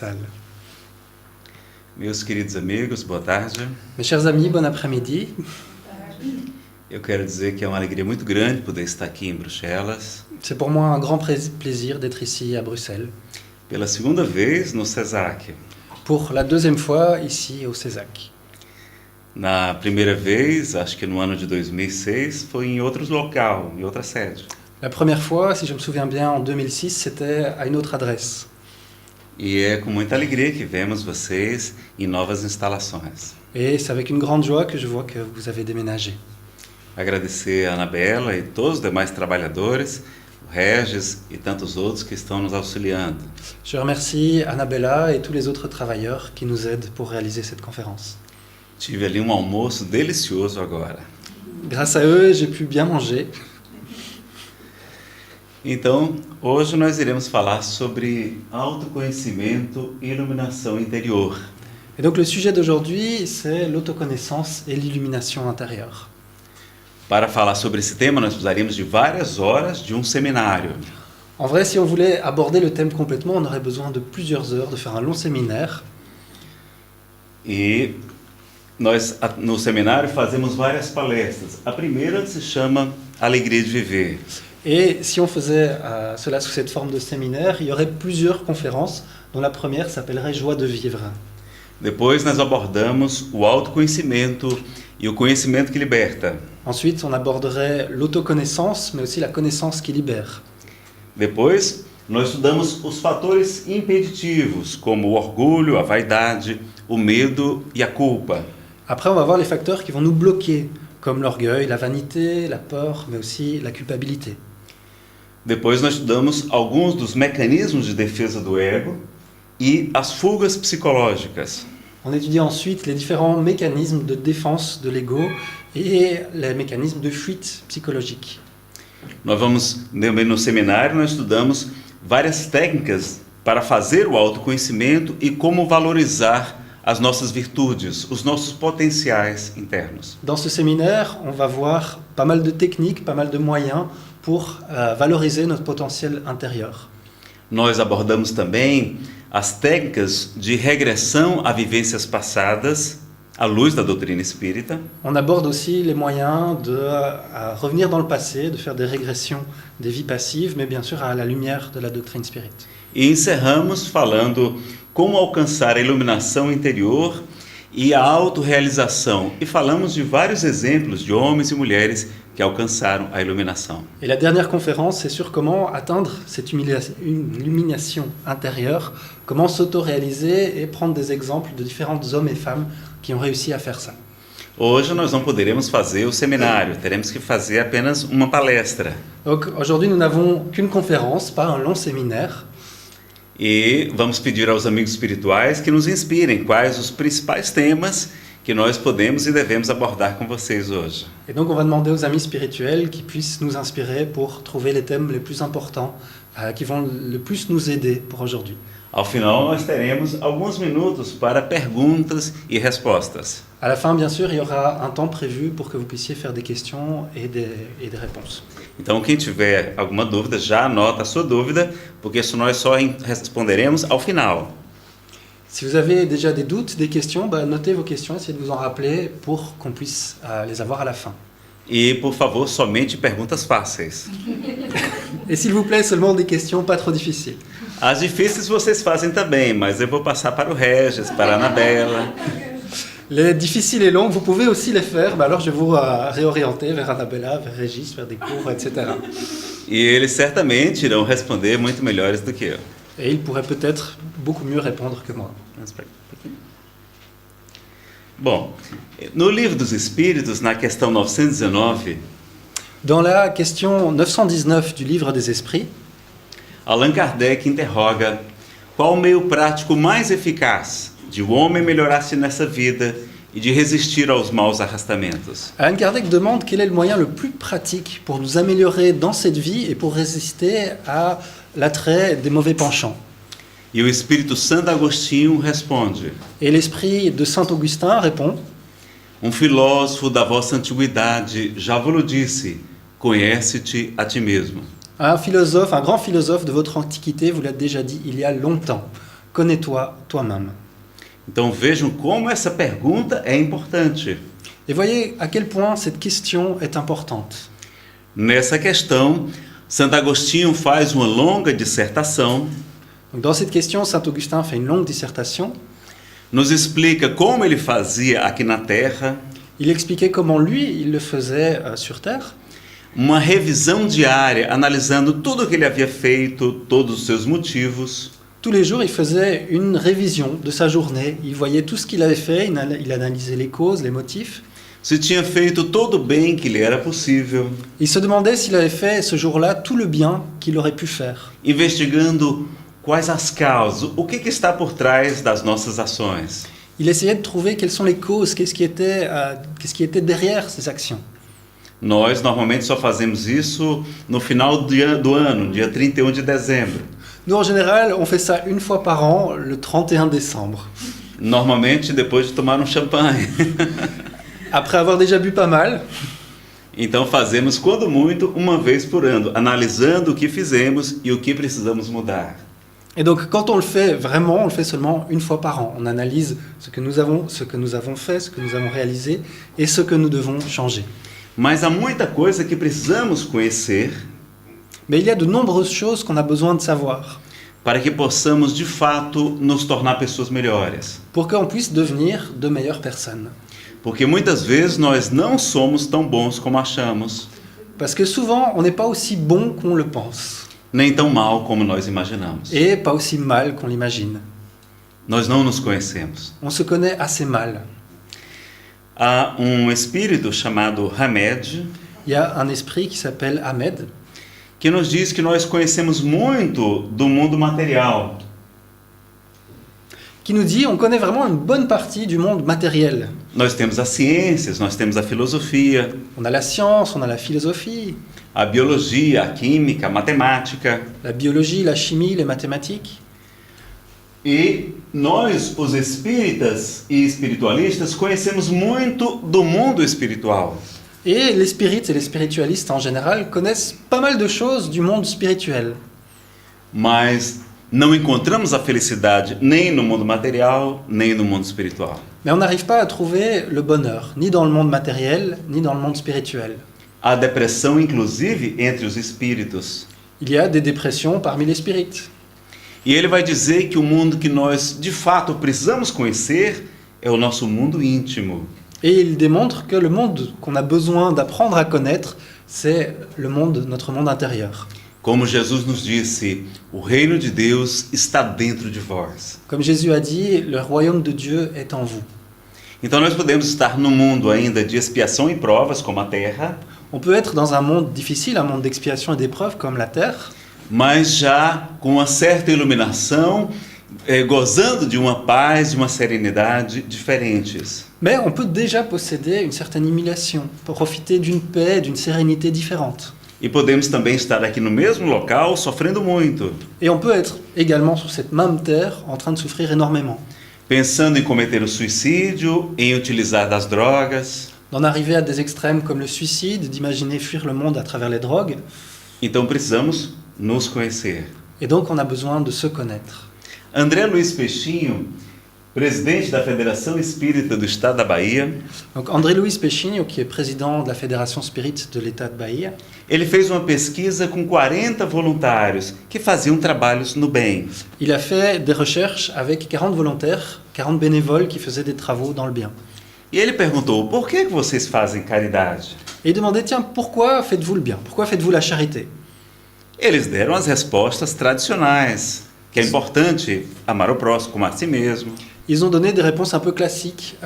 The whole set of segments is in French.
salle. Meus queridos amigos, boa tarde. Mes chers amis, bon après-midi. Eu quero dizer que é uma alegria muito grande poder estar aqui em Bruxelas. C'est pour moi un grand plaisir d'être ici à Bruxelles. Pela segunda vez no CESAC. Pour la deuxième fois ici au CESAC. Na primeira vez, acho que no ano de 2006, foi em outro local, em outra sede. La première fois, si je me souviens bien, en 2006, c'était à une autre adresse. E é com muita alegria que vemos vocês em novas instalações. Et c'est avec une grande joie que je vois que vous avez déménagé. Agradecer a Anabela e todos os demais trabalhadores, o Regis e tantos outros que estão nos auxiliando. Je remercie Annabella et tous les autres travailleurs qui nous aident pour réaliser cette conférence. Tive ali um almoço delicioso agora. Grâce à eux, j'ai pu bien manger. Então, hoje nós iremos falar sobre autoconhecimento e iluminação interior. Et donc le sujet d'aujourd'hui, c'est l'autoconnaissance et l'illumination intérieure. Para falar sobre esse tema, nós precisaríamos de várias horas de um seminário. En vrai, si on voulait aborder le thème complètement, on aurait besoin de plusieurs heures, de faire un long séminaire. E nós, no seminário, fazemos várias palestras. A primeira se chama Alegria de Viver. Et si on faisait cela sous cette forme de séminaire, il y aurait plusieurs conférences, dont la première s'appellerait Joie de vivre. Depois nós abordamos o autoconhecimento e o conhecimento que liberta. Ensuite, on aborderait l'autoconnaissance, mais aussi la connaissance qui libère. Depois, nós estudamos os fatores impeditivos, como o orgulho, a vaidade, o medo e a culpa. Après, on va voir les facteurs qui vont nous bloquer, comme l'orgueil, la vanité, la peur, mais aussi la culpabilité. Depois nós estudamos alguns dos mecanismos de defesa do ego e as fugas psicológicas. On étudie ensuite les différents mécanismes de défense de l'ego et les mécanismes de fuite psychologique. No seminário, nós estudamos várias técnicas para fazer o autoconhecimento e como valorizar as nossas virtudes, os nossos potenciais internos. Dans ce séminaire, on va voir pas mal de techniques, pas mal de moyens pour valoriser notre potentiel intérieur. Nós abordamos também as técnicas de regressão a vivências passadas, à luz da doutrina espírita. On aborde aussi les moyens de revenir dans le passé, de faire des régressions des vies passives, mais bien sûr à la lumière de la doctrine spirite. E encerramos falando como alcançar a iluminação interior e a autorrealização. E falamos de vários exemplos de homens e mulheres que alcançaram a iluminação. Et la dernière conférence, c'est sur comment atteindre cette illumination intérieure, comment s'auto-réaliser et prendre des exemples de différents hommes et femmes qui ont réussi à faire ça. Hoje nós não poderemos fazer o seminário, teremos que fazer apenas uma palestra. Donc aujourd'hui, nous n'avons qu'une conférence, pas un long séminaire. E vamos pedir aos amigos espirituais que nos inspirem quais os principais temas que nós podemos e devemos abordar com vocês hoje. Et donc on va demander aux amis spirituels qui puissent nous inspirer pour trouver les thèmes les plus importants, qui vont le plus nous aider pour aujourd'hui. Ao final, nós teremos alguns minutos para perguntas e respostas. À la fin, bien sûr, il y aura un temps prévu pour que vous puissiez faire des questions et des réponses. Então, quem tiver alguma dúvida, já anota a sua dúvida, porque isso nós só responderemos ao final. Si vous avez déjà des doutes, des questions, notez vos questions, essayez de vous en rappeler pour qu'on puisse les avoir à la fin. E, por favor, somente perguntas fáceis. Et s'il vous plaît, seulement des questions pas trop difficiles. As difíceis vocês fazem também, mas eu vou passar para o Regis, para a Anabela. Les difficiles et longues, vous pouvez aussi les faire, alors je vais vous réorienter vers Annabella, vers Régis, vers des cours, etc. E eles certamente irão responder muito melhores do que eu. Et ils pourraient peut-être beaucoup mieux répondre que moi. Bom, no Livro dos Espíritos, na questão 919, dans la question 919 du Livre des Esprits, Allan Kardec interroga qual o meio prático mais eficaz de o homem melhorar-se nessa vida e de resistir aos maus arrastamentos. Allan Kardec demande quel est le moyen le plus pratique pour nous améliorer dans cette vie et pour résister à l'attrait des mauvais penchants. E o Espírito Santo Agostinho responde: Et l'esprit de Saint Augustin répond: filósofo da vossa antiguidade já vos disse, conhece-te a ti mesmo. Un philosophe, un grand philosophe de votre antiquité vous l'a déjà dit il y a longtemps. connais-toi toi-même. Então vejam como essa pergunta é importante. Et voyez à quel point cette question est importante. Nessa questão, Santo Agostinho faz uma longa dissertação, Donc, dans cette question, Saint Augustin fait une longue dissertation. nos explica como ele fazia aqui na Terra, Il expliquait comment lui, il le faisait sur Terre. uma revisão diária, analisando tudo o que ele havia feito, todos os seus motivos. Tous les jours, il faisait une révision de sa journée. Il voyait tout ce qu'il avait fait, il analysait les causes, les motifs. Se tinha feito todo o bem que lhe era possível, Il se demandait s'il avait fait ce jour-là tout le bien qu'il aurait pu faire. investigando quais as causas, o que está por trás das nossas ações. Il essayait de trouver quelles sont les causes, qu'est-ce qui était derrière ces actions. Nós normalmente só fazemos isso no final do ano, dia 31 de dezembro. Nous, en général, on fait ça une fois par an, le 31 décembre. Normalmente depois de tomar um champanhe. Après avoir déjà bu pas mal, Então fazemos, quando muito, uma vez por ano, analisando o que fizemos e o que precisamos mudar. et donc quand on le fait vraiment, on le fait seulement une fois par an. On analyse ce que nous avons fait, ce que nous avons réalisé et ce que nous devons changer. Mas há muita coisa que precisamos conhecer Mais il y a de nombreuses choses qu'on a besoin de savoir para que possamos, de fato, nos tornar pessoas melhores. pour qu'on puisse devenir de meilleures personnes. Porque muitas vezes nós não somos tão bons como achamos, Parce que souvent, on n'est pas aussi bon qu'on le pense nem tão mal como nós imaginamos. et pas aussi mal qu'on l'imagine. Nós não nos conhecemos. On se connaît assez mal. Há um espírito chamado Hamed Il y a un esprit qui s'appelle Ahmed que nos diz que nós conhecemos muito do mundo material, qui nous dit on connaît vraiment une bonne partie du monde matériel. nós temos as ciências, nós temos a filosofia, On a la science, on a la philosophie, a biologia, a química, a matemática. la biologie, la chimie, les mathématiques. E nós, os espíritas e espiritualistas, conhecemos muito do mundo espiritual. Et les spirites et les spiritualistes en général connaissent pas mal de choses du monde spirituel. Mas não encontramos a felicidade nem no mundo material, nem no mundo espiritual. Mais on n'arrive pas à trouver le bonheur, ni dans le monde matériel, ni dans le monde spirituel. Há depressão, inclusive, entre os espíritos. Il y a des dépressions parmi les spirites. E ele vai dizer que o mundo que nós, de fato, precisamos conhecer é o nosso mundo íntimo. Et il démontre que le monde qu'on a besoin d'apprendre à connaître, c'est notre monde intérieur. Como Jesus nos disse, o reino de Deus está dentro de vós. Comme Jésus a dit, le royaume de Dieu est en vous. Então nós podemos estar num mundo ainda de expiação e provas, como a Terra, On peut être dans un monde difficile, un monde d'expiation et d'épreuves comme la terre, mas já com uma certa iluminação, gozando de uma paz, de uma serenidade diferentes. mais on peut déjà posséder une certaine humiliation, profiter d'une paix, d'une sérénité différente. E podemos também estar aqui no mesmo local sofrendo muito, Et on peut être également sur cette même terre en train de souffrir énormément, pensando em cometer o suicídio, em utilizar das drogas. d'en arriver à des extrêmes comme le suicide, d'imaginer fuir le monde à travers les drogues. Então precisamos nos conhecer. Et donc on a besoin de se connaître. André Luiz Peixinho, presidente da Federação Espírita do Estado da Bahia, Donc André Luiz Peixinho, qui est président de la Fédération Spirit de l'État de Bahia, ele fez uma pesquisa com 40 voluntários que faziam trabalhos no bem. il a fait des recherches avec 40 volontaires, 40 bénévoles qui faisaient des travaux dans le bien. E ele perguntou, por que vocês fazem caridade? Et il demandait, tiens, pourquoi faites-vous le bien? Pourquoi faites-vous la charité? Eles deram as respostas tradicionais, que é importante amar o próximo como a si mesmo, Ils ont donné des réponses un peu classiques,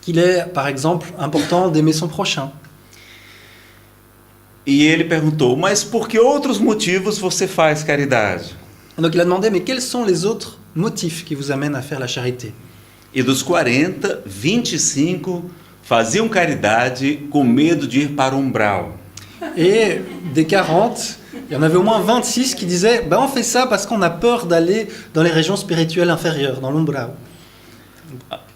qu'il est, par exemple, important d'aimer son prochain. E ele perguntou, mas por que outros motivos você faz caridade? Donc il a demandé, mais quels sont les autres motifs qui vous amènent à faire la charité? E dos 40, 25 faziam caridade com medo de ir para o umbral. Et des 40, il y en avait au moins 26 qui disaient, ben on fait ça parce qu'on a peur d'aller dans les régions spirituelles inférieures, dans l'umbral.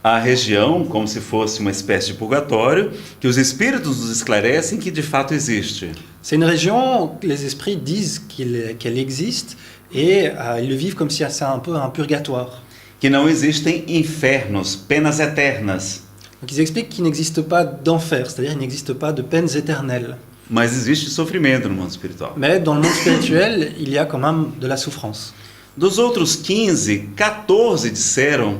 A região, como se fosse uma espécie de purgatório, que os espíritos nos esclarecem que de fato existe. C'est une région que les esprits disent qu'elle existe et ils le vivent comme si c'est un peu un purgatoire. que não existem infernos, penas eternas, Donc ils expliquent qu'il n'existe pas d'enfer, c'est-à-dire qu'il n'existe pas de peines éternelles. mas existe sofrimento no mundo espiritual. Mais dans le monde spirituel, il y a quand même de la souffrance. Dos outros 15, 14 disseram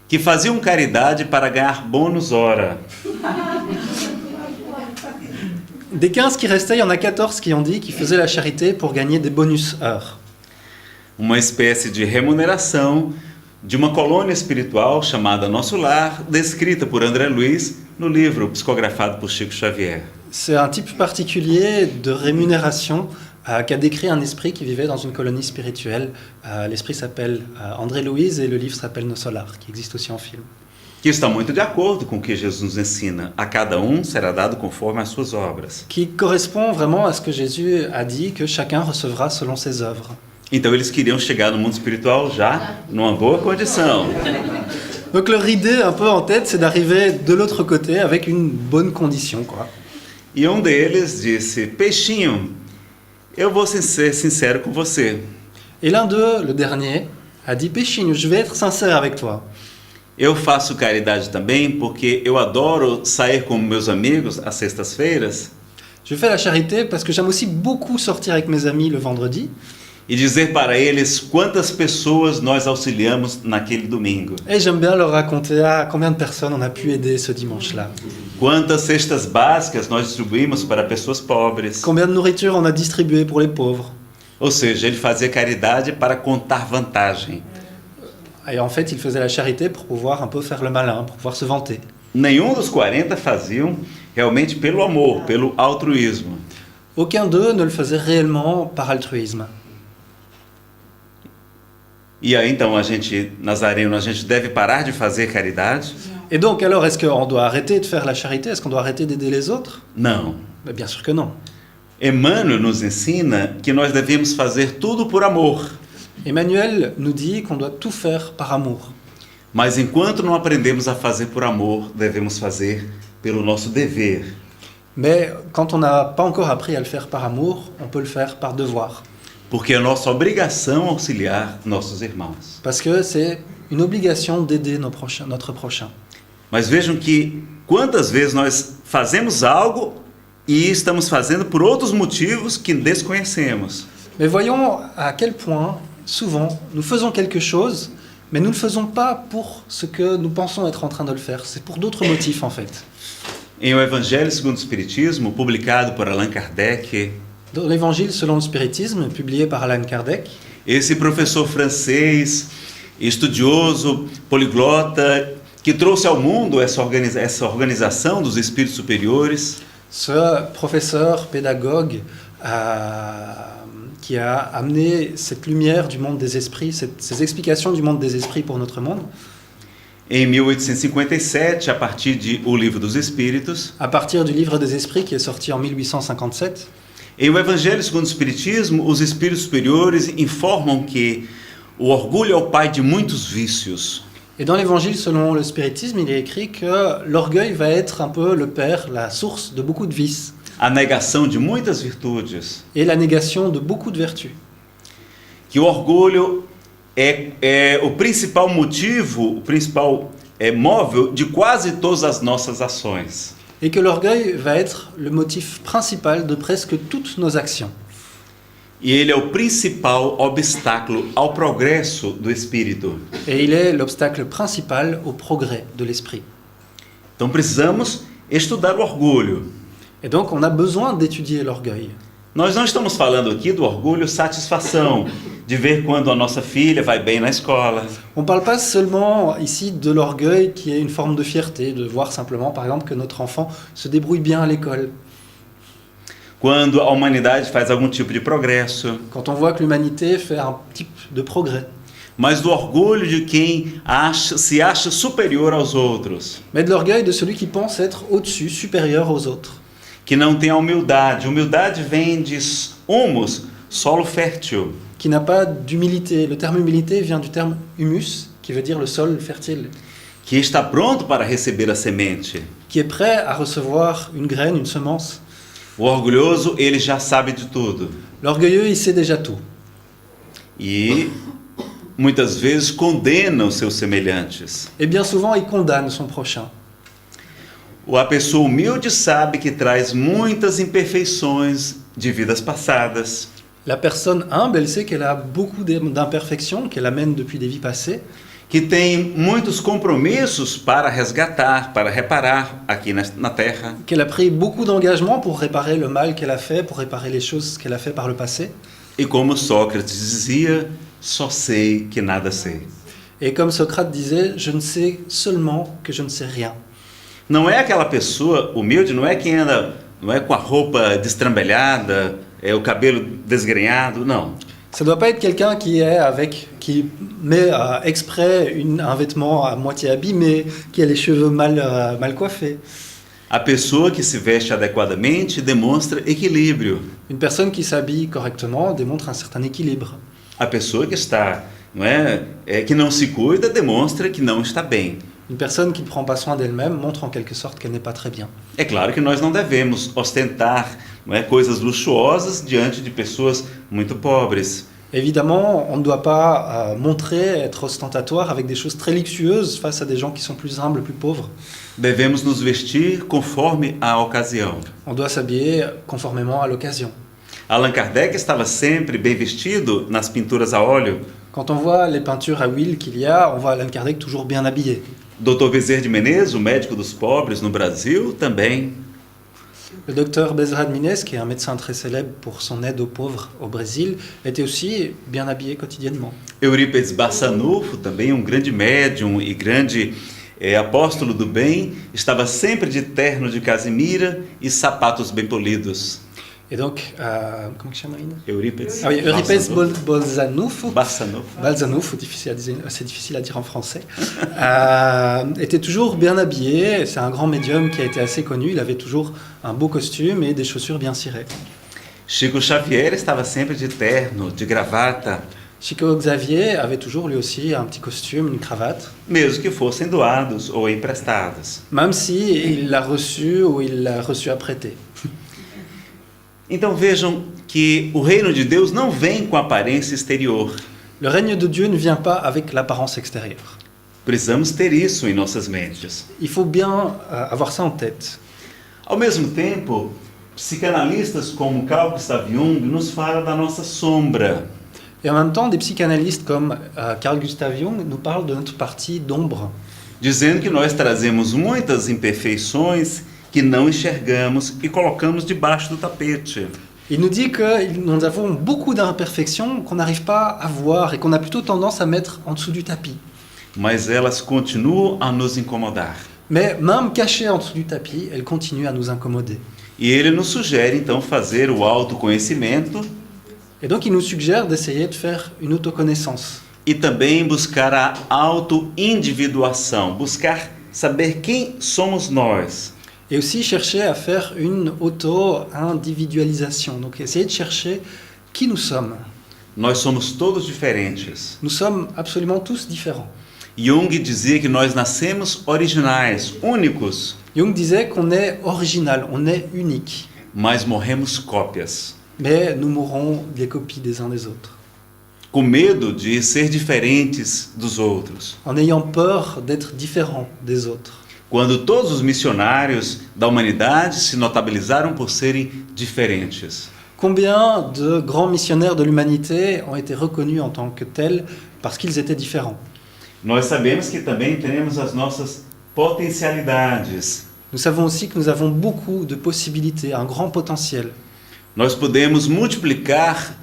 que faziam caridade para ganhar bônus hora. Des 15 qui restaient, il y en a 14 qui ont dit qu'ils faisaient la charité pour gagner des bonus heures. Uma espécie de remuneração de uma colônia espiritual chamada Nosso Lar, descrita por André Luiz no livro psicografado por Chico Xavier. C'est un type particulier de rémunération qu'a décrit un esprit qui vivait dans une colonie spirituelle. L'esprit s'appelle André Louise et le livre s'appelle Nos Solars, qui existe aussi en film. Que está muito de acordo com o que Jesus nos ensina. A cada será dado conforme as suas obras. Qui correspond vraiment à ce que Jésus a dit, que chacun recevra selon ses œuvres. Então eles queriam chegar no mundo espiritual já numa boa condição. Donc leur idée un peu en tête, c'est d'arriver de l'autre côté avec une bonne condition, quoi. E um deles disse: Peixinho, eu vou ser sincero com você. Et l'un d'eux, le dernier, a dit: Péchinho, je vais être sincère avec toi. Eu faço caridade também porque eu adoro sair com meus amigos às sextas-feiras Je fais la charité parce que j'aime aussi beaucoup sortir avec mes amis le vendredi e dizer para eles quantas pessoas nós auxiliamos naquele domingo. et j'aime bien leur raconter combien de personnes on a pu aider ce dimanche-là. Quantas cestas básicas nós distribuímos para pessoas pobres. Combien de nourriture on a distribué pour les pauvres. Ou seja, ele fazia caridade para contar vantagem. Et en fait, il faisait la charité pour pouvoir un peu faire le malin, pour pouvoir se vanter. Nenhum dos 40 faziam realmente pelo amor, pelo altruísmo. Aucun d'eux ne le faisait réellement par altruisme. E aí então Nazareno, a gente deve parar de fazer caridade? Et donc alors, est-ce qu'on doit arrêter de faire la charité? Est-ce qu'on doit arrêter d'aider les autres? Não. Mais bien sûr que non. Emmanuel nos ensina que nós devemos fazer tudo por amor. Emmanuel nous dit qu'on doit tout faire par amour. Mas enquanto não aprendemos a fazer por amor, devemos fazer pelo nosso dever. Mais quand on n'a pas encore appris à le faire par amour, on peut le faire par devoir. Porque é nossa obrigação auxiliar nossos irmãos. Parce que c'est une obligation d'aider notre prochain. Mas vejam que quantas vezes nós fazemos algo e estamos fazendo por outros motivos que desconhecemos. Mais voyons à quel point, souvent, nous faisons quelque chose, mais nous ne le faisons pas pour ce que nous pensons être en train de le faire. C'est pour d'autres motifs, en fait. Em O Evangelho segundo o Espiritismo, publicado por Allan Kardec, Dans l'Évangile selon le spiritisme, publié par Allan Kardec, esse professor francês, estudioso, poliglota, que trouxe ao mundo essa organização dos espíritos superiores, ce professeur pédagogue qui a amené cette lumière du monde des esprits, ces explications du monde des esprits pour notre monde, em 1857, a partir de O Livro dos Espíritos, à partir du Livre des Esprits qui est sorti en 1857, em O Evangelho segundo o Espiritismo, os espíritos superiores informam que o orgulho é o pai de muitos vícios. et dans l'Évangile selon le spiritisme, il est écrit que l'orgueil va être un peu le père, la source de beaucoup de vices, A negação de muitas virtudes. et la négation de beaucoup de vertus. Que o orgulho é o principal motivo, o principal móvel de quase todas as nossas ações. Et que l'orgueil va être le motif principal de presque toutes nos actions. E ele é o principal obstáculo ao progresso do espírito. Et il est l'obstacle principal au progrès de l'esprit. Então precisamos estudar o orgulho. Et donc on a besoin d'étudier l'orgueil. Nós não estamos falando aqui do orgulho satisfação, de ver quando a nossa filha vai bem na escola. On ne parle pas seulement ici de l'orgueil qui est une forme de fierté, de voir simplement par exemple que notre enfant se débrouille bien à l'école. Quando a humanidade faz algum tipo de progresso. Quand on voit que l'humanité fait un type de progrès. Mas do orgulho de quem se acha superior aos outros. Mais de l'orgueil de celui qui pense être au-dessus, supérieur aux autres. Que não tem a humildade. Humildade vem de humus, solo fértil. Qui n'a pas d'humilité. Le terme humilité vient du terme humus, qui veut dire le sol fertile. Que está pronto para receber a semente. Qui est prêt à recevoir une graine, une semence. O orgulhoso, ele já sabe de tudo. L'orgueilleux, il sait déjà tout. e muitas vezes condena os seus semelhantes. Et bien souvent, il condamne son prochain. A pessoa humilde sabe que traz muitas imperfeições de vidas passadas. La personne humble, elle sait qu'elle a beaucoup d'imperfections, qu'elle amène depuis des vies passées, Que tem muitos compromissos para resgatar, para reparar aqui na Terra. qu'elle a pris beaucoup d'engagements pour réparer le mal qu'elle a fait, pour réparer les choses qu'elle a fait par le passé. E como Sócrates dizia, só sei que nada sei. Et comme Socrate disait, je ne sais seulement que je ne sais rien. Não é aquela pessoa humilde, não é quem anda, não é com a roupa destrambelhada, o cabelo desgrenhado, não. Ça ne doit pas être quelqu'un qui met exprès un vêtement à moitié abîmé, qui a les cheveux mal coiffés. A pessoa que se veste adequadamente demonstra equilíbrio. Une personne qui s'habille correctement démontre un certain équilibre. A pessoa que está, que não se cuida demonstra que não está bem. Une personne qui ne prend pas soin d'elle-même montre en quelque sorte qu'elle n'est pas très bien. É claro que nós não devemos ostentar, coisas luxuosas diante de pessoas muito pobres. Évidemment, on ne doit pas montrer, être ostentatoire avec des choses très luxueuses face à des gens qui sont plus humbles, plus pauvres. Devemos nos vestir conforme a ocasião. On doit s'habiller conformément à l'occasion. Allan Kardec estava sempre bem vestido nas pinturas a óleo. Quand on voit les peintures à huile qu'il y a, on voit Allan Kardec toujours bien habillé. Dr. Bezerra de Menezes, o médico dos pobres no Brasil, também. Le docteur Bezerra de Menezes, qui est un médecin très célèbre pour son aide aux pauvres au Brésil, était aussi bien habillé quotidiennement. Eurípides Barçanufo, também grande médium e grande apóstolo do bem, estava sempre de terno de casimira e sapatos bem polidos. Et donc, comment il s'appelle? Eurípides. Ah oui, Eurípides Barçanufo. Barçanufo. C'est difficile à dire en français. Était toujours bien habillé. C'est un grand médium qui a été assez connu. Il avait toujours un beau costume et des chaussures bien cirées. Chico Xavier estava sempre de terno, de gravata. Chico Xavier avait toujours lui aussi un petit costume, une cravate. Mesmo que fossem doados ou emprestados. Même si il l'a reçu ou il l'a reçu à prêter. Então vejam que o reino de Deus não vem com aparência exterior. Le règne de Dieu ne vient pas avec l'apparence extérieure. Precisamos ter isso em nossas mentes. Il faut bien avoir ça en tête. Ao mesmo tempo, psicanalistas como Carl Gustav Jung nos falam da nossa sombra. Et en même temps, des psychanalystes comme Carl Gustav Jung nous parlent de notre partie d'ombre. Dizendo que nós trazemos muitas imperfeições que não enxergamos e colocamos debaixo do tapete. Il nous dit que nous avons beaucoup d'imperfections qu'on n'arrive pas à voir et qu'on a plutôt tendance à mettre en dessous du tapis. Mas elas continuam a nos incomodar. Mais même cachées en dessous du tapis, elles continuent à nous incommoder. E ele nos sugere então fazer o autoconhecimento Et donc il nous suggère d'essayer de faire une autoconnaissance. e também buscar a auto-individuação, buscar saber quem somos nós. Et aussi chercher à faire une auto-individualisation. Donc essayer de chercher qui nous sommes. Nós somos todos diferentes. Nous sommes absolument tous différents. Jung dizia que nós nascemos originais, únicos, Jung disait qu'on est original, on est unique. mas morremos cópias. Mais nous mourrons des copies des uns des autres. Com medo de ser diferentes dos outros. En ayant peur d'être différents des autres. Quando todos os missionários da humanidade se notabilizaram por serem diferentes. Combien de grands missionnaires de l'humanité ont été reconnus en tant que tels parce qu'ils étaient différents? Nós sabemos que também temos as nossas potencialidades. Nous savons aussi que nous avons beaucoup de possibilités, un grand potentiel. Nós podemos multiplicar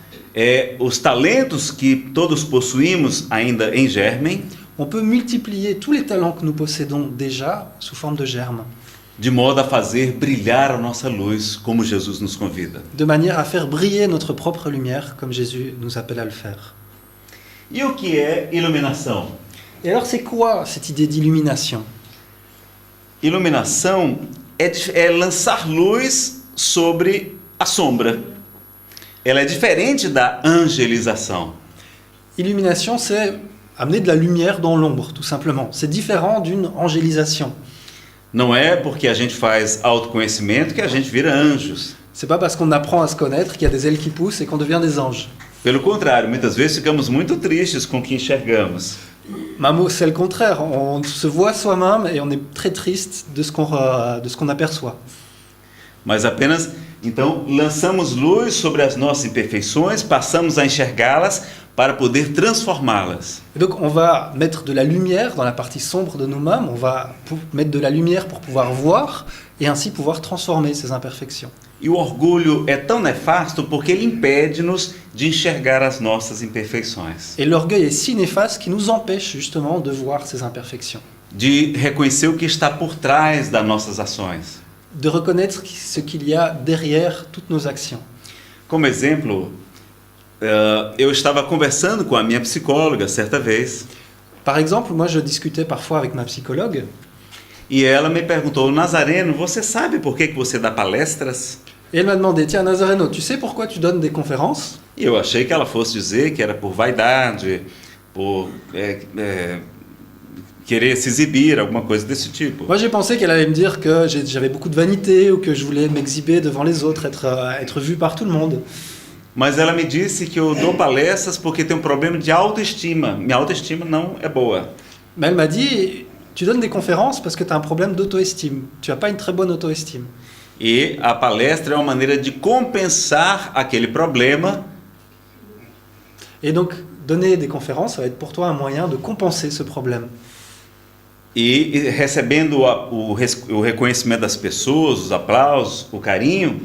os talentos que todos possuímos ainda em germen, On peut multiplier tous les talents que nous possédons déjà sous forme de germes, de modo a fazer brilhar a nossa luz, como Jesus nos convida. de manière à faire briller notre propre lumière, comme Jésus nous appelle à le faire. E o que é iluminação? Et alors c'est quoi cette idée d'illumination? Iluminação é lançar luz sobre a sombra. Ela é diferente da angelização. Illumination, c'est amener de la lumière dans l'ombre, tout simplement. C'est différent d'une angélisation. Não é porque a gente faz autoconhecimento que a gente vira anjos. C'est pas parce qu'on apprend à se connaître qu'il y a des ailes qui poussent et qu'on devient des anges. Pelo contrário, muitas vezes ficamos muito tristes com o que enxergamos. Mamo, c'est le contraire. On se voit soi-même et on est très triste de ce qu'on aperçoit. Mas apenas, então, lançamos luz sobre as nossas imperfeições, passamos a enxergá-las para poder transformá-las. Et donc on va mettre de la lumière dans la partie sombre de nous-mêmes, on va mettre de la lumière pour pouvoir voir et ainsi pouvoir transformer ces imperfections. E o orgulho é tão nefasto porque ele impede-nos de enxergar as nossas imperfeições, Et l'orgueil est si néfaste qu'il nous empêche justement de voir ces imperfections, de reconhecer o que está por trás das nossas ações. de reconnaître ce qu'il y a derrière toutes nos actions. Como exemplo, eu estava conversando com a minha psicóloga certa vez Par exemple, moi je discutais parfois avec ma psychologue e ela me perguntou: Nazareno, você sabe por que você dá palestras? et elle m'a demandé, tiens Nazareno, tu sais pourquoi tu donnes des conférences? E eu achei que ela fosse dizer que era por vaidade, por querer se exibir, alguma coisa desse tipo. Moi j'ai pensé qu'elle allait me dire que j'avais beaucoup de vanité ou que je voulais m'exhiber devant les autres, être vu par tout le monde. Mas ela me disse que eu dou palestras porque tenho um problema de autoestima. Minha autoestima não é boa. Mais elle m'a dit, tu donnes des conférences parce que tu as un problème d'auto-estime. Tu n'as pas une très bonne auto-estime. E a palestra é uma maneira de compensar aquele problema Et donc, donner des conférences, ça va être pour toi un moyen de compenser ce problème. e recebendo o reconhecimento das pessoas, os aplausos, o carinho,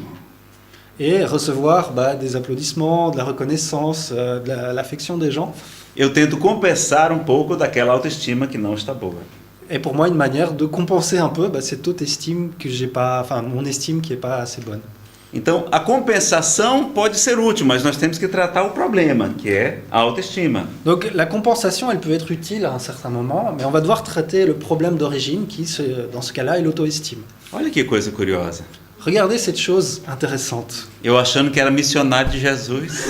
Et recevoir des applaudissements, de la reconnaissance, de l'affection des gens. eu tento compensar um pouco daquela autoestima que não está boa. Et pour moi, une manière de compenser un peu cette auto-estime que j'ai pas, enfin mon estime qui est pas assez bonne. Então, a compensação pode ser útil, mas nós temos que tratar o problema, que é a autoestima. Donc la compensation, elle peut être utile à un certain moment, mais on va devoir traiter le problème d'origine qui, dans ce cas-là, est l'auto-estime. Olha que coisa curiosa. Regardez cette chose intéressante. Eu achando que era missionário de Jesus.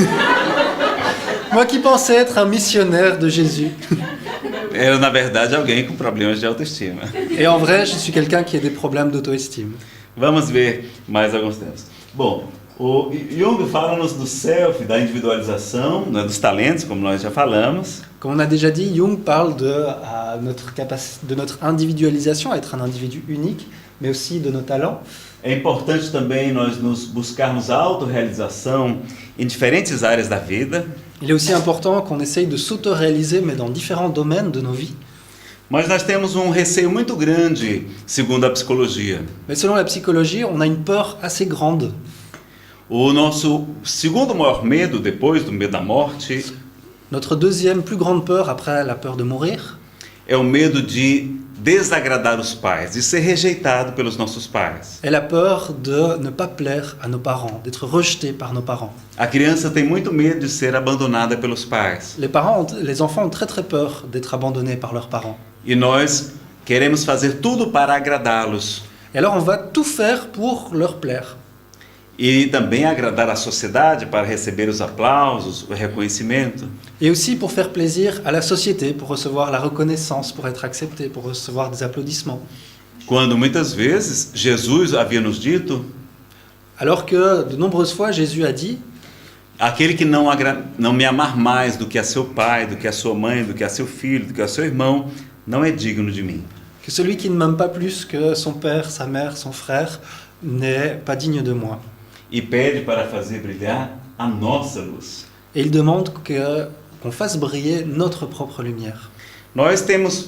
Moi qui pensais être un missionnaire de Jésus. Era, na verdade, alguém com problemas de autoestima. Et en vrai, je suis quelqu'un qui a des problèmes d'auto-estime. Vamos ver mais alguns tempos. Bom, o Jung fala-nos do self, da individualização, né, dos talentos, como nós já falamos. Comme on a déjà dit, Jung parle de notre individualisation, être un individu unique, mais aussi de nos talents. É importante também nós buscarmos a autorrealização em diferentes áreas da vida. Il est aussi important qu'on essaye de s'auto-réaliser, mais dans différents domaines de nos vies. Mas nós temos um receio muito grande, segundo a psicologia. Mais selon la psychologie, on a une peur assez grande. O nosso segundo maior medo, depois do medo da morte, Notre deuxième plus grande peur, après la peur de mourir, é o medo de desagradar os pais, de ser rejeitado pelos nossos pais. est la peur de ne pas plaire à nos parents, d'être rejeté par nos parents. A criança tem muito medo de ser abandonada pelos pais. Les enfants ont très très peur d'être abandonnés par leurs parents. E nós queremos fazer tudo para agradá-los. Et alors on va tout faire pour leur plaire. E também agradar a sociedade para receber os aplausos, o reconhecimento. Et aussi pour faire plaisir à la société, pour recevoir la reconnaissance, pour être accepté, pour recevoir des applaudissements. Quando muitas vezes Jesus havia nos dito: Alors que de nombreuses fois Jésus a dit, aquele que não me amar mais do que a seu pai, do que a sua mãe, do que a seu filho, do que a seu irmão, não é digno de mim. que celui qui ne m'aime pas plus que son père, sa mère, son frère n'est pas digne de moi. E pede para fazer brilhar a nossa luz. Et il demande qu'on fasse briller notre propre lumière. Nós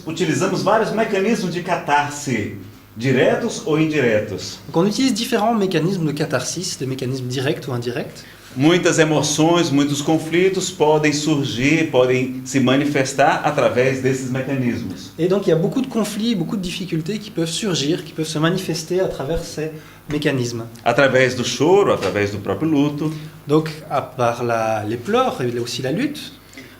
utilizamos vários mecanismos de catarse, diretos ou indiretos. Donc on utilise différents mécanismes de catharsis, des mécanismes directs ou indirects. Muitas emoções, muitos conflitos podem surgir, podem se manifestar através desses mecanismos. Et donc il y a beaucoup de conflits, beaucoup de difficultés qui peuvent surgir, qui peuvent se manifester à travers ces mécanismes. Através do choro, através do próprio luto, Donc à part les pleurs et aussi la lutte,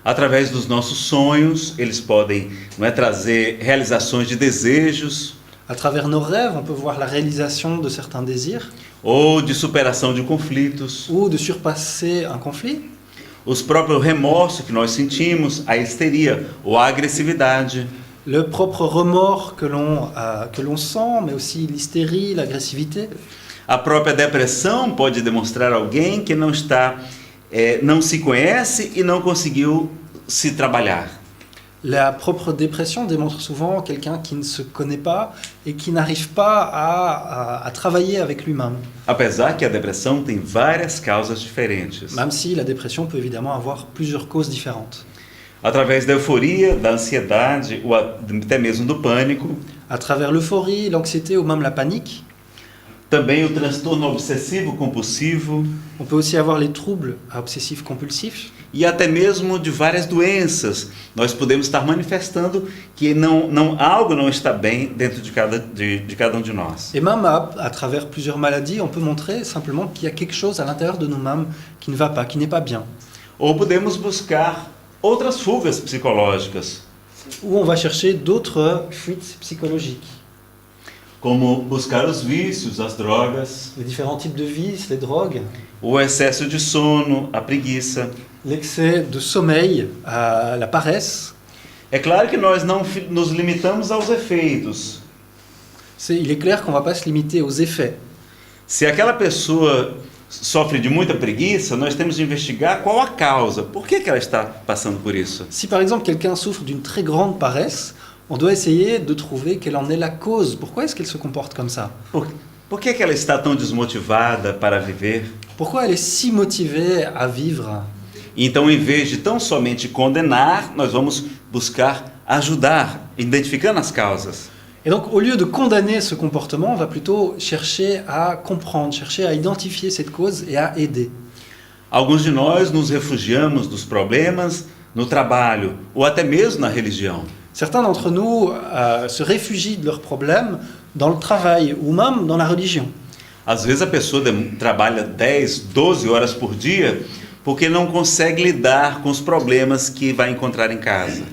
através dos nossos sonhos, eles podem trazer realizações de desejos, à travers nos rêves, on peut voir la réalisation de certains désirs ou de superação de conflitos, ou de surpasser un conflit. os próprios remorsos que nós sentimos, a histeria ou a agressividade. Le propre remords que l'on sent, mais aussi l'hystérie, l'agressivité. A própria depressão pode demonstrar alguém que não está não se conhece e não conseguiu se trabalhar. La propre dépression démontre souvent quelqu'un qui ne se connaît pas et qui n'arrive pas à travailler avec lui-même. Apesar que a depressão tem várias causas diferentes. Même si la dépression peut évidemment avoir plusieurs causes différentes. Através da euforia, da ansiedade ou até mesmo do pânico. À travers l'euphorie, l'anxiété ou même la panique. Também o transtorno obsessivo-compulsivo. On peut aussi avoir les troubles obsessifs-compulsifs. E até mesmo de várias doenças. Nós podemos estar manifestando que algo não está bem dentro de cada um de nós. Et même à travers plusieurs maladies, on peut montrer simplement qu'il y a quelque chose à l'intérieur de nous-mêmes qui ne va pas, qui n'est pas bien. Ou podemos buscar outras fugas psicológicas. Ou on va chercher d'autres fuites psychologiques. Como buscar os vícios, as drogas. Les différents types de vices, les drogues. O excesso de sono, a preguiça. L'excès de sommeil, la paresse. É claro que nós não nos limitamos aos efeitos. Il est clair qu'on ne va pas se limiter aux effets. Se aquela pessoa sofre de muita preguiça, nós temos de investigar qual a causa. Por que ela está passando por isso? Si par exemple quelqu'un souffre d'une très grande paresse, on doit essayer de trouver quelle en est la cause. Pourquoi est-ce qu'elle se comporte comme ça? Por que ela está tão desmotivada para viver? Pourquoi elle est si motivée à vivre? Então, em vez de tão somente condenar, nós vamos buscar ajudar, identificando as causas. Et donc, au lieu de condamner ce comportement, on va plutôt chercher à comprendre, chercher à identifier cette cause et à aider. Alguns de nós nos refugiamos dos problemas no trabalho ou até mesmo na religião. Certains d'entre nous se réfugient de leurs problèmes dans le travail ou même dans la religion. Às vezes a pessoa trabalha 10, 12 horas por dia porque não consegue lidar com os problemas que vai encontrar em casa.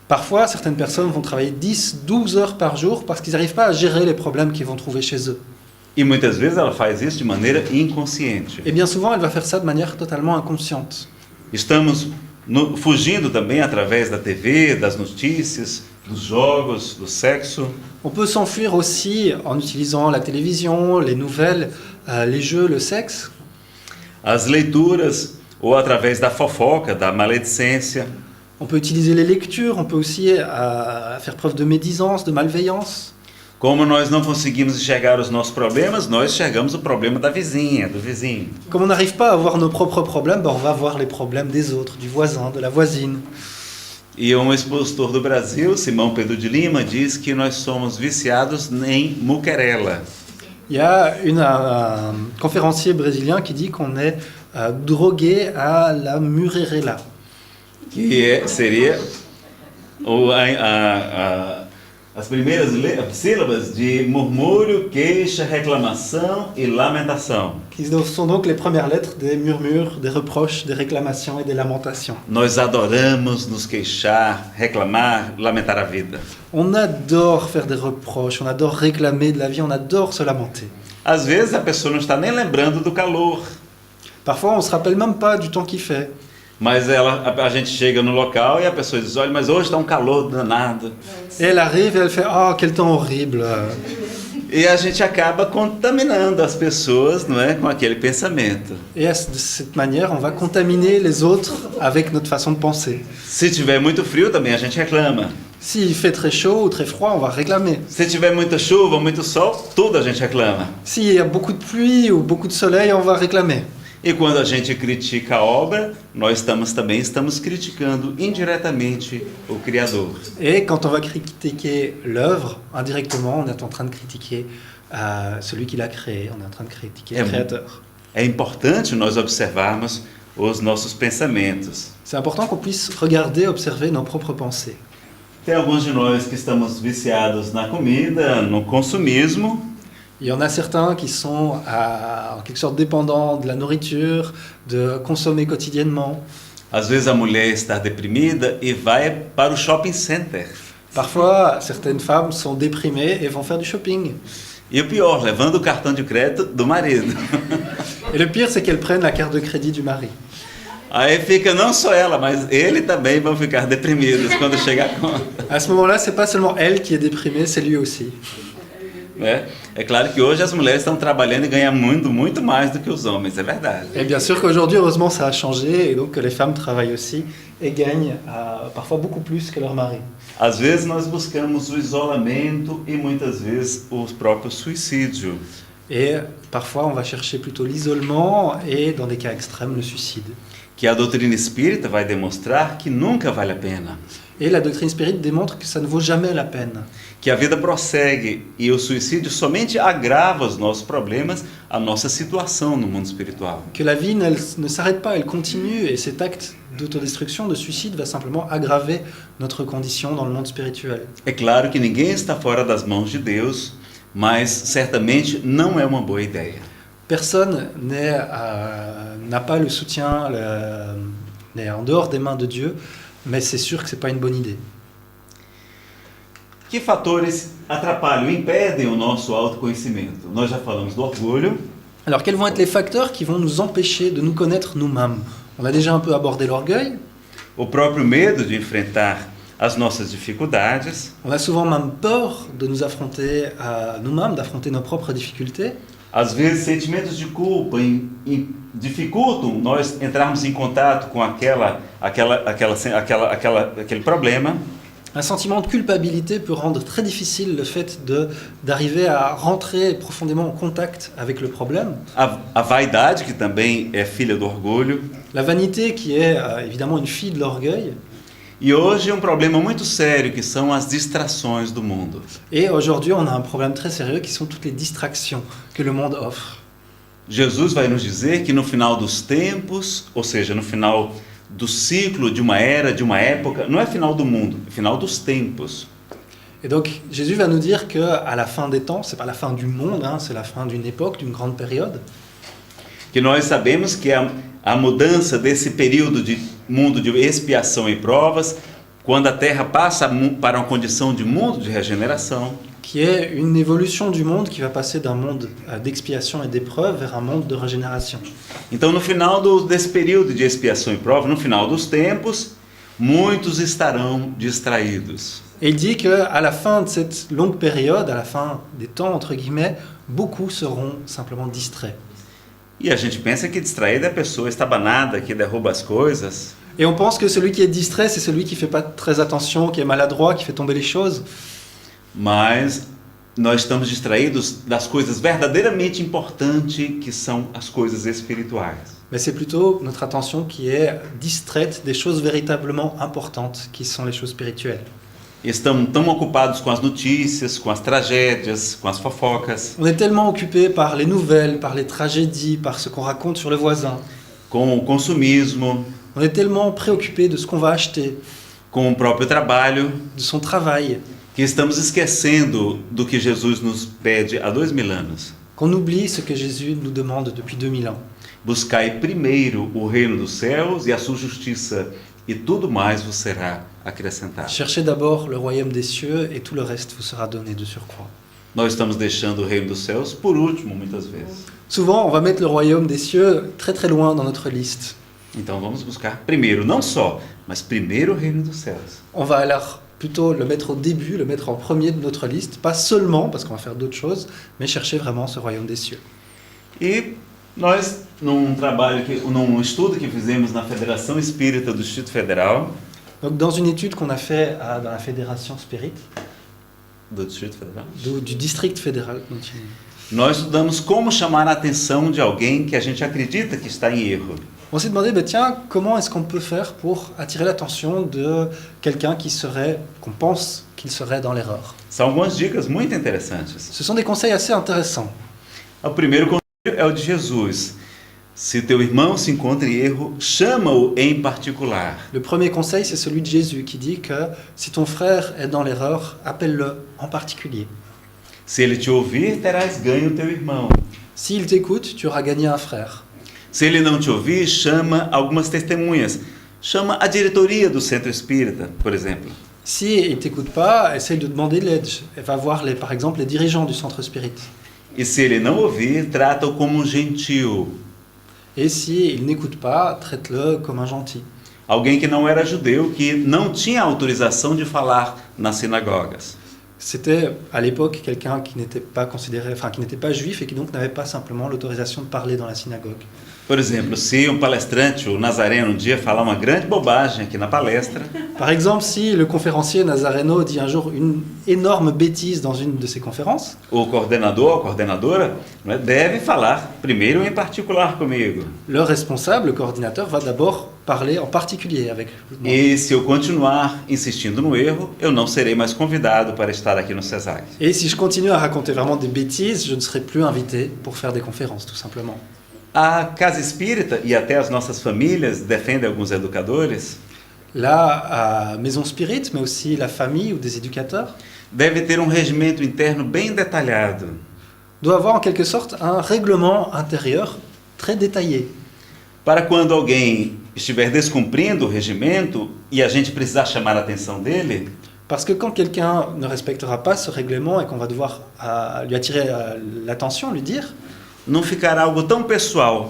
Parfois, certaines personnes vont travailler 10, 12 heures par jour parce qu'ils n'arrivent pas à gérer les problèmes qu'ils vont trouver chez eux. E muitas vezes ela faz isso de maneira inconsciente. Et bien souvent, elle va faire ça de manière totalement inconsciente. Estamos fugindo também através da TV, das notícias, dos jogos, do sexo. On peut s'enfuir aussi en utilisant la télévision, les nouvelles, les jeux, le sexe. As leituras ou através da fofoca, da maledicência. On peut utiliser les lectures, on peut aussi faire preuve de médisance, de malveillance. Como nós não conseguimos enxergar os nossos problemas, nós enxergamos o problema da vizinha, do vizinho. Comme on n'arrive pas à voir nos propres problèmes, on va voir les problèmes des autres, du voisin, de la voisine. E expositor do Brasil, Simão Pedro de Lima, diz que nós somos viciados em muquerela. Il y a un conférencier brésilien qui dit qu'on est drogué à la murerela. Que seria as primeiras sílabas de murmúrio, queixa, reclamação e lamentação. Qui sont donc les premières lettres des murmures, des reproches, des réclamations et des lamentations. Nós adoramos nos queixar, reclamar, lamentar a vida. On adore faire des reproches, on adore réclamer de la vie, on adore se lamenter. Às vezes a pessoa não está nem lembrando do calor. Parfois on ne se rappelle même pas du temps qu'il fait. Mas a gente chega no local e a pessoa diz, olha, mas hoje está um calor danado. Et elle arrive et elle fait, oh, quel temps horrible. E a gente acaba contaminando as pessoas, não é, com aquele pensamento. Et de cette manière, on va contaminer les autres avec notre façon de penser. Se tiver muito frio, também a gente reclama. S'il fait très chaud ou très froid, on va réclamer. Se tiver muita chuva, muito sol, tudo a gente reclama. S'il y a beaucoup de pluie ou beaucoup de soleil, on va réclamer. E quando a gente critica a obra, nós também estamos criticando indiretamente o Criador. Et quand on va critiquer l'œuvre, indirectement, on est en train de critiquer celui qui l'a créé, on est en train de critiquer le créateur. É importante nós observarmos os nossos pensamentos. C'est important qu'on puisse regarder, observer nos propres pensées. Tem alguns de nós que estamos viciados na comida, no consumismo. Il y en a certains qui sont en quelque sorte dépendants de la nourriture, de consommer quotidiennement. Às vezes a mulher está deprimida e vai para o shopping center. Parfois, certaines femmes sont déprimées et vont faire du shopping. E o pior, levando o cartão de crédito do marido. Et le pire, c'est qu'elles prennent la carte de crédit du mari. Aí fica não só ela, mas ele também vão ficar deprimidos quando chegar a conta. À ce moment-là, c'est pas seulement elle qui est déprimée, c'est lui aussi. né? É claro que hoje as mulheres estão trabalhando e ganham muito, muito mais do que os homens, é verdade. Et bien sûr qu'aujourd'hui, heureusement, ça a changé, et donc que les femmes travaillent aussi et gagnent parfois beaucoup plus que leur mari. Às vezes nós buscamos o isolamento e muitas vezes o próprio suicídio. Et parfois, on va chercher plutôt l'isolement et, dans des cas extrêmes, le suicide. Que a doutrina espírita vai demonstrar que nunca vale a pena. Et la doctrine spirite démontre que ça ne vaut jamais la peine. Que a vida prossegue e o suicídio somente agrava os nossos problemas, a nossa situação no mundo espiritual. Que la vie ne s'arrête pas, elle continue, et cet acte d'autodestruction, de suicide, va simplement aggraver notre condition dans le monde spirituel. É claro que ninguém está fora das mãos de Deus, mas certamente não é uma boa ideia. Personne n'a pas le soutien, n'est en dehors des mains de Dieu, mais c'est sûr que ce n'est pas une bonne idée. Que fatores atrapalham, impedem o nosso autoconhecimento? Nós já falamos do orgulho. Alors, quels vont être les facteurs qui vont nous empêcher de nous connaître nous-mêmes? On a déjà un peu abordé l'orgueil. O próprio medo de enfrentar as nossas dificuldades. On a souvent même peur de nous affronter à nous-mêmes, d'affronter nos propres difficultés. Às vezes, sentimentos de culpa dificultam nós entrarmos em contato com aquele problema. Un sentiment de culpabilité peut rendre très difficile le fait d'arriver à rentrer profondément en contact avec le problème. A vaidade, que também é filha do orgulho. La vanité, qui est évidemment une fille de l'orgueil. E hoje um problema muito sério, que são as distrações do mundo. Et aujourd'hui, on a un problème très sérieux qui sont toutes les distractions que le monde offre. Jesus vai nos dizer que no final dos tempos, ou seja, no final do ciclo de uma era, de uma época, não é final do mundo, é final dos tempos. Et donc, Jésus va nous dire qu'à la fin des temps, c'est pas la fin du monde, c'est la fin d'une époque, d'une grande période. Que nós sabemos que a mudança desse período de mundo de expiação e provas, quando a Terra passa para uma condição de mundo de regeneração. Qui est une évolution du monde qui va passer d'un monde d'expiation et d'épreuve vers un monde de régénération. Então, no final desse período de expiação e prova, no final dos tempos, muitos estarão distraídos. Et il dit qu'à la fin de cette longue période, à la fin des temps, entre guillemets, beaucoup seront simplement distraits. E a gente pensa que distraída é a pessoa estabanada, que derruba as coisas. Et on pense que celui qui est distrait, c'est celui qui ne fait pas très attention, qui est maladroit, qui fait tomber les choses. Mas nós estamos distraídos das coisas verdadeiramente importantes, que são as coisas espirituais. Mais c'est plutôt notre attention qui est distraite des choses véritablement importantes, qui sont les choses spirituelles. Estamos tão ocupados com as notícias, com as tragédias, com as fofocas. On est tellement occupé par les nouvelles, par les tragédies, par ce qu'on raconte sur le voisin. Com o consumismo. On est tellement préoccupé de ce qu'on va acheter. Com o próprio trabalho. De son travail. Que estamos esquecendo do que Jesus nos pede há 2000 anos. Qu'on oublie ce que Jésus nous demande depuis 2000 ans. Buscai primeiro o reino dos céus e a sua justiça, e tudo mais vos será acrescentado. Cherchez d'abord le royaume des cieux et tout le reste vous sera donné de surcroît. Nós estamos deixando o reino dos céus por último, muitas vezes. Souvent, on va mettre le royaume des cieux très très loin dans notre liste. Então vamos buscar primeiro, não só, mas primeiro o reino dos céus. On va alors plutôt le mettre au début, le mettre en premier de notre liste, pas seulement parce qu'on va faire d'autres choses, mais chercher vraiment ce royaume des cieux. E nós, num estudo que fizemos na Federação Espírita do Distrito Federal, donc dans une étude qu'on a fait dans la Fédération Spirit, do Distrito Federal, du district fédéral, nós estudamos como chamar a atenção de alguém que a gente acredita que está em erro. On s'est demandé, tiens, comment est-ce qu'on peut faire pour attirer l'attention de quelqu'un qu'on pense qu'il serait dans l'erreur. São algumas dicas muito interessantes. Ce sont des conseils assez intéressants. O primeiro conselho é o de Jesus. Se teu irmão se encontra em erro, chama-o em particular. Le premier conseil, c'est celui de Jésus qui dit que si ton frère est dans l'erreur, appelle-le en particulier. Se ele te ouvir, terás ganho teu irmão. S'il t'écoute, tu auras gagné un frère. Se ele não te ouvir, chama algumas testemunhas. Chama a diretoria do centro espírita, por exemplo. Si il ne t'écoute pas, essaye de demander de l'aide. Va voir, par exemple, les dirigeants du centre spirit. E se ele não ouvir, trata-o como um gentil. Et si il n'écoute pas, traite-le comme un gentil. Alguém que não era judeu, que não tinha autorização de falar nas sinagogas. C'était à l'époque quelqu'un qui n'était pas considéré, enfin qui n'était pas juif et qui donc n'avait pas simplement l'autorisation de parler dans la synagogue. Por exemplo, se palestrante, o nazareno, dia falar uma grande bobagem aqui na palestra, Par exemple, si le conférencier Nazareno dit un jour une énorme bêtise dans une de ses conférences, o coordenador, a coordenadora, deve falar primeiro em particular comigo. le responsable, le coordinateur, va d'abord parler en particulier avec moi. E se eu continuar insistindo no erro, eu não serei mais convidado para estar aqui no CESAC. Et si je continue à raconter vraiment des bêtises, je ne serai plus invité pour faire des conférences, tout simplement. A Casa Espírita e até as nossas famílias defendem alguns educadores, La Maison Spirit, mais aussi la famille ou des éducateurs, deve ter regimento interno bem detalhado. doit avoir en quelque sorte un règlement intérieur très détaillé. Para quando alguém estiver descumprindo o regimento e a gente precisar chamar a atenção dele, Parce que quand quelqu'un ne respectera pas ce règlement et qu'on va devoir lui attirer l'attention, lui dire, não ficará algo tão pessoal.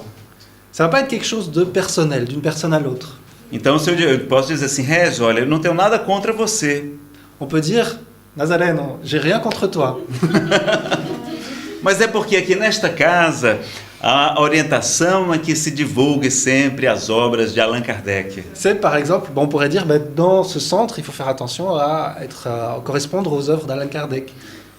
ça ne va pas être quelque chose de personnel, d'une personne à l'autre. Então, se eu posso dizer assim, Rez, olha, eu não tenho nada contra você, On peut dire, Nazareno, j'ai rien contre toi. mas é porque aqui nesta casa a orientação é que se divulgue sempre as obras de Allan Kardec. C'est par exemple, on pourrait dire, dans ce centre, il faut faire attention à correspondre aux œuvres d'Allan Kardec.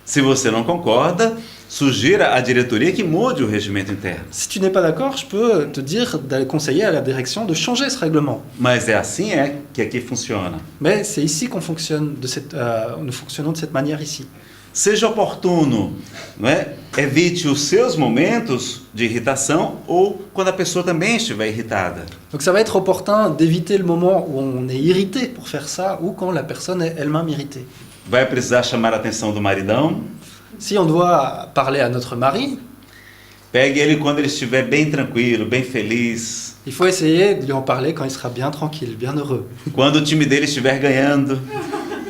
Se você não concorda, sugira à diretoria que mude o regimento interno. Si tu n'es pas d'accord, je peux te dire d'aller conseiller à la direction de changer ce règlement. Mas é assim que aqui funciona. Mais c'est ici qu'on fonctionne, nous fonctionnons de cette manière ici. Seja oportuno, não é? Evite os seus momentos de irritação ou quando a pessoa também estiver irritada. Donc ça va être opportun d'éviter le moment où on est irrité pour faire ça ou quand la personne est elle-même irritée. Vai precisar chamar a atenção do maridão? Si on doit parler à notre mari, Pegue ele quando ele estiver bem tranquilo, bem feliz. il faut essayer de lui en parler quand il sera bien tranquille, bien heureux. Quando o time dele estiver ganhando,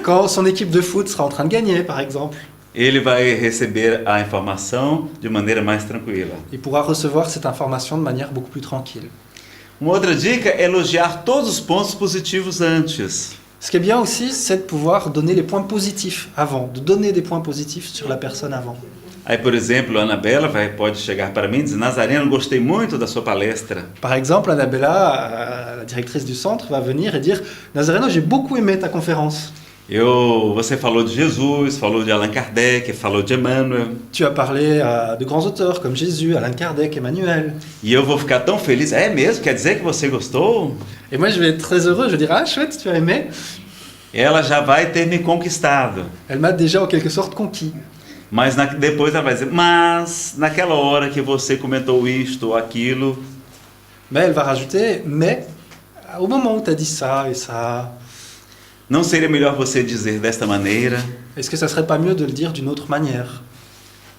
Quand son équipe de foot sera en train de gagner, par exemple, ele vai receber a informação de maneira mais tranquila. il pourra recevoir cette information de manière beaucoup plus tranquille. Uma outra dica é elogiar todos os pontos positivos antes. Ce qui est bien aussi, c'est de pouvoir donner les points positifs avant, de donner des points positifs sur la personne avant. Aí, por exemplo, a Anabela pode chegar para mim e dizer: Nazareno, gostei muito da sua palestra. Par exemple, Annabella, la directrice du centre, va venir et dire « Nazareno, j'ai beaucoup aimé ta conférence. Você falou de Jesus, falou de Allan Kardec, falou de Emmanuel. Tu as parlé de grands auteurs comme Jésus, Allan Kardec, Emmanuel. E eu vou ficar tão feliz. É mesmo? Quer dizer que você gostou? Et moi, je vais être très heureux, je vais dire « Ah, chouette, tu as aimé ?» Ela já vai ter me conquistado. Elle m'a déjà en quelque sorte conquis. Mas depois ela vai dizer: mas naquela hora que você comentou isto ou aquilo, Mais elle va rajouter « Mais au moment où tu as dit ça et ça, não seria melhor você dizer desta maneira? est-ce que ça serait pas mieux de le dire d'une autre manière ?»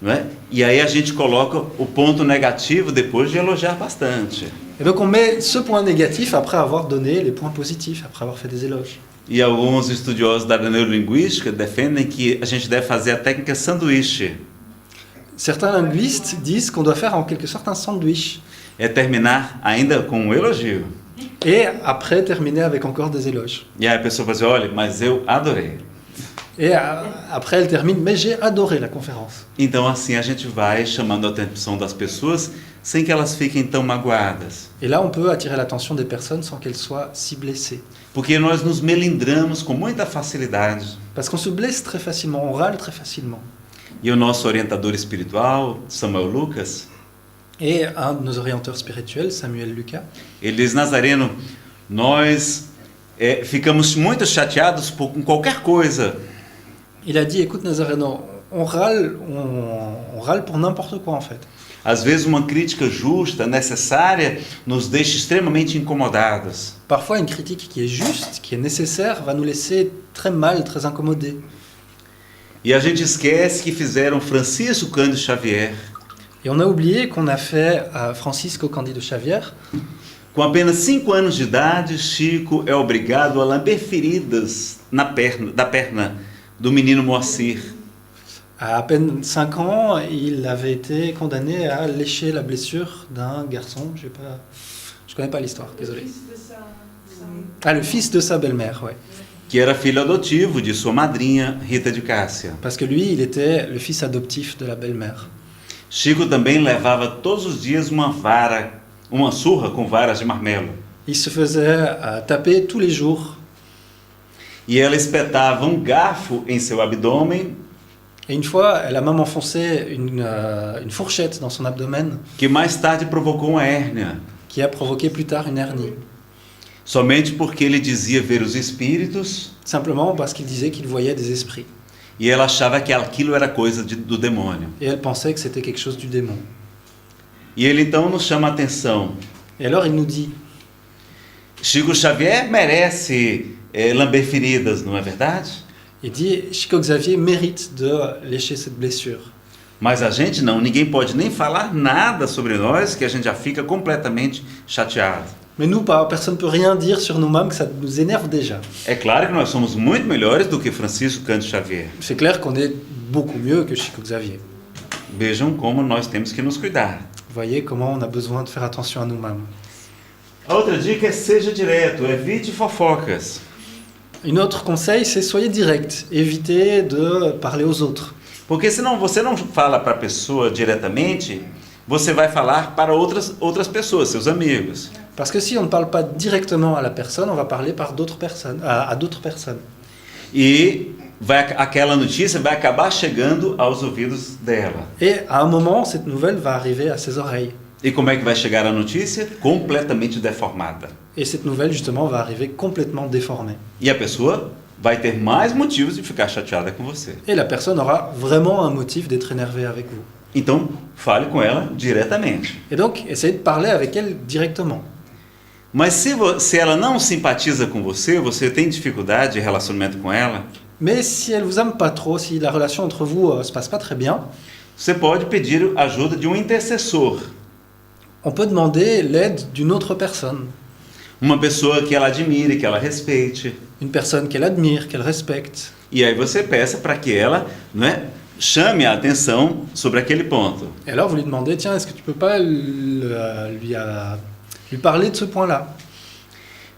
Não é? E aí a gente coloca o ponto negativo depois de elogiar bastante. Et donc on met ce point négatif après avoir donné les points positifs, après avoir fait des éloges. E alguns estudiosos da neurolinguística defendem que a gente deve fazer a técnica sanduíche. Certains linguistes disent qu'on doit faire en quelque sorte un sandwich. É terminar ainda com elogio. Et après terminer avec encore des éloges. E aí a pessoa vai dizer: olha, mas eu adorei. Et après elle termine, mais j'ai adoré la conférence. Então assim a gente vai chamando a atenção das pessoas sem que elas fiquem tão magoadas. Et là on peut attirer l'attention des personnes sans qu'elles soient si blessées. Porque nós nos melindramos com muita facilidade. Parce qu'on se blesse très facilement, on râle très facilement. E o nosso orientador espiritual, Samuel Lucas, Et un de nos orienteurs spirituels, Samuel Lucas, ele diz: Nazareno, nós ficamos muito chateados com qualquer coisa. il a dit, écoute Nazareno, on râle pour n'importe quoi en fait. Às vezes uma crítica justa, necessária, nos deixa extremamente incomodados. Parfois une critique qui est juste, qui est nécessaire, va nous laisser très mal, très incommodés. E a gente esquece que fizeram Francisco Cândido Xavier. Et on a oublié qu'on a fait Francisco Cândido Xavier. Com apenas 5 anos de idade, Chico é obrigado a lamber feridas da perna do menino Moacir. À peine 5 ans, il avait été condamné à lécher la blessure d'un garçon. Je connais pas l'histoire, désolé. Ah, le fils de sa belle-mère, ouais. que era filho adotivo de sua madrinha, Rita de Cássia. parce que lui, il était le fils adoptif de la belle-mère. Chico também levava todos os dias uma surra com varas de marmelo. Il se faisait taper tous les jours, E ela espetava um garfo em seu abdômen, et une fois, elle a même enfoncé une fourchette dans son abdomen, que mais tarde provocou uma hérnia, qui a provoqué plus tard une hernie, somente porque ele dizia ver os espíritos simplement parce qu'il disait qu'il voyait des esprits. e ela achava que aquilo era coisa do demônio. Et elle pensait que c'était quelque chose du démon. E ele então nos chama a atenção. Et alors il nous dit, Chico Xavier merece lamber feridas, não é verdade? il dit, Chico Xavier mérite de lécher cette blessure. Mas a gente não, ninguém pode nem falar nada sobre nós que a gente já fica completamente chateado. Mais nous, pas, personne ne peut rien dire sur nous-mêmes, que ça nous énerve déjà. É claro que nós somos muito melhores do que Francisco Cândido Xavier. C'est clair qu'on est beaucoup mieux que Chico Xavier. Vejam como nós temos que nos cuidar. Vous voyez comment on a besoin de faire attention à nous-mêmes. A outra dica é seja direto, evite fofocas. Une autre conseil, c'est soyez direct, évitez de parler aux autres. Porque senão você não fala para a pessoa diretamente, você vai falar para outras pessoas, seus amigos. Parce que si on ne parle pas directement à la personne, on va parler par d'autres personnes, à d'autres personnes. E aquela notícia vai acabar chegando aos ouvidos dela. Et à un moment, cette nouvelle va arriver à ses oreilles. E como é que vai chegar a notícia? Completamente deformada. Et cette nouvelle, justement, va arriver complètement déformée. E a pessoa vai ter mais motivos de ficar chateada com você. Et la personne aura vraiment un motif d'être énervée avec vous. Então, fale com ela diretamente. Et donc, essayez de parler avec elle directement. Mas se ela não simpatiza com você, você tem dificuldade de relacionamento com ela, Mais si elle vous aime pas trop, si la relation entre vous se passe pas très bien, você pode pedir a ajuda de um intercessor. on peut demander l'aide d'une autre personne. Uma pessoa que ela admire, que ela respeite. Une personne qu'elle admire, qu'elle respecte. E aí você peça para que ela, não é, chame a atenção sobre aquele ponto. Et alors vous lui demandez, tiens, est-ce que tu peux pas lui parler de ce point-là?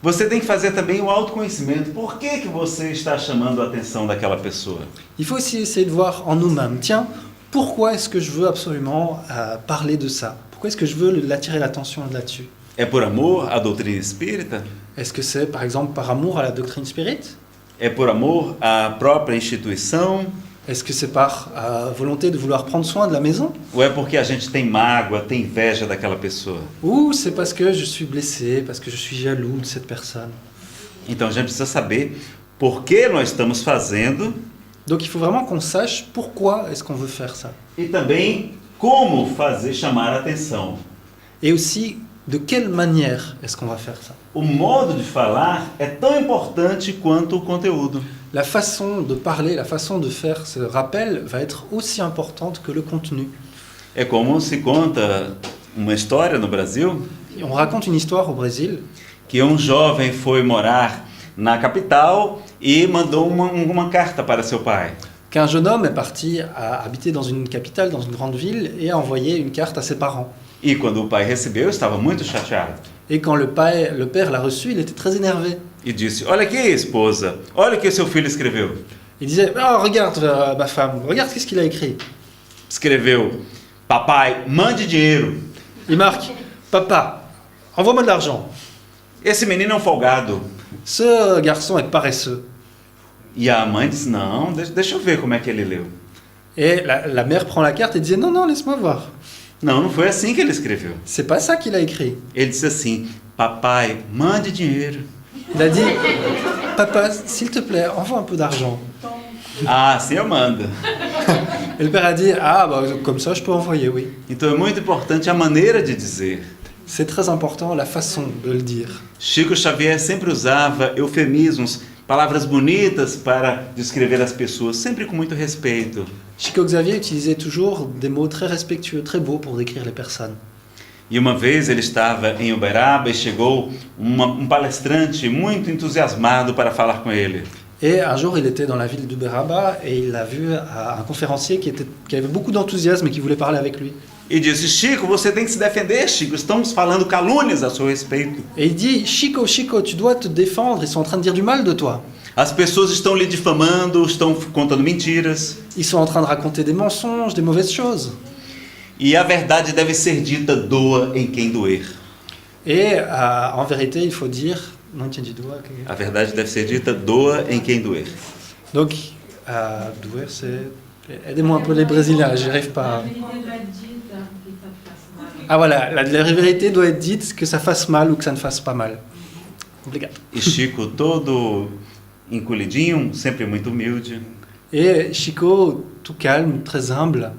Você tem que fazer também o autoconhecimento. Por que você está chamando a atenção daquela pessoa? Il faut aussi essayer de voir en nous-mêmes, tiens, pourquoi est-ce que je veux absolument parler de ça? Pourquoi est-ce que je veux attirer l'attention là-dessus? É por amor à doutrina espírita? Est-ce que c'est par exemple par amour à la doctrine spirite? É por amor à própria instituição? Est-ce que c'est par volonté de vouloir prendre soin de la maison? Ou é porque a gente tem mágoa, tem inveja daquela pessoa? Ou c'est parce que je suis blessé, parce que je suis jaloux de cette personne? Então a gente precisa saber por que nós estamos fazendo Donc il faut vraiment qu'on sache pourquoi est-ce qu'on veut faire ça. e também como fazer chamar a atenção. Et aussi, de quelle manière est-ce qu'on va faire ça? O modo de falar é tão importante quanto o conteúdo. La façon de parler, la façon de faire ce rappel va être aussi importante que le contenu. É como se conta uma história no Brasil Et on raconte une histoire au Brésil que um jovem foi morar na capital e mandou uma carta para seu pai. qu'un jeune homme est parti habiter dans une capitale, dans une grande ville, et a envoyé une carte à ses parents. E quando o pai recebeu, estava muito chateado. Et quand le père l'a reçu, il était très énervé. E disse, olha aqui, esposa, olha o que seu filho escreveu. Il disait, oh, regarde ma femme, regarde qu'est-ce qu'il a écrit. Escreveu, papai, mande dinheiro. Il marque, papa, envoie-moi de l'argent. Esse menino é um folgado. Ce garçon est paresseux. E a mãe disse, não, deixa eu ver como é que ele leu. Et la mère prend la carte et disait, non, laisse-moi voir. Não, não foi assim que ele escreveu. C'est pas ça qu'il a écrit. Ele disse assim, papai, mande dinheiro. Il a dit, papa, s'il te plaît, envoie un peu d'argent. Ah, assim eu mando. Et le père a dit, ah, bah, comme ça, je peux envoyer, oui. Então é muito importante a maneira de dizer. C'est très important la façon de le dire. Chico Xavier sempre usava eufemismos, palavras bonitas para descrever as pessoas, sempre com muito respeito. Chico Xavier utilisait toujours des mots très respectueux, très beaux pour décrire les personnes. E uma vez ele estava em Uberaba e chegou um palestrante muito entusiasmado para falar com ele. Et un jour, il était dans la ville d'Uberaba et il a vu un conférencier qui avait beaucoup d'enthousiasme et qui voulait parler avec lui. E disse, Chico, você tem que se defender, Chico, estamos falando calúnias a seu respeito. Et il dit, Chico, tu dois te défendre, ils sont en train de dire du mal de toi. As pessoas estão lhe difamando, estão contando mentiras. Ils sont en train de raconter des mensonges, des mauvaises choses. E a verdade deve ser dita, doa em quem doer. Et en vérité, il faut dire... Non, tiens du doigt. A verdade deve ser dita, doa em quem doer. Donc, doer, c'est... Aidez-moi un peu les Brésiliens, j'y arrive pas. Ah voilà, la vérité doit être dite, que ça fasse mal ou que ça ne fasse pas mal. Obrigado. E Chico, todo encolhidinho, sempre muito humilde, Et Chico, tout calme, très humble,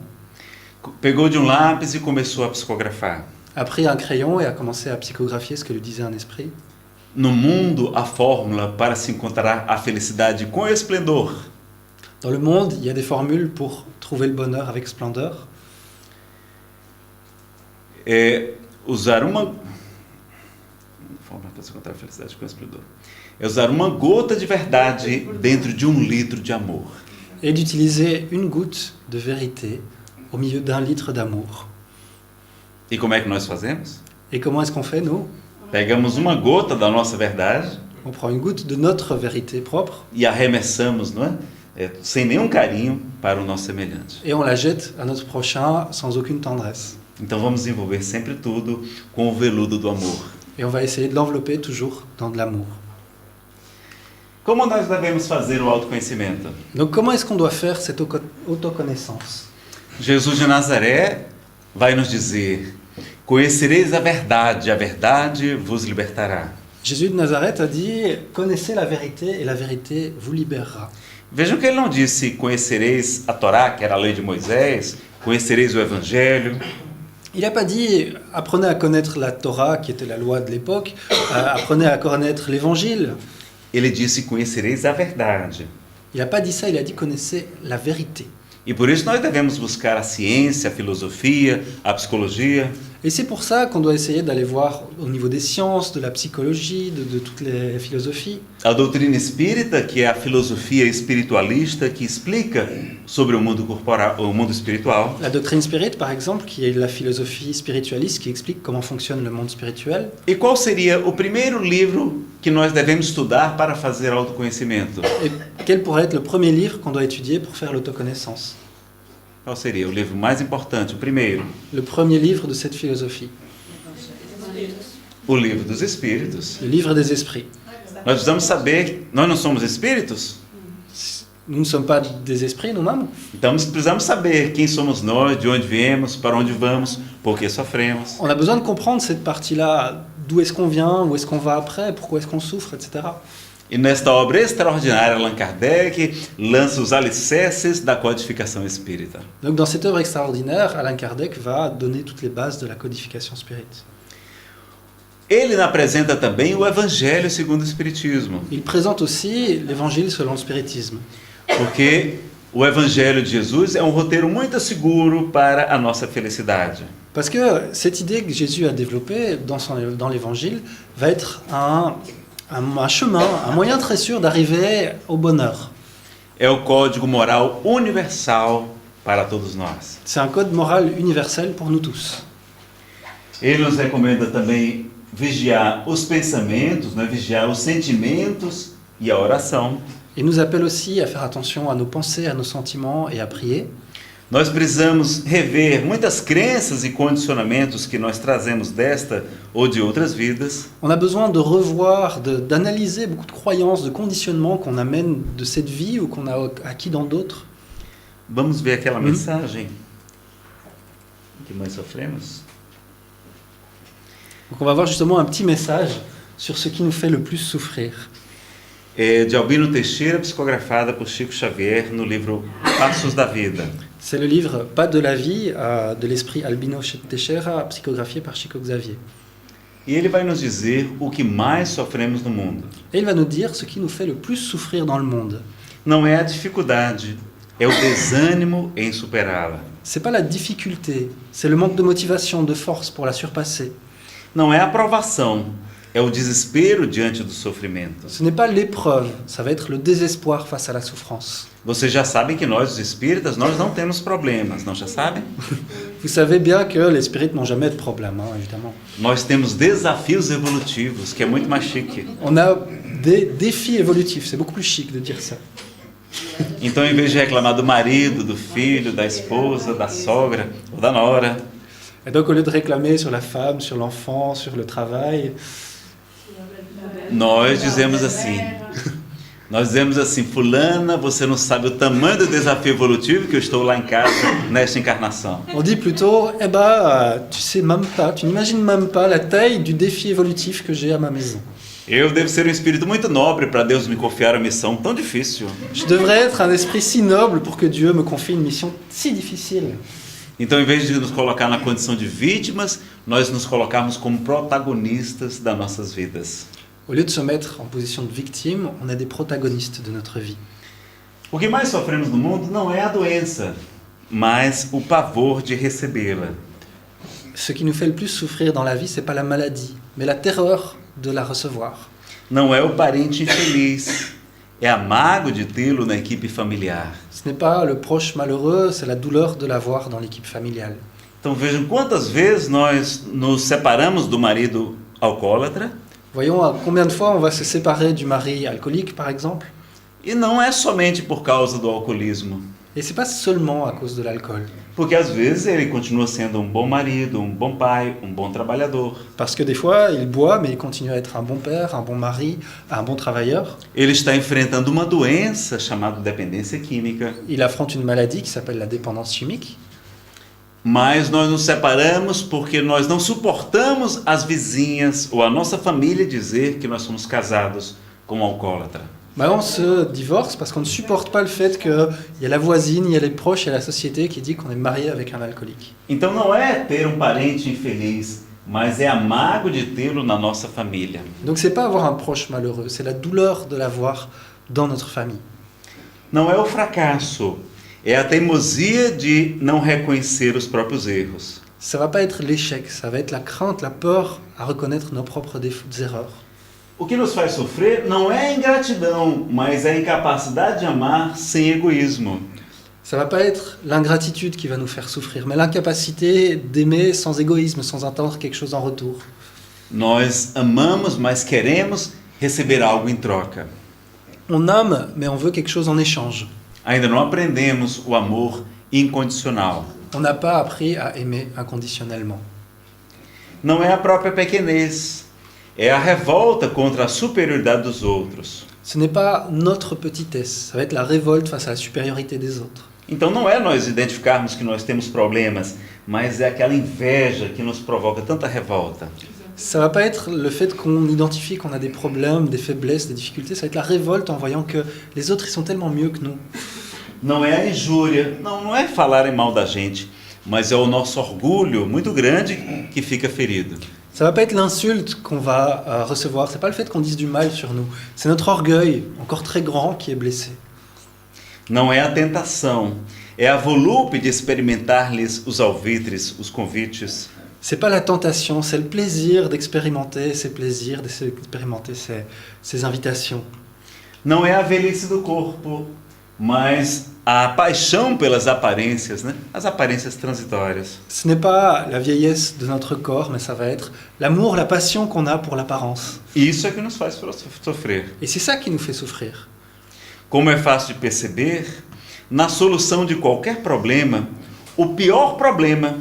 pegou de um lápis e começou a psicografar. a pris un crayon et a commencé à psychographier ce que lui disait un esprit. No mundo, a fórmula para se encontrar a felicidade com esplendor Dans le monde, il y a des formules pour trouver le bonheur avec splendeur. é usar uma fórmula para se encontrar a felicidade com esplendor. É usar uma gota de verdade dentro de 1 litro de amor. Et d'utiliser une goutte de vérité au milieu d'un litre d'amour. E como é que nós fazemos? Et comment est-ce qu'on fait, nous? Pegamos uma gota da nossa verdade On prend une goutte de notre vérité propre e arremessamos, não é? Sem nenhum carinho para o nosso semelhante. et on la jette à notre prochain sans aucune tendresse. Então vamos envolver sempre tudo com o veludo do amor. Et on va essayer de l'envelopper toujours dans de l'amour. Como nós devemos fazer o autoconhecimento? Donc comment est-ce qu'on doit faire cette autoconnaissance? Jesus de Nazaré vai nos dizer: conhecereis a verdade vos libertará. Jésus de Nazareth a dit « Connaissez la vérité et la vérité vous libérera ». Vejam que ele não disse: conhecereis a Torá, que era a lei de Moisés, conhecereis o Evangelho. Il n'a pas dit « Apprenez à connaître la Torah, qui était la loi de l'époque, apprenez à connaître l'Évangile ». Ele disse: conhecereis a verdade. Il n'a pas dit ça, il a dit « Connaissez la vérité ». E por isso nós devemos buscar a ciência, a filosofia, a psicologia. Et c'est pour ça qu'on doit essayer d'aller voir au niveau des sciences, de la psychologie, de toutes les philosophies. A doutrina espírita, que é a filosofia espiritualista que explica sobre o mundo corporal, o mundo espiritual. La doctrine spirit, par exemple, qui est la philosophie spiritualiste qui explique comment fonctionne le monde spirituel. E qual seria o primeiro livro que nós devemos estudar para fazer autoconhecimento? Et quel pourrait être le premier livre qu'on doit étudier pour faire l'autoconnaissance? Qual seria o livro mais importante, o primeiro? Le premier livre de cette philosophie, O livro dos Espíritos. le livre des esprits. Nós precisamos saber, nós não somos espíritos? Nous ne sommes pas des esprits nous-mêmes. Então precisamos saber quem somos nós, de onde viemos, para onde vamos, por que sofremos. On a besoin de comprendre cette partie-là, d'où est-ce qu'on vient, où est-ce qu'on va après, pourquoi est-ce qu'on souffre, etc. E nesta obra extraordinária, Allan Kardec lança os alicerces da codificação espírita. Donc dans cette œuvre extraordinaire, Allan Kardec va donner toutes les bases de la codification spirit. Ele apresenta também o Evangelho segundo o Espiritismo, Il présente aussi l'évangile selon le spiritisme. porque o Evangelho de Jesus é um roteiro muito seguro para a nossa felicidade. Parce que cette idée que Jésus a développée dans l'évangile va être un chemin, un moyen très sûr d'arriver au bonheur. É o código moral universal para todos nós. C'est un code moral universel pour nous tous. Ele nos recomenda também vigiar os pensamentos, né? Vigiar os sentimentos e a oração. Il nous appelle aussi à faire attention à nos pensées, à nos sentiments et à prier. Nós precisamos rever muitas crenças e condicionamentos que nós trazemos desta ou de outras vidas. On a besoin de revoir, d'analyser beaucoup de croyances, de conditionnements qu'on amène de cette vie ou qu'on a acquis dans d'autres. Vamos ver aquela mensagem que nós sofremos? Donc on va voir justement un petit message sur ce qui nous fait le plus souffrir. É de Albino Teixeira, psicografada por Chico Xavier no livro Passos da Vida. C'est le livre Pas de la vie de l'esprit Albino Teixeira, psychographié par Chico Xavier. E ele vai nos dizer o que mais sofremos no mundo. Et il va nous dire ce qui nous fait le plus souffrir dans le monde. Não é a dificuldade, é o desânimo em superá-la. C'est pas la difficulté, c'est le manque de motivation, de force pour la surpasser. Não é a aprovação, é o desespero diante do sofrimento. Ce n'est pas l'épreuve, ça va être le désespoir face à la souffrance. Vocês já sabem que nós, os espíritas, nós não temos problemas, não já sabem? Vous savez bien que les spirites n'ont jamais de problème, hein, évidemment. Nós temos desafios evolutivos, que é muito mais chique. On a des défis évolutifs, c'est beaucoup plus chic de dire ça. Então, em vez de reclamar do marido, do filho, da esposa, da sogra ou da nora, Et donc au lieu de réclamer sur la femme, sur l'enfant, sur le travail, nós dizemos assim, fulana, você não sabe o tamanho do desafio evolutivo que eu estou lá em casa nesta encarnação. on dit plutôt, eh ben, tu sais même pas, tu n'imagines même pas la taille du défi évolutif que j'ai à ma maison. Eu devo ser um espírito muito nobre para Deus me confiar a missão tão difícil. Je devrais être un esprit si noble pour que Dieu me confie une mission si difficile. Então, em vez de nos colocar na condição de vítimas, nós nos colocarmos como protagonistas das nossas vidas. Au lieu de se mettre en position de victime, on est des protagonistes de notre vie. O que mais sofremos no mundo não é a doença, mas o pavor de recebê-la. Ce qui nous fait le plus souffrir dans la vie, c'est pas la maladie, mais la terreur de la recevoir. Não é o parente infeliz, é amargo de tê-lo na equipe familiar. Ce n'est pas le proche malheureux, c'est la douleur de l'avoir dans l'équipe familiale. Então vejam quantas vezes nós nos separamos do marido alcoólatra. Voyons à combien de fois on va se séparer du mari alcoolique, par exemple. E não é somente por causa do alcoolismo. Et c'est pas seulement à cause de l'alcool. Porque às vezes ele continua sendo um bom marido, um bom pai, um bom trabalhador. Parce que des fois, il boit, mais il continue à être un bon père, un bon mari, un bon travailleur. Ele está enfrentando uma doença chamada dependência química. Il affronte une maladie qui s'appelle la dépendance chimique. Mas nós nos separamos porque nós não suportamos as vizinhas ou a nossa família dizer que nós somos casados com um alcoólatra. Bah on se divorce parce qu'on ne supporte pas le fait qu'il y a la voisine, il y a les proches, il y a la société qui dit qu'on est marié avec un alcoolique. Então não é ter um parente infeliz, mas é amargo de tê-lo na nossa família. Donc c'est pas avoir un proche malheureux, c'est la douleur de l'avoir dans notre famille. Não é o fracasso, é a teimosia de não reconhecer os próprios erros. Ça va pas être l'échec, ça va être la crainte, la peur à reconnaître nos propres erreurs. O que nos faz sofrer não é a ingratidão, mas a incapacidade de amar sem egoísmo. Ça va pas être l'ingratitude qui va nous faire souffrir, mais l'incapacité d'aimer sans égoïsme, sans attendre quelque chose en retour. Nós amamos, mas queremos receber algo em troca. On aime, mais on veut quelque chose en échange. Ainda não aprendemos o amor incondicional. On n'a pas appris à aimer inconditionnellement. Não é a própria pequenez, é a revolta contra a superioridade dos outros. Ce n'est pas notre petitesse, ça va être la révolte face à la supériorité des autres. Então não é nós identificarmos que nós temos problemas, mas é aquela inveja que nos provoca tanta revolta. Ça va pas être le fait qu'on identifie qu'on a des problèmes, des faiblesses, des difficultés, ça va être la révolte en voyant que les autres ils sont tellement mieux que nous. Não é a injúria, não é falarem mal da gente, mas é o nosso orgulho muito grande que fica ferido. Ça va pas être l'insulte qu'on va recevoir, c'est pas le fait qu'on dise du mal sur nous, c'est notre orgueil, encore très grand, qui est blessé. Não é a tentação, é a volúpia de experimentar-lhes os alvitres, os convites. C'est pas la tentation, c'est le plaisir d'expérimenter ces plaisirs, d'expérimenter ces invitations. Não é a velhice do corpo, mas a paixão pelas aparências, né? As aparências transitórias. Ce n'est pas la vieillesse de notre corps, mais ça va être l'amour, la passion qu'on a pour l'apparence. Isso é que nos faz sofrer. Et c'est ça qui nous fait souffrir. Como é fácil de perceber, na solução de qualquer problema, o pior problema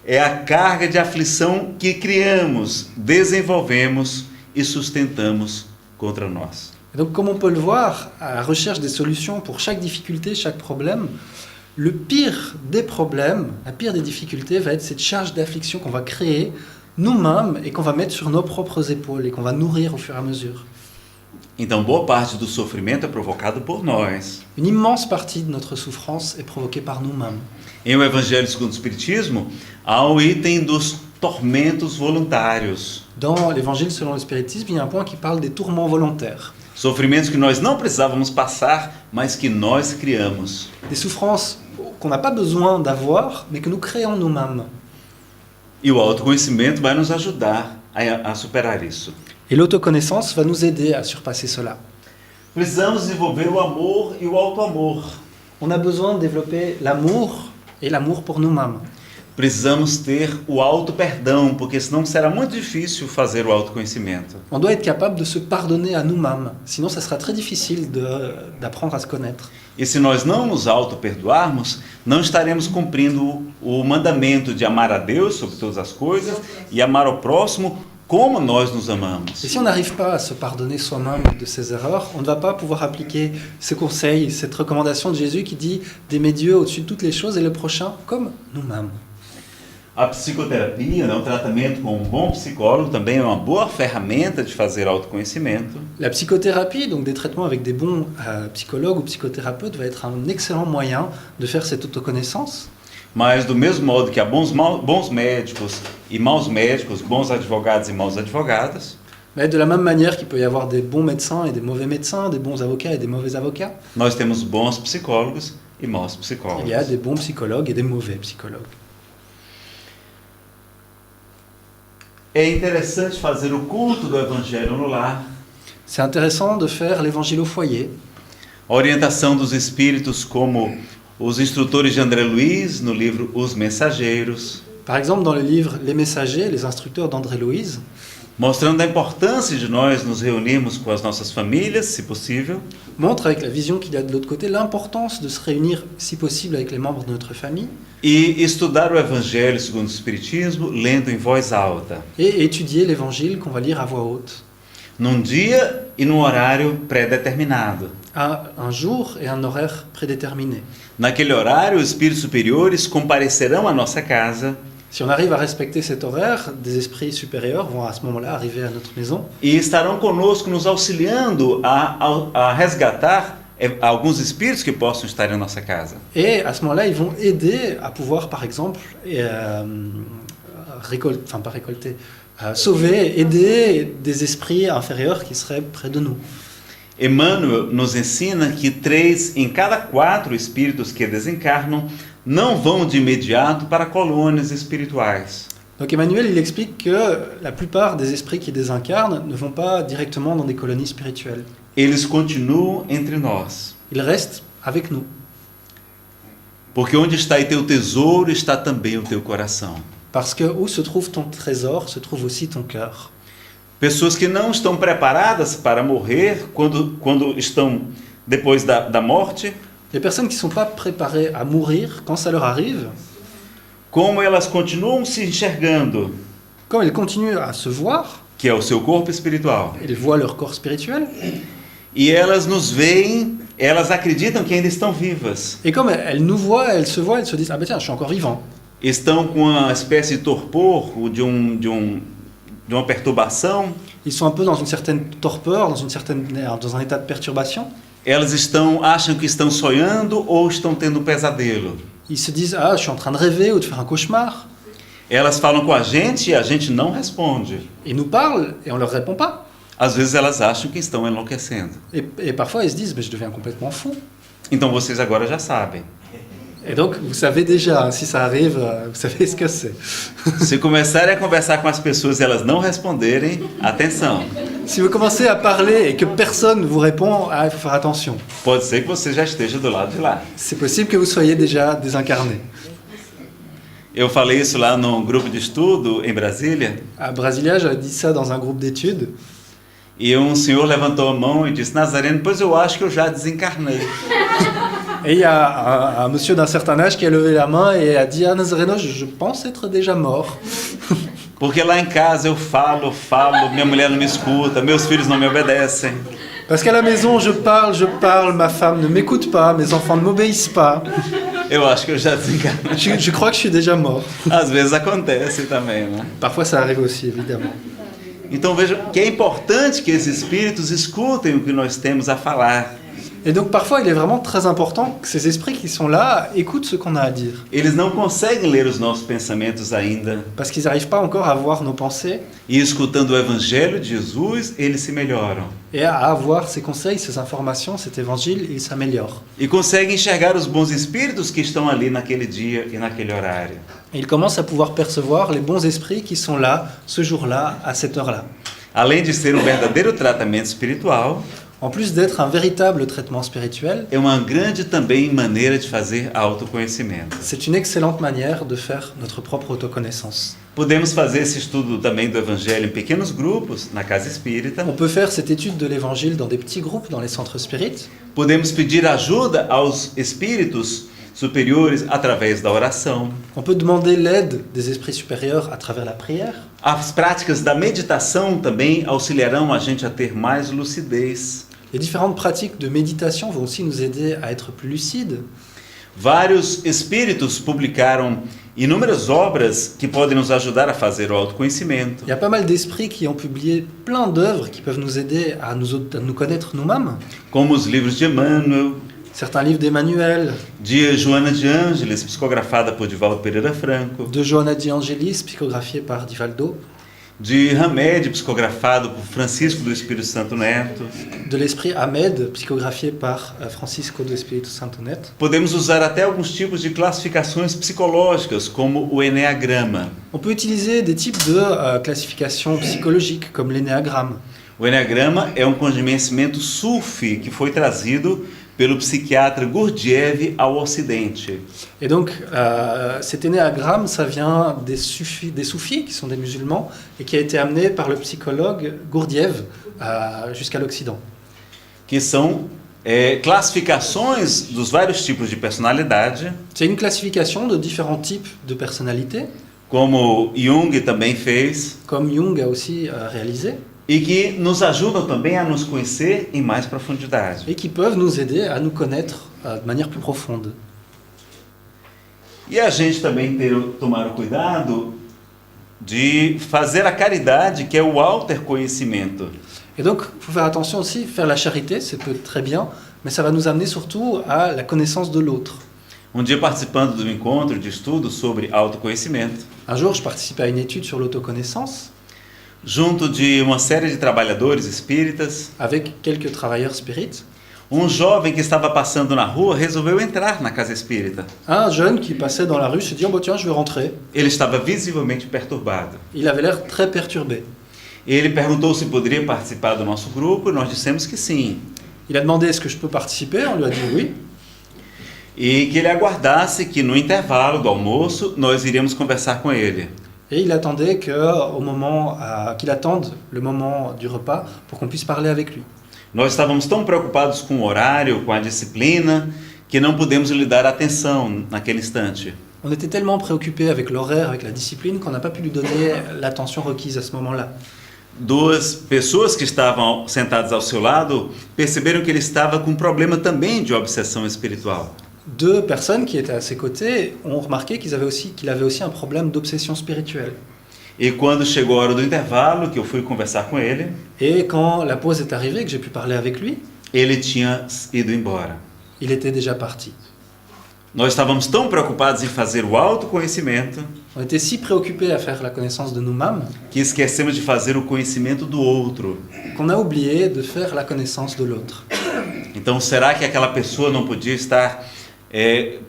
é a carga de aflição que criamos, desenvolvemos e sustentamos contra nós. Et donc, comme on peut le voir, à la recherche des solutions pour chaque difficulté, chaque problème, le pire des problèmes, la pire des difficultés va être cette charge d'affliction qu'on va créer nous-mêmes et qu'on va mettre sur nos propres épaules et qu'on va nourrir au fur et à mesure. Então, boa parte do sofrimento é provocado por nós. Une immense partie de notre souffrance est provoquée par nous-mêmes. Em O Evangelho segundo o Espiritismo, há o item dos tormentos voluntários. Dans l'Évangile selon le spiritisme, il y a un point qui parle des tourments volontaires. Sofrimentos que nós não precisávamos passar, mas que nós criamos. Des souffrances qu'on n'a pas besoin d'avoir, mais que nous créons nous-mêmes. E o autoconhecimento vai nos ajudar a superar isso. Et l'autoconnaissance va nous aider à surpasser cela. Precisamos desenvolver o amor e o autoamor. On a besoin de développer l'amour et l'amour pour nous-mêmes. precisamos ter o auto-perdão, porque senão será muito difícil fazer o autoconhecimento. On doit être capable de se pardonner à nous-mêmes, sinon ça sera très difficile d'apprendre à se connaître. E se nós não nos auto-perdoarmos, não estaremos cumprindo o mandamento de amar a Deus sobre todas as coisas e amar ao próximo como nós nos amamos. Et si on n'arrive pas à se pardonner soi-même de ses erreurs, on ne va pas pouvoir appliquer ce conseil, cette recommandation de Jésus qui dit d'aimer Dieu au-dessus de toutes les choses et le prochain comme nous-mêmes. A psicoterapia, o tratamento com um bom psicólogo, também é uma boa ferramenta de fazer autoconhecimento. La psychothérapie, donc des traitements avec des bons psychologues ou psychothérapeutes, va être un excellent moyen de faire cette autoconnaissance. Mas do mesmo modo que há bons médicos e maus médicos, bons advogados e maus advogadas, Mais de la même manière qu'il peut y avoir des bons médecins et des mauvais médecins, des bons avocats et des mauvais avocats, nós temos bons psicólogos e maus psicólogos. il y a des bons psychologues et des mauvais psychologues. É interessante fazer o culto do Evangelho no lar. C'est intéressant de faire l'évangile au foyer. A orientação dos espíritos, como os instrutores de André Luiz no livro Os Mensageiros, Par exemple, dans le livre Les Messagers, les instructeurs d'André Louise, mostrando a importância de nós nos reunirmos com as nossas famílias, se possível, montre avec la vision qu'il y a de l'autre côté l'importance de se réunir, si possible, avec les membres de notre famille e estudar o Evangelho segundo o Espiritismo, lendo em voz alta, et étudier l'évangile qu'on va lire à voix haute, num dia e num horário pré-determinado. à un jour et un horaire prédéterminé. Naquele horário, os espíritos superiores comparecerão à nossa casa Si on arrive à respecter cet horaire, des esprits supérieurs vont à ce moment-là arriver à notre maison e estarão conosco nos auxiliando a resgatar alguns espíritos que possam estar em nossa casa. et à ce moment-là, ils vont aider à pouvoir, par exemple, sauver, aider des esprits inférieurs qui seraient près de nous. Emmanuel nos ensina que 3 em cada 4 espíritos que desencarnam não vão de imediato para colônias espirituais. Donc Emmanuel, il explique que la plupart des esprits qui désincarnent ne vont pas directement dans des colonies spirituelles. Eles continuam entre nós. Ils restent avec nous. Porque onde está teu tesouro, está também o teu coração. Parce que où se trouve ton trésor, se trouve aussi ton cœur. Pessoas que não estão preparadas para morrer quando estão depois da morte, Les personnes qui ne sont pas préparées à mourir, quand ça leur arrive, como elas continuam se enxergando, comme elles continuent à se voir, que é o seu corpo espiritual, elles voient leur corps spirituel, e elas nos veem, elas acreditam que ainda estão vivas. et comme elles nous voient, elles se disent « Ah ben tiens, je suis encore vivant ». Estão com uma espécie de torpor, ou de uma perturbação. Ils sont un peu dans une certaine torpeur, dans un état de perturbation. Elas acham que estão sonhando ou estão tendo um pesadelo. Ils se disent « Ah, je suis en train de rêver ou de faire un cauchemar ». Elas falam com a gente e a gente não responde. Ils nous parlent et on ne leur répond pas. Às vezes elas acham que estão enlouquecendo. Et parfois, ils se disent « Mais je deviens complètement fou ». Então vocês agora já sabem. Et donc, vous savez déjà, si ça arrive, vous savez ce que c'est. Se começarem a conversar com as pessoas e elas não responderem, atenção. Si vous commencez à parler et que personne ne vous répond, il faut faire attention. Pode ser que você já esteja do lado de lá. C'est possible que vous soyez déjà désincarné. Eu falei isso lá num grupo de estudo em Brasília, À Brasilia, j'avais dit ça dans un groupe d'études. e um senhor levantou a mão e disse: Nazareno, pois eu acho que eu já desencarnei. Et il y a un monsieur d'un certain âge qui a levé la main et a dit « Ah, Nazareno, je pense être déjà mort. Porque lá em casa eu falo, minha mulher não me escuta, meus filhos não me obedecem. Parce qu'à la maison, je parle, ma femme ne m'écoute pas, mes enfants ne m'obéissent pas. Eu acho que eu já desencarnei. Je crois que je suis déjà mort. » Às vezes acontece também, né? Parfois, ça arrive aussi, évidemment. Então veja que é importante que esses espíritos escutem o que nós temos a falar. Et donc, parfois, il est vraiment très important que ces esprits qui sont là écoutent ce qu'on a à dire. Eles não conseguem ler os nossos pensamentos ainda. Parce qu'ils n'arrivent pas encore à voir nos pensées E escutando o Evangelho de Jesus, eles se melhoram. et à avoir ces conseils, ces informations, cet évangile, ils s'améliorent. E conseguem enxergar os bons espíritos que estão ali naquele dia e naquele horário. Et ils commencent à pouvoir percevoir les bons esprits qui sont là, ce jour-là, à cette heure-là. Além de ser um verdadeiro tratamento espiritual, en plus d'être un véritable traitement spirituel, é uma grande também maneira de fazer autoconhecimento. c'est une excellente manière de faire notre propre autoconnaissance. Podemos fazer esse estudo também do Evangelho em pequenos grupos, na casa espírita. On peut faire cette étude de l'Évangile dans des petits groupes dans les centres spirites. Podemos pedir ajuda aos espíritos superiores através da oração. On peut demander l'aide des esprits supérieurs à travers la prière. As práticas da meditação também auxiliarão a gente a ter mais lucidez. Les différentes pratiques de méditation vont aussi nous aider à être plus lucides. Vários espíritos publicaram inúmeras obras que podem nos ajudar a fazer o autoconhecimento. Il y a pas mal d'esprits qui ont publié plein d'œuvres qui peuvent nous aider à nous connaître nous-mêmes. Como os livros de Emmanuel, Certains livres d'Emmanuel, de Joana de Ângeles, psicografada por Divaldo Pereira Franco, de Johanna de Angelis, psychographié par Divaldo, de Hamed, psicografado por Francisco do Espírito Santo Neto. de l'esprit Ahmed, psychographié par Francisco do Espírito Santo Neto. Podemos usar até alguns tipos de classificações psicológicas, como o Eneagrama. On peut utiliser des types de classifications psychologiques comme l'énéagramme. O Eneagrama é um conhecimento sufi que foi trazido pelo psiquiatra Gurdjieff ao Ocidente. Et donc, cet énéagramme, ça vient des soufis, qui sont des musulmans, et qui a été amené par le psychologue Gurdjieff jusqu'à l'Occident. Que são classificações dos vários tipos de personalidade, C'est une classification de différents types de personnalités, como Jung também fez, comme Jung a aussi réalisé, e que nos ajudam também a nos conhecer em mais profundidade. et qui peuvent nous aider à nous connaître de manière plus profonde. E a gente também tomar o cuidado de fazer a caridade, que é o autoconhecimento. Et donc, il faut faire attention aussi, faire la charité, c'est peut très bien, mais ça va nous amener surtout à la connaissance de l'autre. Um dia, participando do encontro de estudo sobre autoconhecimento, Un jour, je participais à une étude sur l'autoconnaissance junto de uma série de trabalhadores espíritas, avec quelques travailleurs spirites. jovem que estava passando na rua resolveu entrar na casa espírita. Un jeune qui passait dans la rue se dit « Oh, bah, tiens, je vais rentrer ». Ele estava visivelmente perturbado. Il avait l'air très perturbé. Ele perguntou se poderia participar do nosso grupo e nós dissemos que sim. Il a demandé « Est-ce que je peux participer ?» On lui a dit « Oui ». E que ele aguardasse que no intervalo do almoço nós iríamos conversar com ele. Et il attendait qu'il attende le moment du repas pour qu'on puisse parler avec lui. Nós estávamos tão preocupados com o horário, com a disciplina, que não pudemos lhe dar atenção naquele instante. On était tellement préoccupés avec l'horaire, avec la discipline, qu'on n'a pas pu lui donner l'attention requise à ce moment-là. Duas pessoas que estavam sentadas ao seu lado perceberam que ele estava com um problema também de obsessão espiritual. Deux personnes qui étaient à ses côtés ont remarqué qu'il avait aussi un problème d'obsession spirituelle. E quando chegou a hora do intervalo, que eu fui conversar com ele, Et quand la pause est arrivée, que j'ai pu parler avec lui, ele tinha ido embora. il était déjà parti. Nós estávamos tão preocupados em fazer o autoconhecimento On était si préoccupés à faire la connaissance de nous-mêmes que esquecemos de fazer o conhecimento do outro. qu'on a oublié de faire la connaissance de l'autre. Então, será que aquela pessoa não podia estar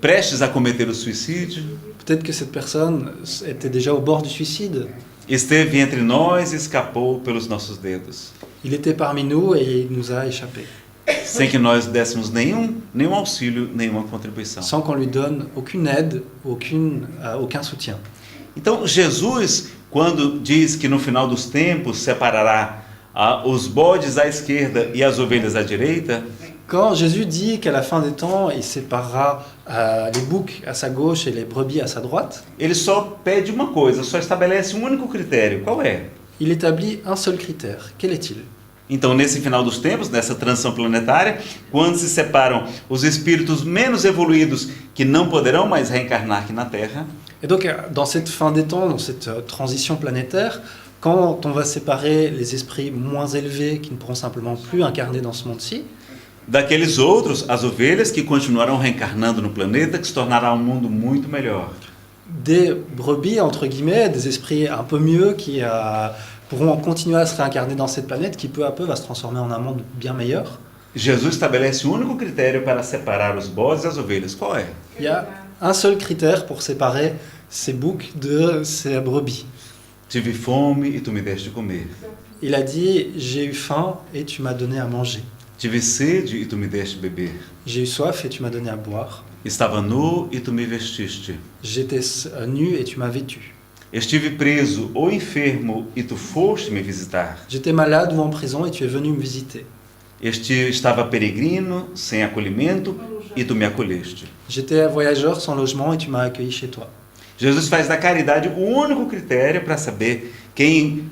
prestes a cometer o suicídio? Peut-être que cette personne était déjà au bord du suicide. Esteve entre nós e escapou pelos nossos dedos, Il était parmi nous et il nous a échappé, sem que nós dessemos nenhum auxílio, nenhuma contribuição. sans qu'on lui donne aucune aide, aucun soutien. Então, Jesus, quando diz que no final dos tempos separará os bodes à esquerda e as ovelhas à direita, Quand Jésus dit qu'à la fin des temps, il séparera les boucs à sa gauche et les brebis à sa droite, ele só pede uma coisa, só estabelece um único critério. Qual é? il établit un seul critère. Quel est-il ? Então, nesse final dos tempos, nessa transição planetária, quando se separam os espíritos menos evoluídos que não poderão mais reencarnar aqui na Terra, Et donc, dans cette fin des temps, dans cette transition planétaire, quand on va séparer les esprits moins élevés qui ne pourront simplement plus incarner dans ce monde-ci, daqueles outros, as ovelhas que continuarão reencarnando no planeta, que se tornará um mundo muito melhor. des brebis, entre guillemets, des esprits un peu mieux qui pourront continuer à se réincarner dans cette planète qui peu à peu va se transformer en un monde bien meilleur. Jesus estabelece um único critério para separar os bodes e as ovelhas. Qual é? Il y a un seul critère pour séparer ces boucs de ces brebis. Tive fome e tu me deste de comer. Il a dit « J'ai eu faim et tu m'as donné à manger ». Tive sede e tu me deste beber. J'ai eu soif et tu m'as donné à boire. Estava nu e tu me vestiste. J'étais nu et tu m'as vêtu. Estive preso ou enfermo e tu foste me visitar. J'étais malade ou en prison et tu es venu me visiter. Estava peregrino, sem acolhimento e tu me acolheste. J'étais voyageur sans logement et tu m'as accueilli chez toi. Jesus faz da caridade o único critério para saber quem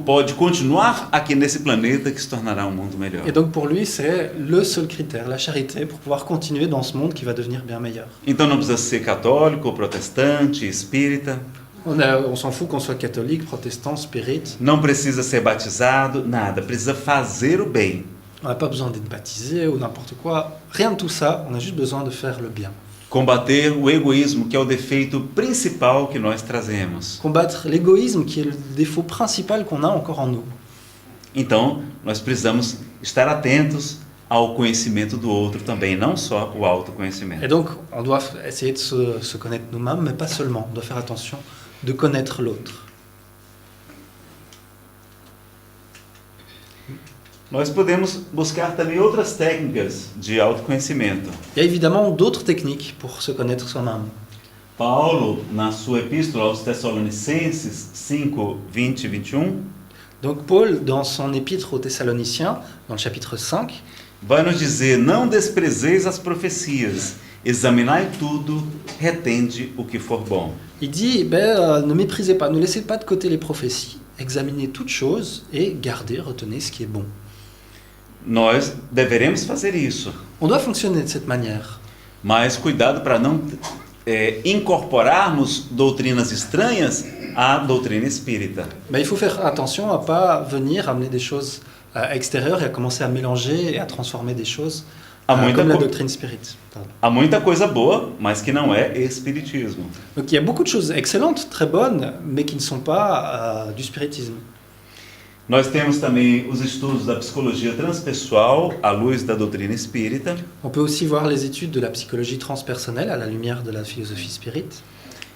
pode continuar aqui nesse planeta que se tornará um mundo melhor. Et donc pour lui, c'est le seul critère, la charité, pour pouvoir continuer dans ce monde qui va devenir bien meilleur. Então não precisa ser católico, protestante, espírita. On s'en fout qu'on soit catholique, protestant, spirit. Não precisa ser batizado, nada. Precisa fazer o bem. On n'a pas besoin d'être baptisé ou n'importe quoi. Rien de tout ça, on a juste besoin de faire le bien. Combater o egoísmo, que é o defeito principal que nós trazemos. Combattre l'égoïsme qui est le défaut principal qu'on a encore en nous. Então, nós precisamos estar atentos ao conhecimento do outro também, não só o autoconhecimento. Et donc, on doit essayer de se connaître nous-mêmes, mais pas seulement. On doit faire attention de connaître l'autre. Nós podemos buscar também outras técnicas de autoconhecimento. Il y a évidemment d'autres techniques pour se connaître soi-même. Paulo, na sua epístola aos Tessalonicenses 5, 20 e 21, Donc Paul, dans son épître aux Thessaloniciens, dans le chapitre 5, vai nos dizer: não desprezeis as profecias, examinai tudo, retende o que for bom. il dit, ne méprisez pas, ne laissez pas de côté les prophéties, examinez toutes choses et gardez, retenez ce qui est bon. Nós deveremos fazer isso, On doit fonctionner de cette manière. mas cuidado para não incorporarmos doutrinas estranhas à doutrina espírita. Mais il faut faire attention à ne pas venir amener des choses extérieures et à commencer à mélanger et à transformer des choses comme la doctrine spirit. Pardon. Há muita coisa boa, mas que não é espiritismo. Donc il y a beaucoup de choses excellentes, très bonnes, mais qui ne sont pas du spiritisme. Nós temos também os estudos da psicologia transpessoal à luz da doutrina espírita. On peut aussi voir les études de la psychologie transpersonnelle à la lumière de la philosophie spirit.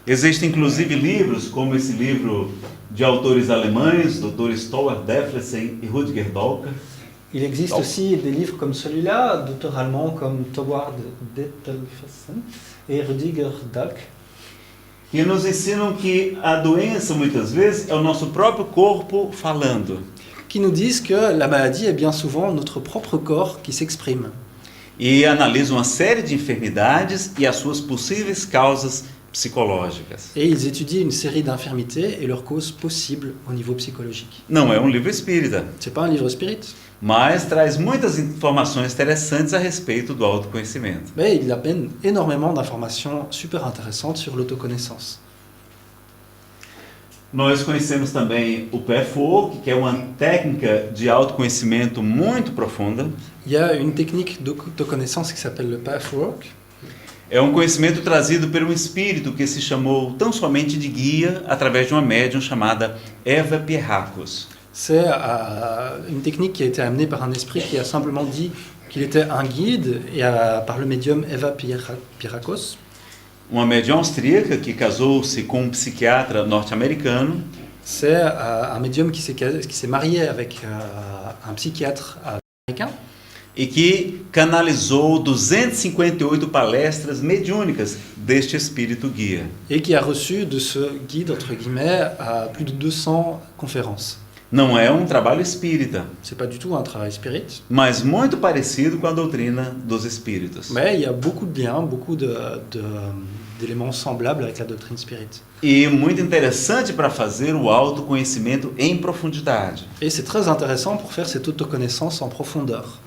Existem inclusive livros como esse livro de autores alemães, doutores Thor Deflesen e Rudger Dolka. Il existe aussi des livres comme celui-là, d'auteurs allemands comme Thorwald Dettelfessen et Rüdiger Dahlk, Que nos ensinam que a doença, muitas vezes, é o nosso próprio corpo falando. qui nous disent que la maladie est bien souvent notre propre corps qui s'exprime. E analisam uma série de enfermidades e as suas possíveis causas psicológicas. Et ils étudient une série d'infirmités et leurs causes possibles au niveau psychologique. Não é um livro espírita, C'est pas un livre spirit, mas traz muitas informações interessantes a respeito do autoconhecimento. mais il amène énormément d'informations super intéressantes sur l'autoconnaissance. Nós conhecemos também o PFO, que é uma técnica de autoconhecimento muito profunda. Il y a une technique d'autoconnaissance qui s'appelle le pathwork. É um conhecimento trazido por um espírito que se chamou tão somente de guia através de uma médium chamada Eva Pierrakos. C'est une technique qui a été amenée par un esprit qui a simplement dit qu'il était un guide et par le médium Eva Pierrakos. Uma médium austríaca que casou-se com um psiquiatra norte-americano. C'est un médium qui s'est marié avec un psychiatre américain E que canalizou 258 palestras mediúnicas deste espírito guia. et qui a reçu de ce guide, entre guillemets, plus de 200 conférences. Não é um trabalho espírita, C'est pas du tout un travail spirit, mas muito parecido com a doutrina dos espíritos. mais il y a beaucoup de liens, beaucoup d'éléments semblables avec la doctrine spirit. E muito interessante para fazer o autoconhecimento em profundidade. Et c'est très intéressant pour faire cette autoconnaissance en profondeur.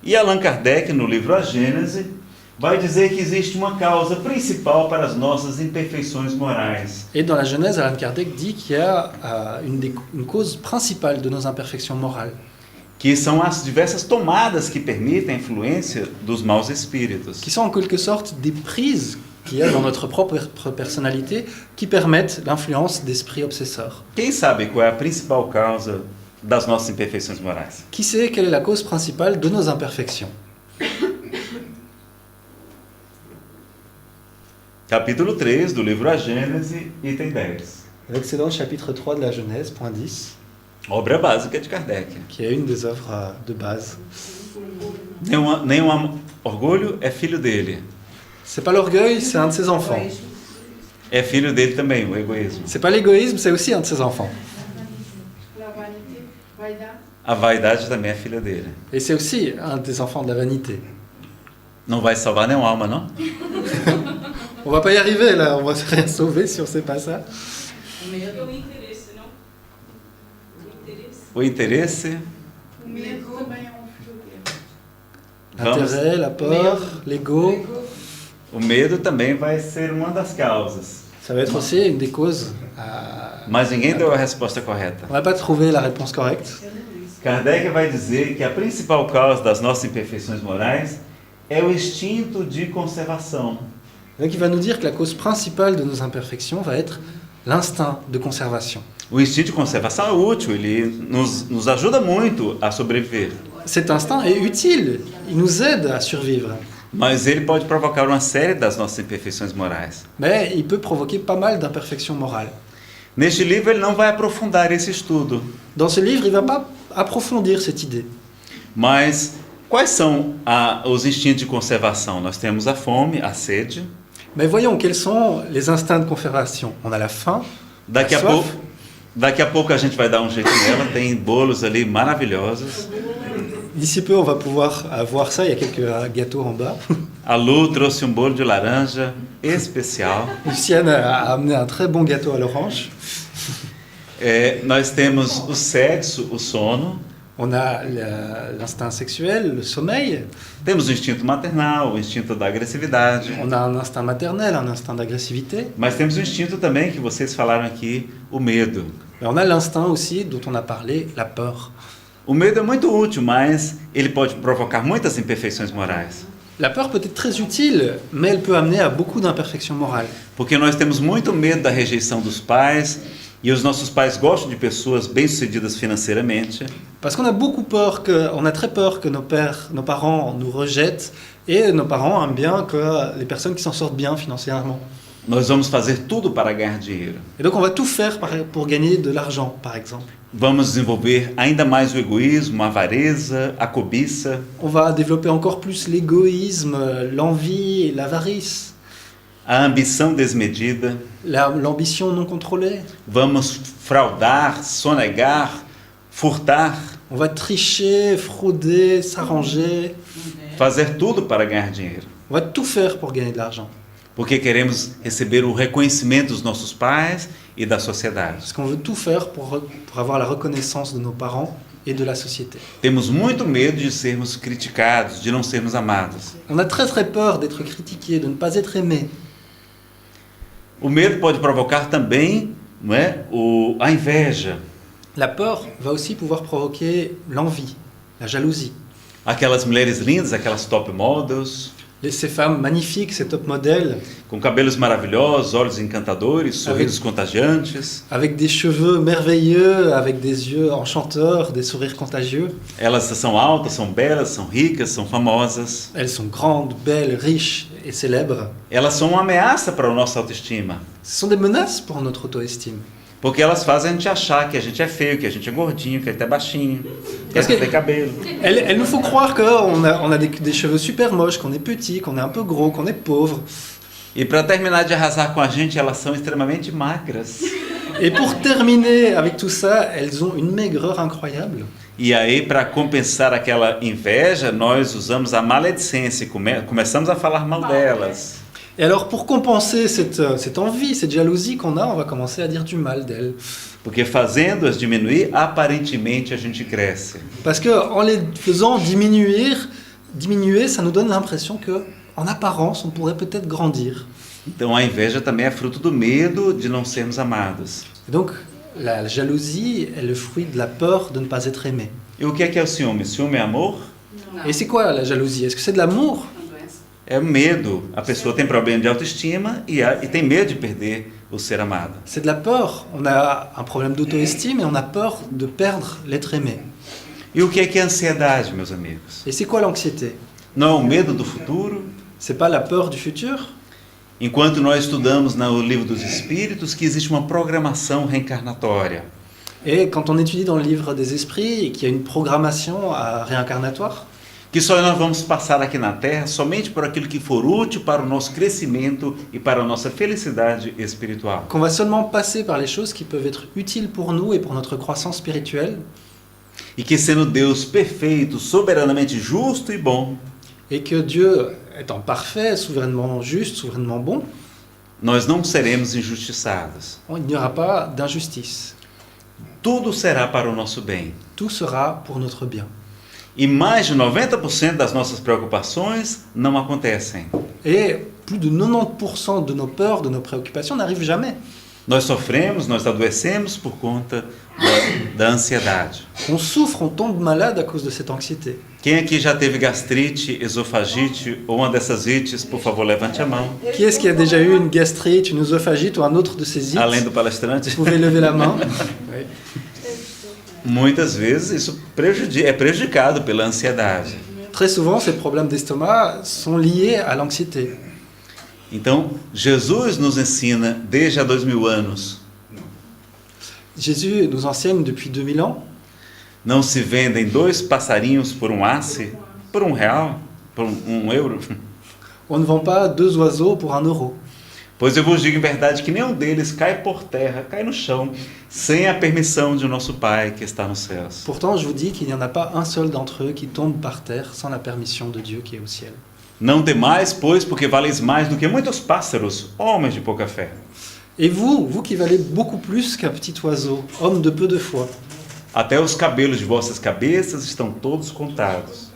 E Allan Kardec, no livro A Gênese, vai dizer que existe uma causa principal para as nossas imperfeições morais. Et dans la Genèse, Allan Kardec dit qu'il y a une cause principale de nos imperfections morales, Que são as diversas tomadas que permitem a influência dos maus espíritos. qui sont en quelque sorte des prises qu'il y a dans notre propre personnalité qui permettent l'influence d'esprits obsesseurs. Quem sabe qual é a principal causa das nossas imperfeições morais? Qui sait quelle est la cause principale de nos imperfections? Capítulo 3 do livro A Gênese, item 10. Avec c'est dans le chapitre 3 de la Genèse, point 10. Obra básica de Kardec. qui est une des œuvres de base. Nenhum orgulho é filho dele. C'est pas l'orgueil, c'est un de ses enfants. É filho dele também, o egoísmo. C'est pas l'égoïsme, c'est aussi un de ses enfants. A vaidade também é filha dele. Et c'est aussi un des enfants de la vanité. Não vai salvar nenhuma alma, não? On va pas y arriver là, on va rien sauver si on sait pas ça. O interesse, não? O interesse. O interesse, O medo também é um filho dele. L'intérêt, la peur, l'ego, o medo também vai ser uma das causas. ça va être aussi une des causes. Mas ninguém deu a resposta correta. On n'a pas trouvé la réponse correcte. Kardec vai dizer que a principal causa das nossas imperfeições morais é o instinto de conservação. Donc il va nous dire que la cause principale de nos imperfections va être l'instinct de conservation. O instinto de conservação é útil, ele nos ajuda muito a sobreviver. Cet instinct est utile, il nous aide à survivre. Mas ele pode provocar uma série das nossas imperfeições morais. Mais il peut provoquer pas mal d'imperfections morales. Neste livro ele não vai aprofundar esse estudo, Dans ce livre, il ne va pas approfondir cette idée. mas quais são os instintos de conservação? Nós temos a fome, a sede. Mais voyons, quels sont les instincts de conservation? On a la faim, la Daqui a soif. pouco a gente vai dar um jeito nela, tem bolos ali maravilhosos. D'ici peu, on va pouvoir voir ça, il y a quelques gâteaux en bas. A Lu trouxe um bolo de laranja especial. Luciane a amené un très bon gâteau à l'orange. Nós temos o sexo, o sono. On a l'instinct sexuel, le sommeil. Temos o instinto maternal, o instinto da agressividade. On a un instinct maternel, un instinct d'agressivité. Mas temos o instinto também, que vocês falaram aqui, o medo. Mais on a l'instinct aussi, dont on a parlé, la peur. O medo é muito útil, mas ele pode provocar muitas imperfeições morais. La peur peut être très utile, mais elle peut amener à beaucoup d'imperfections morales. Porque nós temos muito medo da rejeição dos pais, e os nossos pais gostam de pessoas bem-sucedidas financeiramente. Parce qu'on a beaucoup peur, on a très peur que nos parents nous rejettent, et nos parents aiment bien que les personnes qui s'en sortent bien financièrement. Nós vamos fazer tudo para ganhar dinheiro. Et donc on va tout faire pour gagner de l'argent, par exemple. Vamos desenvolver ainda mais o egoísmo, a avareza, a cobiça. On va développer encore plus l'égoïsme, l'envie, l'avarice, A ambição desmedida. l'ambition non contrôlée. Vamos fraudar, sonegar, furtar, On va tricher, frauder, s'arranger. fazer tudo para ganhar dinheiro. On va tout faire pour gagner de l'argent. Porque queremos receber o reconhecimento dos nossos pais e da sociedade. Parce qu'on veut tout faire pour avoir la reconnaissance de nos parents et de la société. Temos muito medo de sermos criticados, de não sermos amados. On a très très peur d'être critiqué, de ne pas être aimé. O medo pode provocar também, não é, a inveja. La peur va aussi pouvoir provoquer l'envie, la jalousie. Aquelas mulheres lindas, aquelas top models, Ces femmes magnifiques, ces top modèles, com cabelos maravilhosos, olhos encantadores, sorrisos contagiantes. avec des cheveux merveilleux, avec des yeux enchanteurs, des sourires contagieux. Elas são altas, são belas, são ricas, são famosas. Elles sont grandes, belles, riches et célèbres. Elas são uma ameaça para a nossa autoestima. Ce sont des menaces pour notre auto-estime. Porque elas fazem a gente achar que a gente é feio, que a gente é gordinho, que a gente é baixinho, que a Parce gente que- tem cabelo. Elles nous font croire qu'on a des cheveux super moches, qu'on est petit, qu'on est un peu gros, qu'on est pauvre. E para terminar de arrasar com a gente, elas são extremamente magras. Et pour terminer avec tout ça, elles ont une maigreur incroyable. E aí, para compensar aquela inveja, nós usamos a maledicência e começamos a falar mal delas. Et alors, pour compenser cette envie, cette jalousie qu'on a, on va commencer à dire du mal d'elles. Porque fazendo-as diminuir, aparentemente a gente cresce. Parce que en les faisant diminuer, ça nous donne l'impression que, en apparence, on pourrait peut-être grandir. Então a inveja também é fruto do medo de não sermos amados. Et donc, la jalousie est le fruit de la peur de ne pas être aimé. E o que é o ciúme? Ciúme é amor? Et c'est quoi la jalousie? Est-ce que c'est de l'amour? É medo. A pessoa tem problema de autoestima e tem medo de perder o ser amado. C'est de la peur. On a un problème d'auto-estime et on a peur de perdre l'être aimé. E o que é a ansiedade, meus amigos? Et c'est quoi l'anxiété? Não é o medo do futuro? C'est pas la peur du futur? Enquanto nós estudamos no Livro dos Espíritos que existe uma programação reencarnatória. Et quand on étudie dans le livre des esprits et qu'il y a une programmation réincarnatoire, que só nós vamos passar aqui na Terra somente por aquilo que for útil para o nosso crescimento e para a nossa felicidade espiritual. qu'on va seulement passer par les choses qui peuvent être utiles pour nous et pour notre croissance spirituelle, E que sendo Deus perfeito, soberanamente justo e bom, et que Dieu, étant parfait, souverainement juste, souverainement bon, nós não seremos injustiçados. il n'y aura pas d'injustice. Tudo será para o nosso bem. Tout sera pour notre bien. E mais de 90% das nossas preocupações não acontecem. Et plus de 90% de nos peurs, de nos préoccupations n'arrivent jamais. Nós sofremos, nós adoecemos por conta da ansiedade. On souffre, on tombe malade à cause de cette anxiété. Quem aqui já teve gastrite, esofagite ou uma dessas ites, por favor, levante a mão. Qui est-ce qui a déjà eu une gastrite, une œsophagite ou un autre de ces ites? Além do palestrante, Vous pouvez lever la main. Oui. muitas vezes isso é prejudicado pela ansiedade. Très souvent, ces problèmes d'estomac sont liés à l'anxiété. Então, Jesus nos ensina desde há 2000 anos, Jésus nous enseigne depuis 2000 ans, não se vendem 2 passarinhos por um asse, por R$1, por €1. on ne vend pas 2 oiseaux pour 1 euro. Pois eu vos digo em verdade que nenhum deles cai por terra, cai no chão, sem a permissão de nosso Pai que está nos céus. Pourtant, je vous dis qu'il n'y en a pas un seul d'entre eux qui tombe par terre sans la permission de Dieu qui est au ciel. Não temais, pois, porque valeis mais do que muitos pássaros, homens de pouca fé. Et vous, vous qui valez beaucoup plus qu'un petit oiseau, homme de peu de foi, Até os cabelos de vossas cabeças estão todos contados.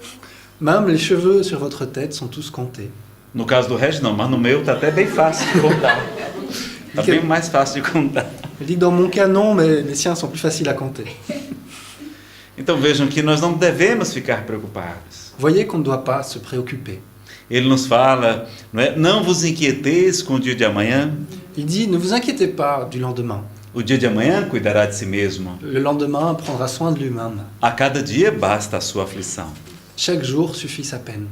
même les cheveux sur votre tête sont tous comptés. No caso do Regis, não, mas no meu está até bem fácil de contar. Está bem mais fácil de contar. Il dit que dans mon cas, non, mais les siens sont plus faciles à compter. Então vejam que nós não devemos ficar preocupados. Voyez qu'on ne doit pas se préoccuper. Ele nos fala, não vos inquieteis com o dia de amanhã. Il dit, ne vous inquiétez pas du lendemain. O dia de amanhã cuidará de si mesmo. Le lendemain prendra soin de lui-même. A cada dia basta a sua aflição. Chaque jour suffit sa peine.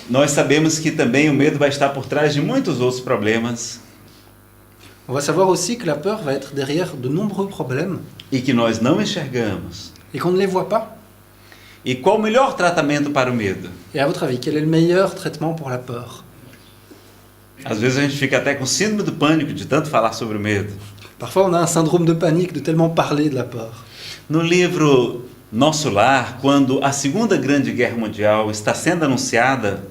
Nós sabemos que também o medo vai estar por trás de muitos outros problemas On va savoir aussi que la peur va être derrière de nombreux problèmes e que nós não enxergamos. et qu'on ne les voit pas. E qual o melhor tratamento para o medo? Et à votre avis, quel est le meilleur traitement pour la peur? Às vezes a gente fica até com síndrome do pânico de tanto falar sobre o medo. Parfois, on a un syndrome de panique de tellement parler de la peur. No livro Nosso Lar, quando a Segunda Grande Guerra Mundial está sendo anunciada,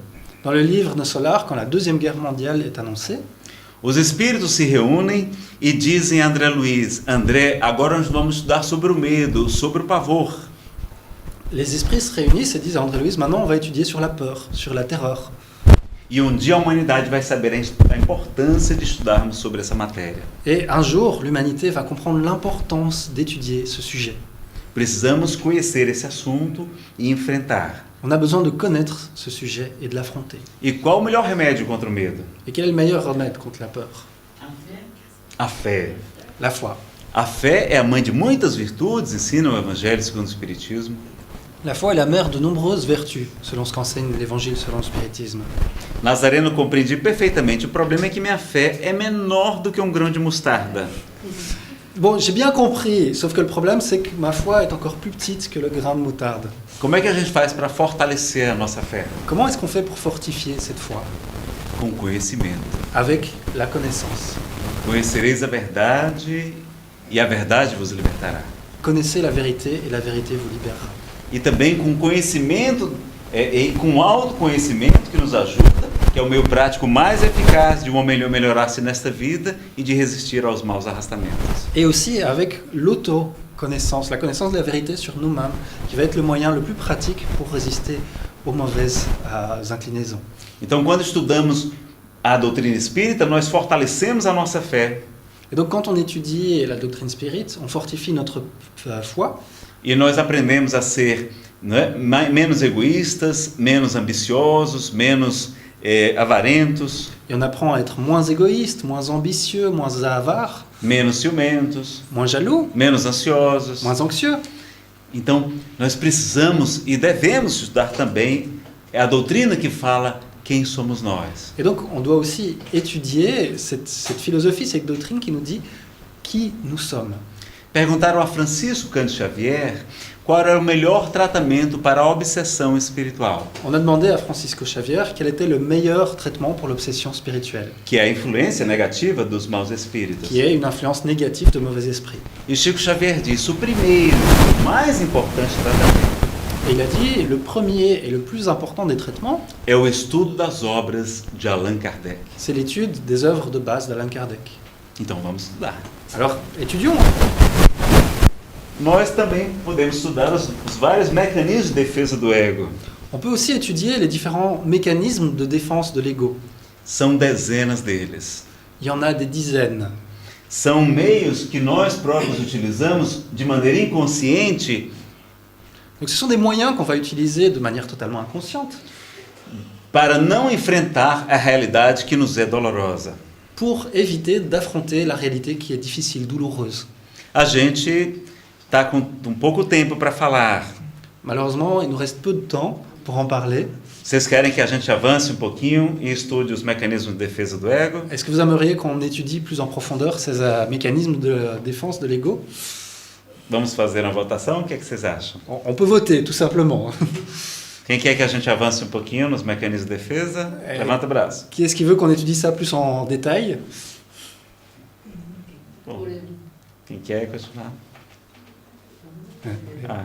Dans le livre Nos Solar, quand la Deuxième Guerre mondiale est annoncée, os espíritos se reúnem e dizem a André Luiz: André, agora nós vamos estudar sobre o medo, sobre o pavor. les esprits se réunissent et disent à André-Louise, maintenant on va étudier sur la peur, sur la terreur. E um dia a humanidade vai saber a importância de estudarmos sobre essa matéria. Et un jour, l'humanité va comprendre l'importance d'étudier ce sujet. Precisamos conhecer esse assunto e enfrentar. On a besoin de connaître ce sujet et de l'affronter. E qual o melhor remédio contra o medo? Et quel est le meilleur remède contre la peur? A fé. La foi. A fé é a mãe de muitas virtudes, ensina o Evangelho segundo o Espiritismo. La foi est la mère de nombreuses vertus, selon ce qu'enseigne l'Évangile selon le spiritisme. Nazareno compreendi perfeitamente. O problema é que minha fé é menor do que um grão de mostarda. Bon, j'ai bien compris, sauf que le problème, c'est que ma foi est encore plus petite que le grain de moutarde. Como é que a gente faz para fortalecer a nossa fé? Comment est-ce qu'on fait pour fortifier cette foi? Com conhecimento. Avec la connaissance. Conhecereis a verdade e a verdade vos libertará. Connaissez la vérité et la vérité vous libérera. E também com conhecimento e com autoconhecimento que nos ajuda, que é o meio prático mais eficaz de um homem melhorar-se nesta vida e de resistir aos maus arrastamentos. Et aussi avec l'auto-connaissance, la connaissance de la vérité sur nous-mêmes, qui va être le moyen le plus pratique pour résister aux mauvaises inclinaisons. Então, quando estudamos a doutrina espírita, nós fortalecemos a nossa fé. Et donc quand on étudie la doctrine spirite, on fortifie notre foi. E nós aprendemos a ser menos egoístas, menos ambiciosos, menos avarentos. Et on apprend à être moins égoïste, moins ambitieux, moins avare, Menos ciumentos, moins jaloux, menos ansiosos. moins anxieux. Então, nós precisamos e devemos estudar também a doutrina que fala quem somos nós. Et donc on doit aussi étudier cette philosophie, cette doctrine qui nous dit qui nous sommes. perguntaram a Francisco Cândido Xavier qual era o melhor tratamento para a obsessão espiritual, On a demandé à Francisco Xavier quel était le meilleur traitement pour l'obsession spirituelle, que é a influência negativa dos maus espíritos. qui est une influence négative de mauvais esprits. E Chico Xavier disse: o primeiro, o mais importante tratamento Et il a dit, le premier et le plus important des traitements, é o estudo das obras de Allan Kardec. c'est l'étude des œuvres de base d'Allan Kardec. Então vamos estudar. Alors, étudions. Nós também podemos estudar os vários mecanismos de defesa do ego. On peut aussi étudier les différents mécanismes de défense de l'ego. São dezenas deles. Il y en a des dizaines. São meios que nós próprios utilizamos de maneira inconsciente Donc ce sont des moyens qu'on va utiliser de manière totalement inconsciente para não enfrentar a realidade que nos é dolorosa. pour éviter d'affronter la réalité qui est difficile, douloureuse. A gente está com um pouco tempo para falar. Malheureusement, il nous reste peu de temps pour en parler. Vocês querem que a gente avance um pouquinho e estude os mecanismos de defesa do ego? Est-ce que vous aimeriez qu'on étudie plus en profondeur ces mécanismes de défense de l'ego? Vamos fazer uma votação? O que é que vocês acham? On peut voter, tout simplement. Quem quer que a gente avance um pouquinho nos mecanismos de defesa? Levanta o braço. Qui est-ce qui veut qu'on étudie ça plus en détail? Bom, quem quer continuar? Ah.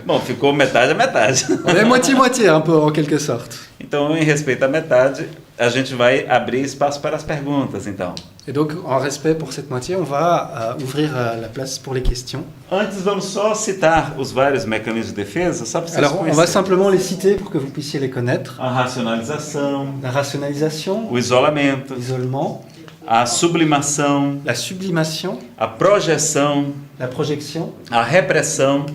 Bom, ficou metade a metade. On est moitié-moitié, un peu, en quelque sorte. Então, em respeito à metade, a gente vai abrir espaço para as perguntas, então. Et donc, en respect pour cette moitié, on va ouvrir la place pour les questions. Antes, vamos só citar os vários mecanismos de defesa, só para vocês Alors, on va conhecerem. simplement les citer pour que vous puissiez les connaître. A racionalização, La rationalisation, o isolamento, l'isolement, a sublimação, la sublimation, a projeção, la projection, a repressão,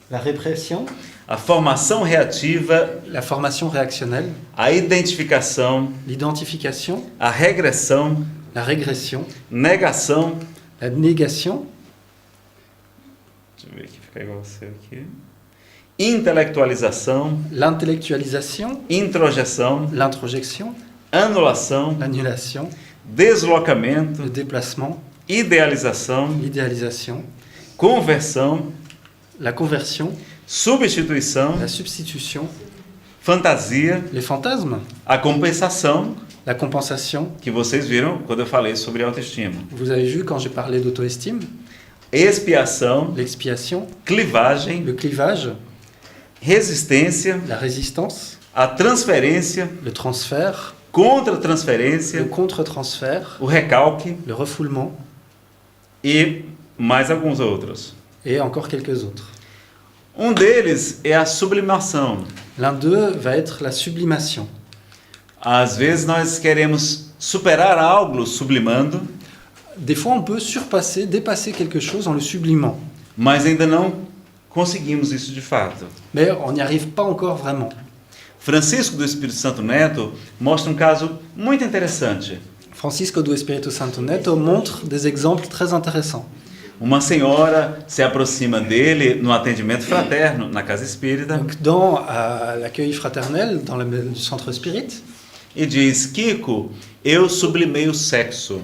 la répression, a formação reativa, la formation réactionnelle, a identificação, l'identification, a regressão, la régression, negação. la négation, Deixa eu ver aqui, fica igual ao seu aqui. Intelectualização, l'intellectualisation, introjeção, l'introjection, anulação, l'annulation, deslocamento, le déplacement, idealização, l'idéalisation, conversão, la conversion, substituição, la substitution, fantasia, les fantasmes, a compensação, la compensation. que vocês viram quando eu falei sobre autoestima, Vous avez vu quand j'ai parlé d'auto-estime, expiação, l'expiation, clivagem, le clivage, resistência, la résistance, a transferência, le transfert, le contra-transferência, contre-transfert, o recalque le refoulement e mais alguns outros. et encore quelques autres. Um deles é a sublimação. L'un d'eux va être la sublimation. Às vezes nós queremos superar algo sublimando, Des fois, on peut surpasser, dépasser quelque chose en le sublimant, mas ainda não conseguimos isso de fato. mais on n'y arrive pas encore vraiment. Francisco do Espírito Santo Neto mostra um caso muito interessante. Francisco do Espírito Santo Neto montre des exemples très intéressants. Uma senhora se aproxima dele no atendimento fraterno na casa espírita Donc, dans l'accueil fraternel, dans le centre spirit, e diz: Kiko, eu sublimei o sexo.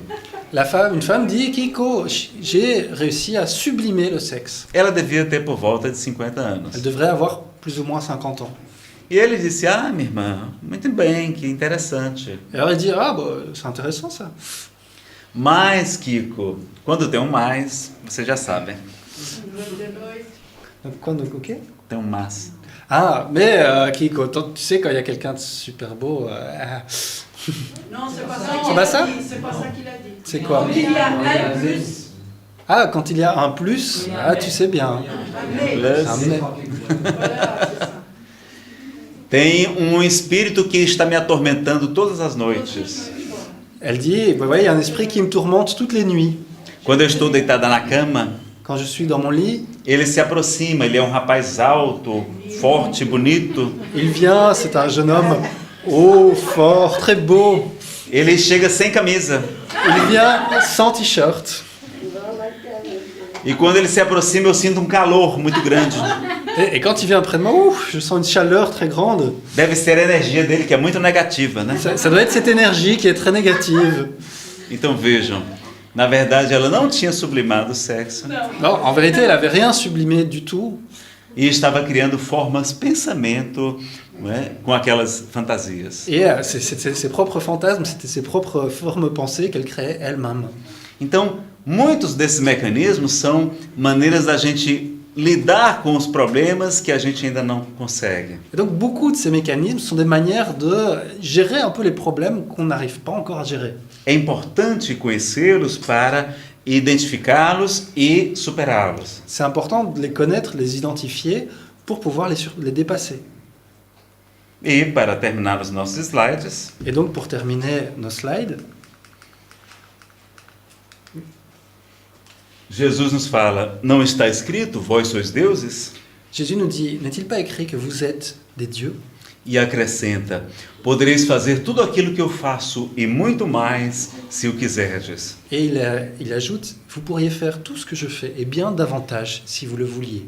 une femme dit, Kiko, j'ai réussi à sublimer le sexe. Ela devia ter por volta de 50 anos. Elle devrait avoir plus ou moins 50 ans. E ele disse: Ah, minha irmã, muito bem, que interessante. Et alors elle dit, ah, bah, c'est intéressant ça. Mas, Kiko, quando tem um mais, vocês já sabem. Donc, quoi, donc, ok. Tem um mas. Ah, mais Kiko, tu sais, quand il y a quelqu'un de super beau, Non, c'est pas ça. C'est pas ça? C'est pas ça qu'il a dit. c'est quoi? Il y a un plus. Ah, quand il y a un plus, ah, tu sais bien. Un mais. Plus. Un mais. Voilà, c'est ça. Tem um espírito que está me atormentando todas as noites. Elle dit, bah, ouais, il y a un esprit qui me tourmente toutes les nuits. Quando eu estou deitada na cama, Quand je suis dans mon lit, ele se aproxima. Ele é um rapaz alto, forte, bonito. il vient, c'est un jeune homme haut, fort, très beau. Ele chega sem camisa. Il vient sans t-shirt. E quando ele se aproxima, eu sinto um calor muito grande. Et quand il vient près de moi, ouf, je sens une chaleur très grande. Deve ser a energia dele, que é muito negativa, né? Ça doit être cette énergie qui est très négative. Então vejam, Na verdade, ela não tinha sublimado o sexo Não. Non, en vérité, elle n'avait rien sublimé du tout. e estava criando formas pensamento, não é, com aquelas fantasias. Et c'était ses propres fantasmes, c'était ses propres formes pensées qu'elle créait elle-même. Então, muitos desses mecanismos são maneiras da gente lidar com os problemas que a gente ainda não consegue. Et donc beaucoup de ces mécanismes sont des manières de gérer un peu les problèmes qu'on n'arrive pas encore à gérer. É importante conhecê-los para identificá-los e superá-los. C'est important de les connaître, les identifier pour pouvoir les dépasser. E para terminar os nossos slides, Et donc pour terminer nos slides, Jesus nos fala: não está escrito, vós sois deuses? Jésus nous dit, n'est-il pas écrit que vous êtes des dieux? E acrescenta: podereis fazer tudo aquilo que eu faço e muito mais, se o quiserdes. Et il ajoute, vous pourriez faire tout ce que je fais, et bien davantage si vous le vouliez.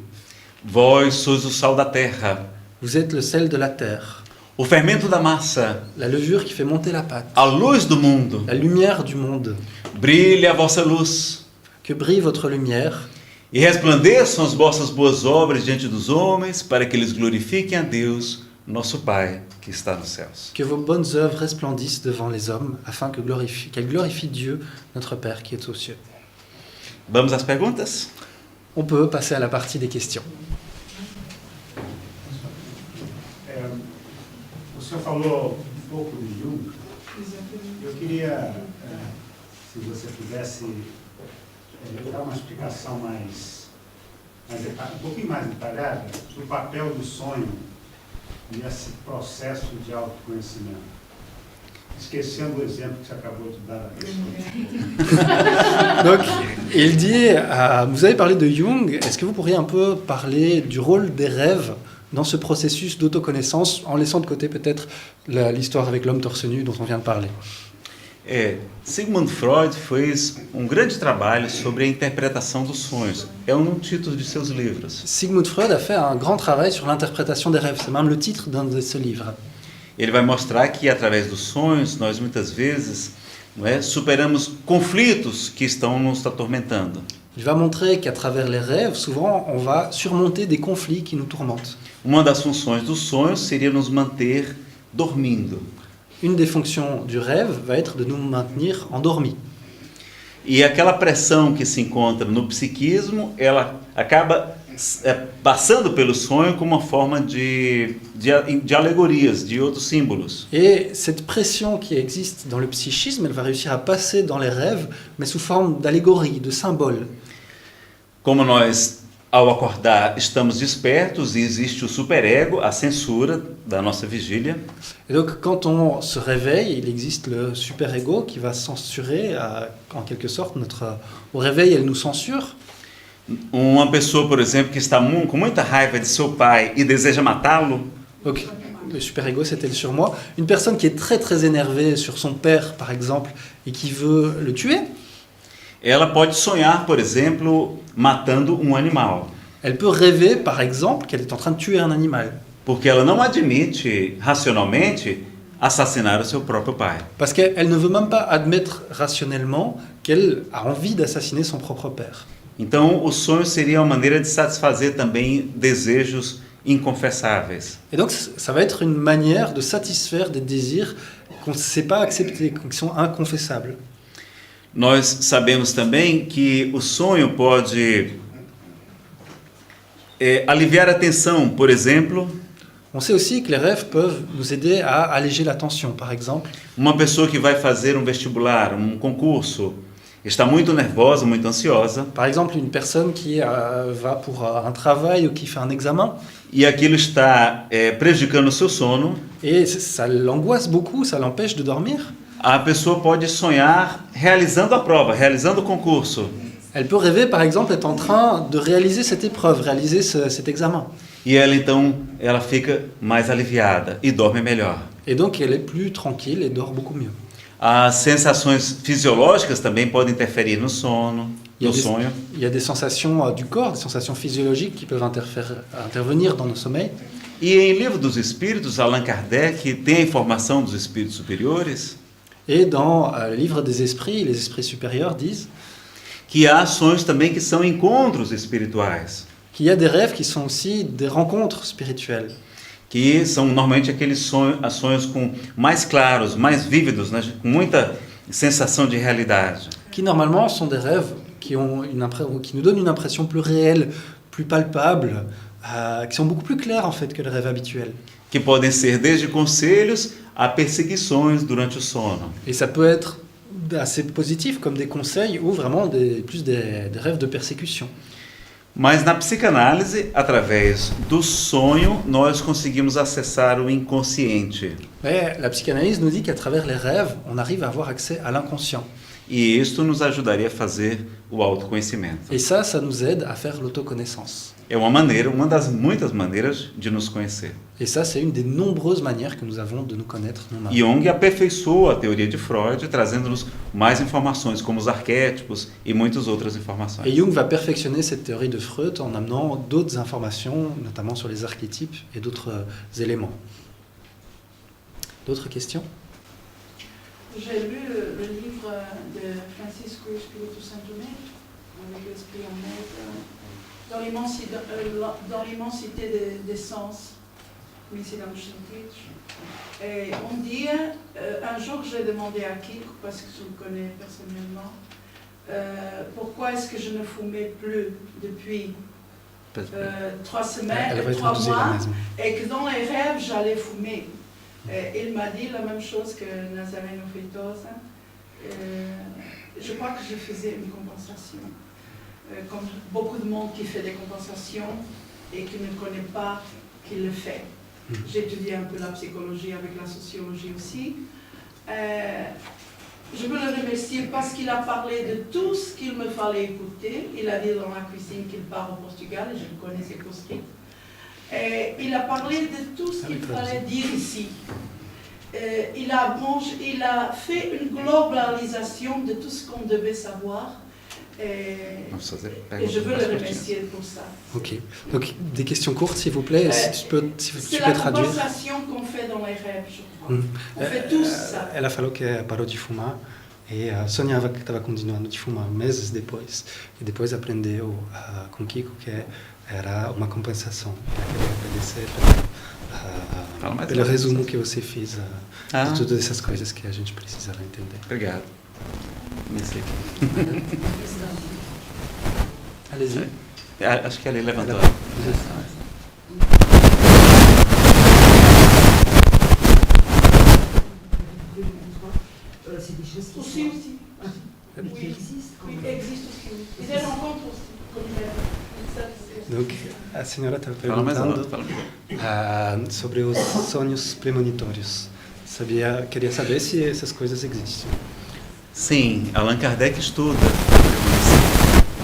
Vós sois o sal da terra, Vous êtes le sel de la terre, o fermento da massa, la levure qui fait monter la pâte, a luz do mundo. la lumière du monde. Brilhe a vossa luz, Que brille votre lumière, e resplandeçam as vossas boas obras diante dos homens, para que eles glorifiquem a Deus, nosso Pai, que está nos céus. que vos bonnes œuvres resplendissent devant les hommes, afin qu'elles glorifient Dieu, notre Père qui est aux cieux. Vamos às perguntas? On peut passer à la partie des questions. O senhor falou um pouco de Jung. Eu queria, se você pudesse dar uma explicação um pouquinho mais detalhada do papel do sonho nesse processo de autoconhecimento. Esquecendo o exemplo que você acabou de dar. Donc, il dit, vous avez parlé de Jung, est-ce que vous pourriez un peu parler du rôle des rêves dans ce processus d'autoconnaissance, en laissant de côté peut-être l'histoire avec l'homme torse nu dont on vient de parler? Sigmund Freud fez grande trabalho sobre a interpretação dos sonhos. É título de seus livros. Sigmund Freud a fait un grand travail sur l'interprétation des rêves, c'est même le titre d'un de ses livres. Ele vai mostrar que, através dos sonhos, nós muitas vezes superamos conflitos que estão nos atormentando. Il va montrer qu'à travers les rêves, souvent, on va surmonter des conflits qui nous tourmentent. Uma das funções dos sonhos seria nos manter dormindo. Une des fonctions du rêve va être de nous maintenir endormis. E aquela pressão que se encontra no psiquismo, ela acaba passando pelo sonho como uma forma de alegorias, de outros símbolos. Et cette pression qui existe dans le psychisme, elle va réussir à passer dans les rêves, mais sous forme d'allégories, de symboles. Como nós, ao acordar, estamos despertos e existe o superego, a censura da nossa vigília. Et donc, quand on se réveille, il existe le super-ego qui va censurer, en quelque sorte, au réveil, elle nous censure. Uma pessoa, por exemplo, que está com muita raiva de seu pai e deseja matá-lo, Donc, le super-ego, c'était le surmoi. Une personne qui est très très énervée sur son père, par exemple, et qui veut le tuer, ela pode sonhar, por exemplo, matando animal. elle peut rêver, par exemple, qu'elle est en train de tuer un animal. Porque ela não admite, racionalmente, assassinar o seu próprio pai. Parce qu'elle ne veut même pas admettre rationnellement qu'elle a envie d'assassiner son propre père. Então, o sonho seria uma maneira de satisfazer também desejos inconfessáveis. Et donc, ça va être une manière de satisfaire des désirs qu'on ne sait pas accepter, qui sont inconfessables. Nós sabemos também que o sonho pode aliviar a tensão, por exemplo. On sait aussi que les rêves peuvent nous aider à alléger la tension, par exemple. Uma pessoa que vai fazer vestibular, concurso, está muito nervosa, muito ansiosa. Par exemple, une personne qui va pour un travail ou qui fait un examen, E aquilo está prejudicando o seu sono. et ça l'angoisse beaucoup, ça l'empêche de dormir. A pessoa pode sonhar realizando a prova, realizando o concurso. Elle peut rêver, par exemple, être en train de réaliser cette épreuve, réaliser cet examen. E ela então, ela fica mais aliviada e dorme melhor. Et donc, elle est plus tranquille et dort beaucoup mieux. As sensações fisiológicas também podem interferir no sono, no sonho. Il y a des sensations du corps, des sensations physiologiques qui peuvent intervenir dans nos sommeils. E em Livro dos Espíritos, Allan Kardec tem a informação dos espíritos superiores. Et dans le livre des esprits, les esprits supérieurs disent que há sonhos também que são encontros espirituais, qu'il y a des rêves qui sont aussi des rencontres spirituelles, que são normalmente aqueles sonhos com mais claros, mais vívidos, né? Com muita sensação de realidade. qui normalement sont des rêves qui nous donnent une impression plus réelle, plus palpable, qui sont beaucoup plus clairs en fait que les rêves habituels. Que podem ser desde conselhos a perseguições durante o sono. Et ça peut être assez positif comme des conseils ou vraiment plus des rêves de persécution. Mas na psicanálise, através do sonho, nós conseguimos acessar o inconsciente. Mais la psychanalyse nous dit qu'à travers les rêves, on arrive à avoir accès à l'inconscient. E isto nos ajudaria a fazer o autoconhecimento. Et ça nous aide à faire l'autoconnaissance. É uma das muitas maneiras de nos conhecer. Et ça, c'est une des nombreuses manières que nous avons de nous connaître nous-mêmes. Jung aperfeiçoou a teoria de Freud, trazendo-nos mais informações, como os arquétipos e muitas outras informações. Et Jung va perfectionner cette théorie de Freud en amenant d'autres informations, notamment sur les archétypes et d'autres éléments. D'autres questions? J'ai lu le livre de Francisco Espírito Santo Neto, avec l'esprit en net, dans l'immensité des sens, Missão dos Sentidos. Et un jour j'ai demandé à Kiko, parce que je le connais personnellement, pourquoi est-ce que je ne fumais plus depuis 3 semaines, 3 mois, et que dans les rêves j'allais fumer. Il m'a dit la même chose que Nazareno Feitosa. Je crois que je faisais une compensation. Comme beaucoup de monde qui fait des compensations et qui ne connaît pas qui le fait. J'ai étudié un peu la psychologie avec la sociologie aussi. Je veux le remercier parce qu'il a parlé de tout ce qu'il me fallait écouter. Il a dit dans la cuisine qu'il part au Portugal, et je connais ses conscrits. Il a parlé de tout ce qu'il fallait dire ici. Il a fait une globalisation de tout ce qu'on devait savoir. Et je veux le remercier pour ça. Ok. Donc, des questions courtes, s'il vous plaît. Si tu peux C'est traduire. la compensation qu'on fait dans les rêves, je crois. On fait tous ça. Ela falou que parou de fumar e sonhava que estava continuando de fumar meses depois. E depois aprendeu com Kiko que era uma compensação. Ela queria agradecer pelo resumo que você fez de todas essas coisas que a gente precisava entender. Obrigado. Allez-y. Acho que a Lei levantou. C'est des choses qui Aussi, aussi. qui existent. Oui, existe aussi. Et des rencontres aussi, comme ça, c'est- Donc, a senhora estava Fala mais alto, perguntando fala. sobre os sonhos premonitórios. Queria saber se essas coisas existem. Sim, Allan Kardec estuda.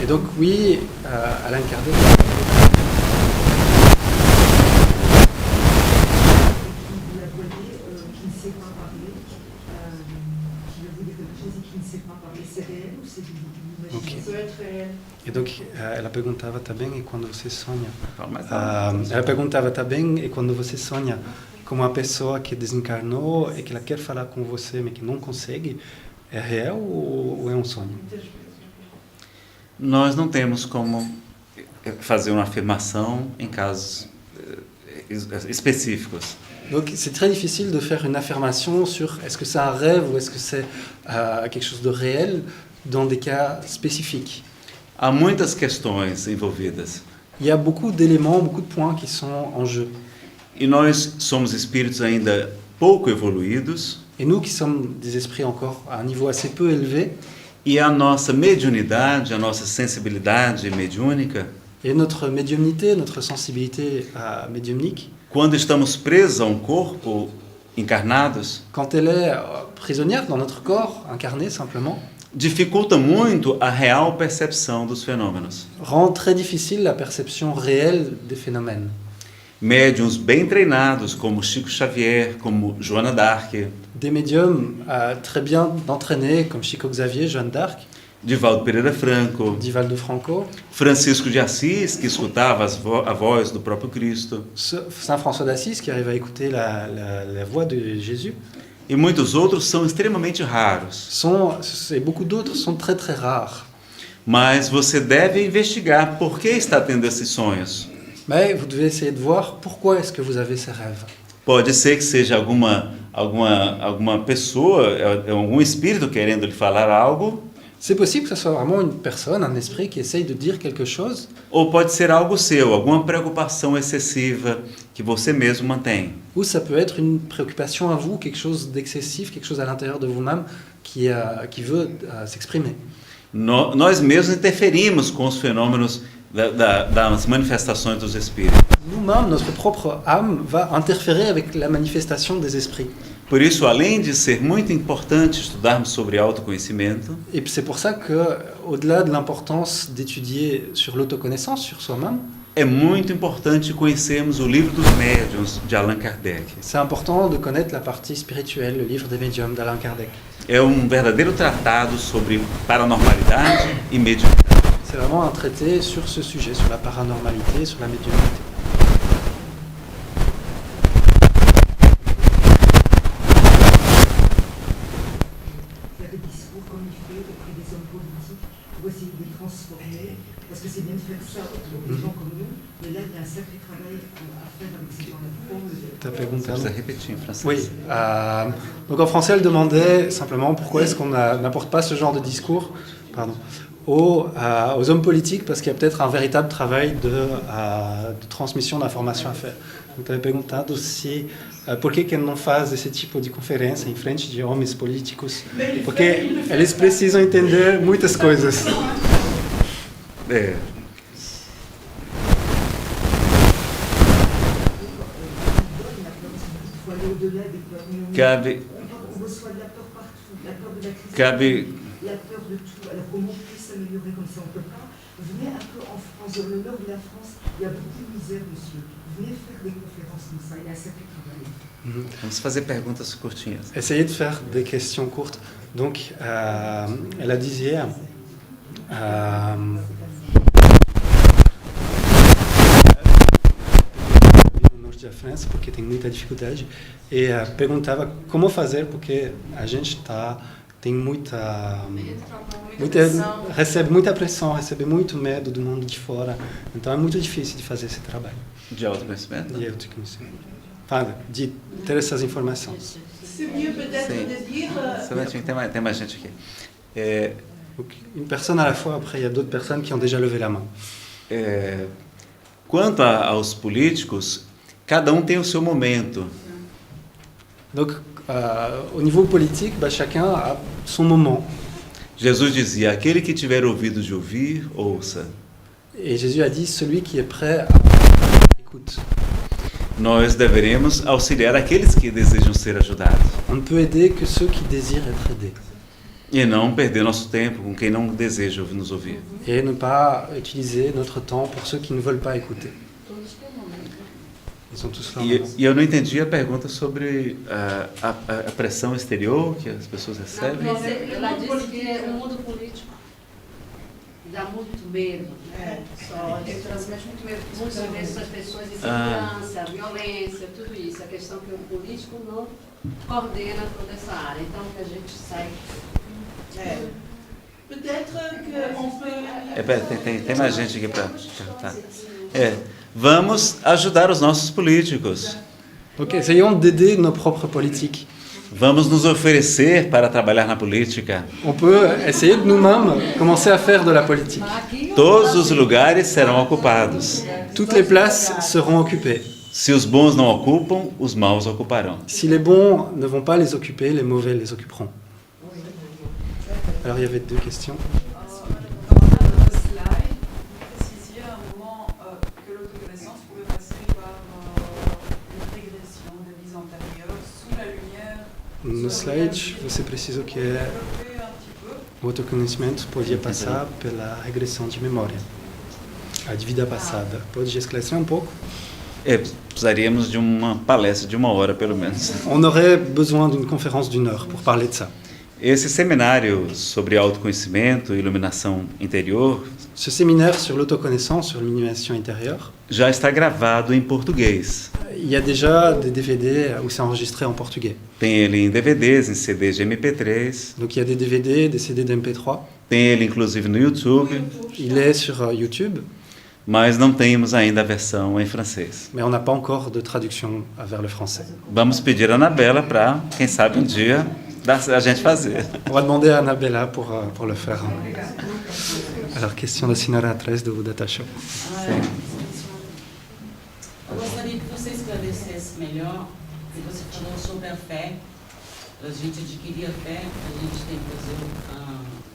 Et donc, oui, Alain Kardec. Il a volé, qui ne sait pas parler, qui a volé quelque chose et qui ne sait pas parler. C'est réel ou c'est de l'imagination? Ok. Ça peut être réel. E donc, ela perguntava também, e quando você sonha? Fala mais alto. Ela perguntava também, e quando você sonha com uma pessoa que desencarnou e que ela quer falar com você, mas que não consegue, é real ou é um sonho? Nós não temos como fazer uma afirmação em casos específicos. Donc, c'est très difficile de faire une affirmation sur est-ce que c'est un rêve ou est-ce que c'est quelque chose de réel dans des cas spécifiques. Há muitas questões envolvidas. Il y a beaucoup d'éléments, beaucoup de points qui sont en jeu. E nós somos espíritos ainda pouco evoluídos, Et nous qui sommes des esprits encore à un niveau assez peu élevé, e a nossa mediunidade, a nossa sensibilidade mediúnica, et notre médiumnité, notre sensibilité médiumnique, quando estamos presos a um corpo encarnados, quand elle est prisonnière dans notre corps, incarné simplement, dificulta muito a real percepção dos fenômenos. rend très difficile la perception réelle des phénomènes. Médiuns bem treinados, como Chico Xavier, como Joana d'Arc, Des médiums très bien entraînés, comme Chico Xavier, Jeanne d'Arc, Divaldo Pereira Franco, Divaldo Franco, Francisco de Assis, que escutava a voz do próprio Cristo, Saint François d'Assise qui arrive à écouter la voix de Jésus, E muitos outros são extremamente raros. Et beaucoup d'autres sont très très rares. Mas você deve investigar por que está tendo esses sonhos. Mais vous devez essayer de voir pourquoi est-ce que vous avez ces rêves. Pode ser que seja alguma pessoa, algum espírito querendo lhe falar algo, C'est possible que ce soit vraiment une personne, un esprit qui essaye de dire quelque chose, ou pode ser algo seu, alguma preocupação excessiva que você mesmo mantém. ou ça peut être une préoccupation à vous, quelque chose d'excessif, quelque chose à l'intérieur de vous-même qui veut s'exprimer. Nós mesmos interferimos com os fenômenos das manifestações dos espíritos. Nous-mêmes, notre propre âme va interférer avec la manifestation des esprits. Por isso, além de ser muito importante estudarmos sobre autoconhecimento, Et c'est pour ça que, au-delà de l'importance d'étudier sur l'autoconnaissance, sur soi-même, é muito importante conhecermos o livro dos médiuns de Allan Kardec. c'est important de connaître la partie spirituelle, le livre des médiums d'Alain Kardec. É um verdadeiro tratado sobre paranormalidade e mediunidade. C'est vraiment un traité sur ce sujet, sur la paranormalité, sur la médiumnité. Faire des discours comme il fait auprès des hommes politiques pour essayer de les transformer, parce que c'est bien de faire ça auprès des gens comme nous, mais là il y a un sacré travail à faire avec ces gens-là. T'as pergunté? Você repetir em francês? Oui. Donc en français, elle demandait simplement pourquoi est-ce qu'on n'apporte pas ce genre de discours aux hommes politiques, parce qu'il y a peut-être un véritable travail de transmission d'informations à faire. Donc, eu perguntado se por que não faz esse tipo de conferência em frente de homens políticos, porque eles precisam entender muitas coisas. É. Cabe On reçoit de la peur partout, la peur de la crise, Cabe la peur de tout. Alors comment on peut s'améliorer comme ça? On ne peut pas. Venez un peu en France, dans le nord de la France, il y a beaucoup de misère, monsieur. Venez faire des conférences comme ça, il y a un sacré travail. Vamos fazer perguntas curtinhas. Essayez de faire des questions courtes. Donc, elle a dit hier, no norte da França, porque tem muita dificuldade, e perguntava como fazer, porque a gente tem recebe muita pressão, recebe muito medo do mundo de fora, então é muito difícil de fazer esse trabalho. De autoconhecimento? De autoconhecimento. Enfin, de ter essas informações. C'est mieux peut-être de dire... Tem mais gente aqui. Donc, une personne à la fois, après il y a d'autres personnes qui ont déjà levé la main. Quanto aos políticos, cada tem o seu momento. Donc, au niveau politique, chacun a son moment. Jesus dizia, aquele que tiver ouvido de ouvir, ouça. Et Jésus a dit, celui qui est prêt à écoute. Nós deveremos auxiliar aqueles que desejam ser ajudados. On ne peut aider que ceux qui désirent être aidés. E não perder nosso tempo com quem não deseja nos ouvir. Et ne pas utiliser notre temps pour ceux qui ne veulent pas écouter. Ils sont tous là. E eu não entendi a pergunta sobre a pressão exterior que as pessoas recebem. Ela disse que o mundo político dá muito medo, né? Ele transmite muito medo, muitas vezes as pessoas, insegurança, violência, tudo isso. A questão que o político não coordena toda essa área. Então, que a gente sai... Peut-être qu'on peut... Tem mais gente aqui para perguntar. Vamos ajudar os nossos políticos. Ok, essayons d'aider nos propres politiques. Vamos nos oferecer para trabalhar na política. On peut essayer de nous-mêmes commencer à faire de la politique. Todos os lugares serão ocupados. Toutes les places seront occupées. Se os bons não ocupam, os maus ocuparão. Si les bons ne vont pas les occuper, les mauvais les occuperont. Alors il y avait deux questions. No slide você precisa o que é o autoconhecimento podia passar pela regressão de memória, a de vida passada. Pode esclarecer um pouco? Precisaríamos de uma palestra de 1 hora, pelo menos. On aurait besoin d'une conférence d'1 heure pour parler de ça. Esse seminário sobre autoconhecimento e iluminação interior, ce séminaire sur l'autoconnaissance, sur l'illumination intérieure, já está gravado em português. il y a déjà des DVD où c'est enregistré en portugais. Tem ele em DVDs, em CDs de MP3. Donc il y a des DVD, des CD de MP3. Tem ele inclusive no YouTube, Il est sur YouTube, mas não temos ainda a versão em francês. mais on n'a pas encore de traduction vers le français. Vamos pedir a Anabela para, quem sabe um dia, a gente fazer. On va demander à Annabella pour le faire. Alors, question da senhora atrás do Data Show. Eu gostaria que você esclarecesse melhor, que você falou sobre a fé. Para a gente adquirir a fé, a gente tem que fazer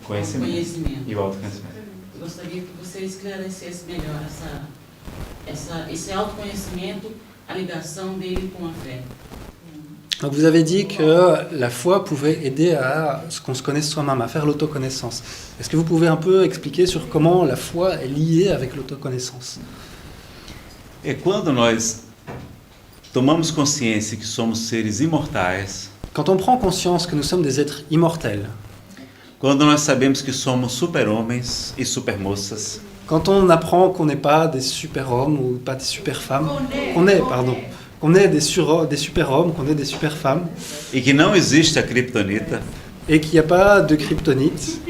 o conhecimento. E o autoconhecimento. Eu gostaria que você esclarecesse melhor esse autoconhecimento, a ligação dele com a fé. Donc, vous avez dit que la foi pouvait aider à ce qu'on se connaisse soi-même, à faire l'autoconnaissance. Est-ce que vous pouvez un peu expliquer sur comment la foi est liée avec l'autoconnaissance? E quando nós tomamos consciência que somos seres imortais, Quand on prend conscience que nous sommes des êtres immortels, quando nós sabemos que somos super-homens e super-moças, quand on apprend qu'on n'est pas des super-hommes ou pas des super-femmes, qu'on est des super-hommes, qu'on est des super-femmes, e que não existe a kryptonita, et qu'il n'y a pas de kryptonite,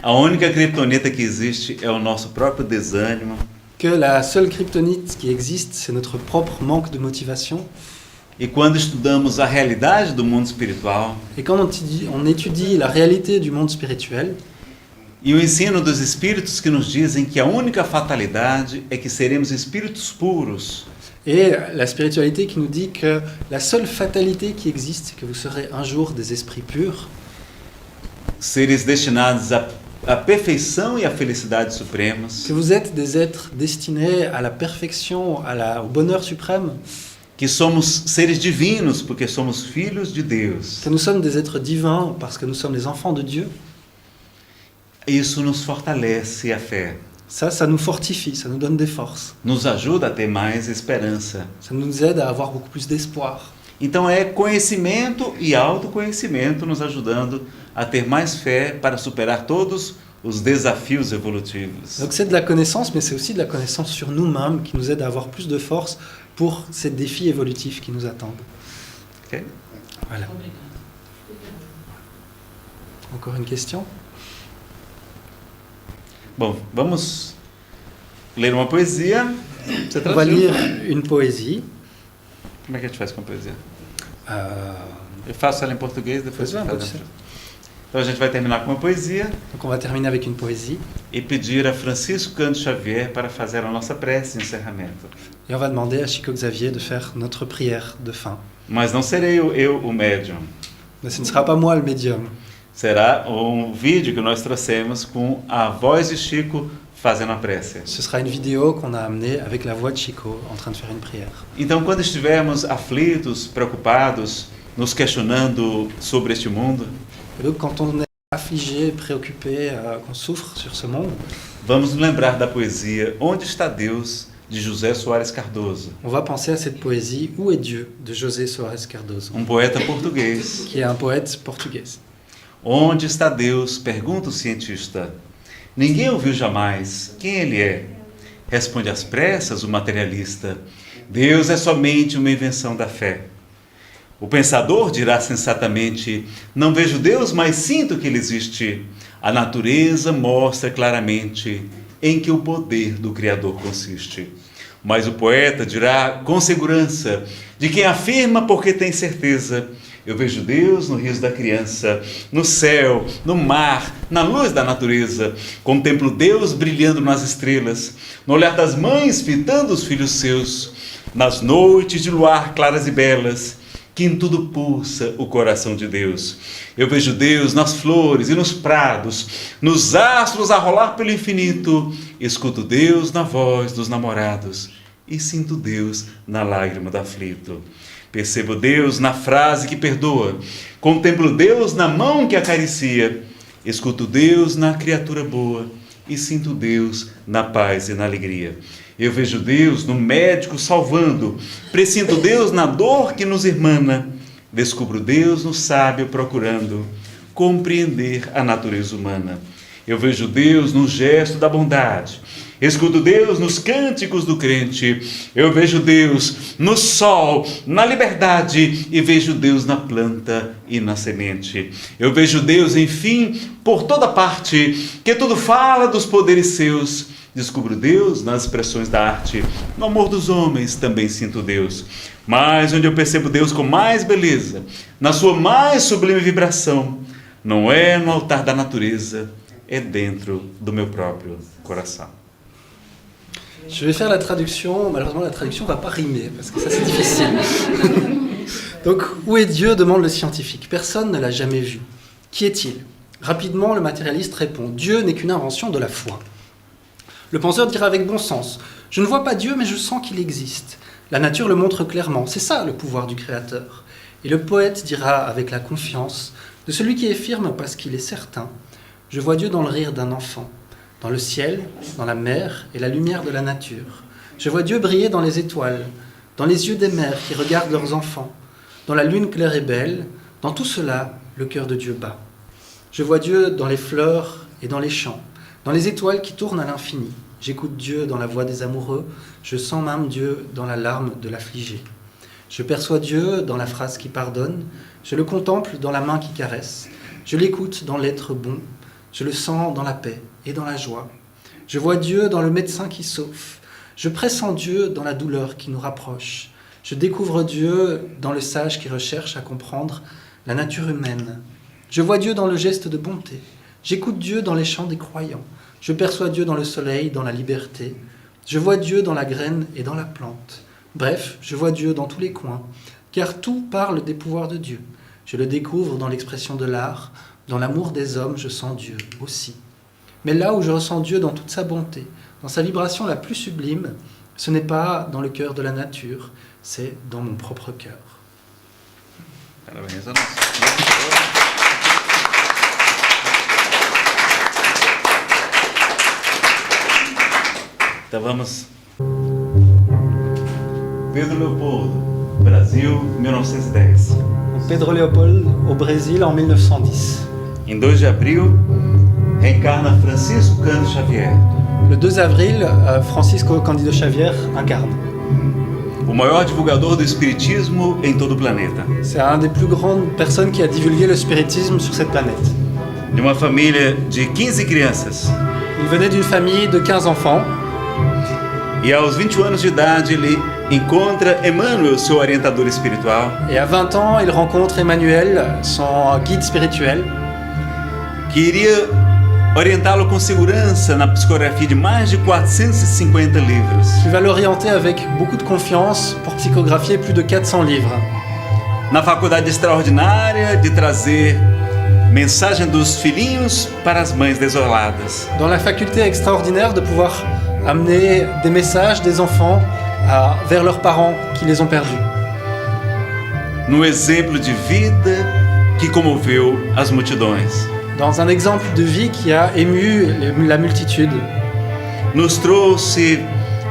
a única kryptonita que existe é o nosso próprio desânimo, que la seule kryptonite qui existe, c'est notre propre manque de motivation. e quando estudamos a realidade do mundo espiritual Et quand on étudie la réalité du monde spirituel, e o ensino dos espíritos que nos dizem que a única fatalidade é que seremos espíritos puros, et la spiritualité qui nous dit que la seule fatalité qui existe, c'est que vous serez un jour des esprits purs, seres destinados à perfeição e à felicidade supremas, que vous êtes des êtres destinés à la perfection, au bonheur suprême, que somos seres divinos porque somos filhos de Deus. que nous sommes des êtres divins parce que nous sommes les enfants de Dieu. Isso nos fortalece a fé, Ça nous fortifie, ça nous donne des forces. nos ajuda a ter mais esperança. Ça nous aide à avoir beaucoup plus d'espoir. Então é conhecimento e autoconhecimento nos ajudando a ter mais fé para superar todos os desafios evolutivos. Donc c'est de la connaissance, mais c'est aussi de la connaissance sur nous-mêmes qui nous aide à avoir plus de force pour ces défis évolutifs qui nous attendent. Ok? Voilà. Obrigada. Encore une question? Bom, vamos ler uma poesia. Você On va traduziu? lire une poésie. Como é que a gente faz com a poesia? Euh, Eu faço ela em português, depois Pois você vai, faz pode em ser. Então a gente vai terminar com uma poesia donc on va terminer avec une poésie. e pedir a Francisco Cândido Xavier para fazer a nossa prece de encerramento. Et on va demander à Chico Xavier de faire notre prière de fin. Mas não serei eu o médium. Mais ce ne sera pas moi le médium. Será um vídeo que nós trouxemos com a voz de Chico fazendo a prece. Ce sera une vidéo qu'on a amenée avec la voix de Chico en train de faire une prière. Então, quando estivermos aflitos, preocupados, nos questionando sobre este mundo, Et donc quand on est affligé, préoccupé, qu'on souffre sur ce monde, vamos nos lembrar da poesia Onde está Deus, de José Soares Cardoso, on va penser à cette poésie Où est Dieu de José Soares Cardoso, poeta português. qui est un poète portugais. Onde está Deus? Pergunta o cientista. Ninguém ouviu jamais. Quem ele é? Responde às pressas o materialista. Deus é somente uma invenção da fé. O pensador dirá sensatamente: não vejo Deus, mas sinto que ele existe. A natureza mostra claramente em que o poder do Criador consiste. Mas o poeta dirá com segurança, de quem afirma porque tem certeza: eu vejo Deus no riso da criança, no céu, no mar, na luz da natureza. Contemplo Deus brilhando nas estrelas, no olhar das mães fitando os filhos seus, nas noites de luar claras e belas, que em tudo pulsa o coração de Deus. Eu vejo Deus nas flores e nos prados, nos astros a rolar pelo infinito. Escuto Deus na voz dos namorados e sinto Deus na lágrima do aflito. Percebo Deus na frase que perdoa, contemplo Deus na mão que acaricia, escuto Deus na criatura boa e sinto Deus na paz e na alegria. Eu vejo Deus no médico salvando, presinto Deus na dor que nos irmana, descubro Deus no sábio procurando compreender a natureza humana. Eu vejo Deus no gesto da bondade, Escuto Deus nos cânticos do crente. Eu vejo Deus no sol, na liberdade, e vejo Deus na planta e na semente. Eu vejo Deus, enfim, por toda parte, que tudo fala dos poderes seus. Descubro Deus nas expressões da arte. No amor dos homens também sinto Deus. Mas onde eu percebo Deus com mais beleza, na sua mais sublime vibração, não é no altar da natureza, é dentro do meu próprio coração. Je vais faire la traduction. Malheureusement, la traduction ne va pas rimer, parce que ça, c'est difficile. Donc, où est Dieu demande le scientifique. Personne ne l'a jamais vu. Qui est-il? Rapidement, le matérialiste répond, Dieu n'est qu'une invention de la foi. Le penseur dira avec bon sens, je ne vois pas Dieu, mais je sens qu'il existe. La nature le montre clairement, c'est ça le pouvoir du Créateur. Et le poète dira avec la confiance de celui qui est firme parce qu'il est certain, je vois Dieu dans le rire d'un enfant, dans le ciel, dans la mer et la lumière de la nature. Je vois Dieu briller dans les étoiles, dans les yeux des mères qui regardent leurs enfants, dans la lune claire et belle, dans tout cela, le cœur de Dieu bat. Je vois Dieu dans les fleurs et dans les champs, dans les étoiles qui tournent à l'infini. J'écoute Dieu dans la voix des amoureux, je sens même Dieu dans la larme de l'affligé. Je perçois Dieu dans la phrase qui pardonne, je le contemple dans la main qui caresse, je l'écoute dans l'être bon, je le sens dans la paix et dans la joie. Je vois Dieu dans le médecin qui sauve, je pressens Dieu dans la douleur qui nous rapproche. Je découvre Dieu dans le sage qui recherche à comprendre la nature humaine. Je vois Dieu dans le geste de bonté, j'écoute Dieu dans les chants des croyants. Je perçois Dieu dans le soleil, dans la liberté. Je vois Dieu dans la graine et dans la plante. Bref, je vois Dieu dans tous les coins, car tout parle des pouvoirs de Dieu. Je le découvre dans l'expression de l'art, dans l'amour des hommes, je sens Dieu aussi. Mais là où je ressens Dieu dans toute sa bonté, dans sa vibration la plus sublime, ce n'est pas dans le cœur de la nature, c'est dans mon propre cœur. Parabéns a nós. Então vamos. Pedro Leopoldo, Brasil, 1910. Pedro Leopoldo, au Brésil, en 1910. Em 2 de abril, reencarna Francisco Cândido Xavier. Le 2 avril, Francisco Cândido Xavier incarne. O maior divulgador do espiritismo em todo o planeta. C'est une des plus grandes personnes qui a divulgué le spiritisme sur cette planète. De uma família de 15 crianças. Il venait d'une famille de 15 enfants. E aos 20 anos de idade, ele encontra Emmanuel, seu orientador espiritual. Et à 20 ans, il rencontre Emmanuel, son guide spirituel. Que iria orientá-lo com segurança na psicografia de mais de 450 livros. Qui va l'orienter avec beaucoup de confiance pour psychographier plus de 400 livres. Na faculdade extraordinária de trazer mensagem dos filhinhos para as mães desoladas. Dans la faculté extraordinaire de pouvoir amener des messages des enfants vers leurs parents qui les ont perdus. No exemplo de vida que comoveu as multidões. Dans un exemple de vie qui a ému la multitude. Nos trouxe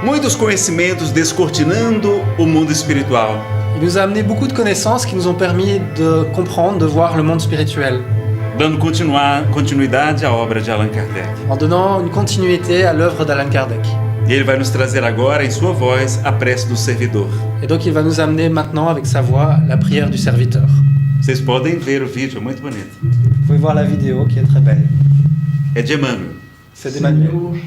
muitos conhecimentos descortinando o mundo espiritual. Il nous a amené beaucoup de connaissances qui nous ont permis de comprendre, de voir le monde spirituel. Dando continuidade à obra de Allan Kardec. En donnant une continuité à l'œuvre d'Allan Kardec. E ele vai nos trazer agora, em sua voz, a prece do servidor. Et donc il va nous amener maintenant avec sa voix la prière du serviteur. Vocês podem ver o vídeo, é muito bonito. Vous pouvez voir la vidéo qui est très belle. É de Emmanuel. C'est d'Emmanuel.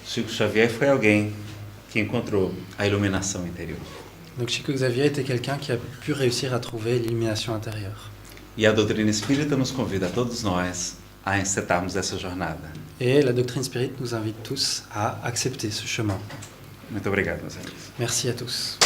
Chico Xavier foi alguém que encontrou a iluminação interior. Donc Chico Xavier était quelqu'un qui a pu réussir à trouver l'illumination intérieure. E a doutrina espírita nos convida a todos nós a encetarmos essa jornada. Et la doctrine spirite nous invite tous à accepter ce chemin. Muito obrigado, meus amigos. Merci à tous.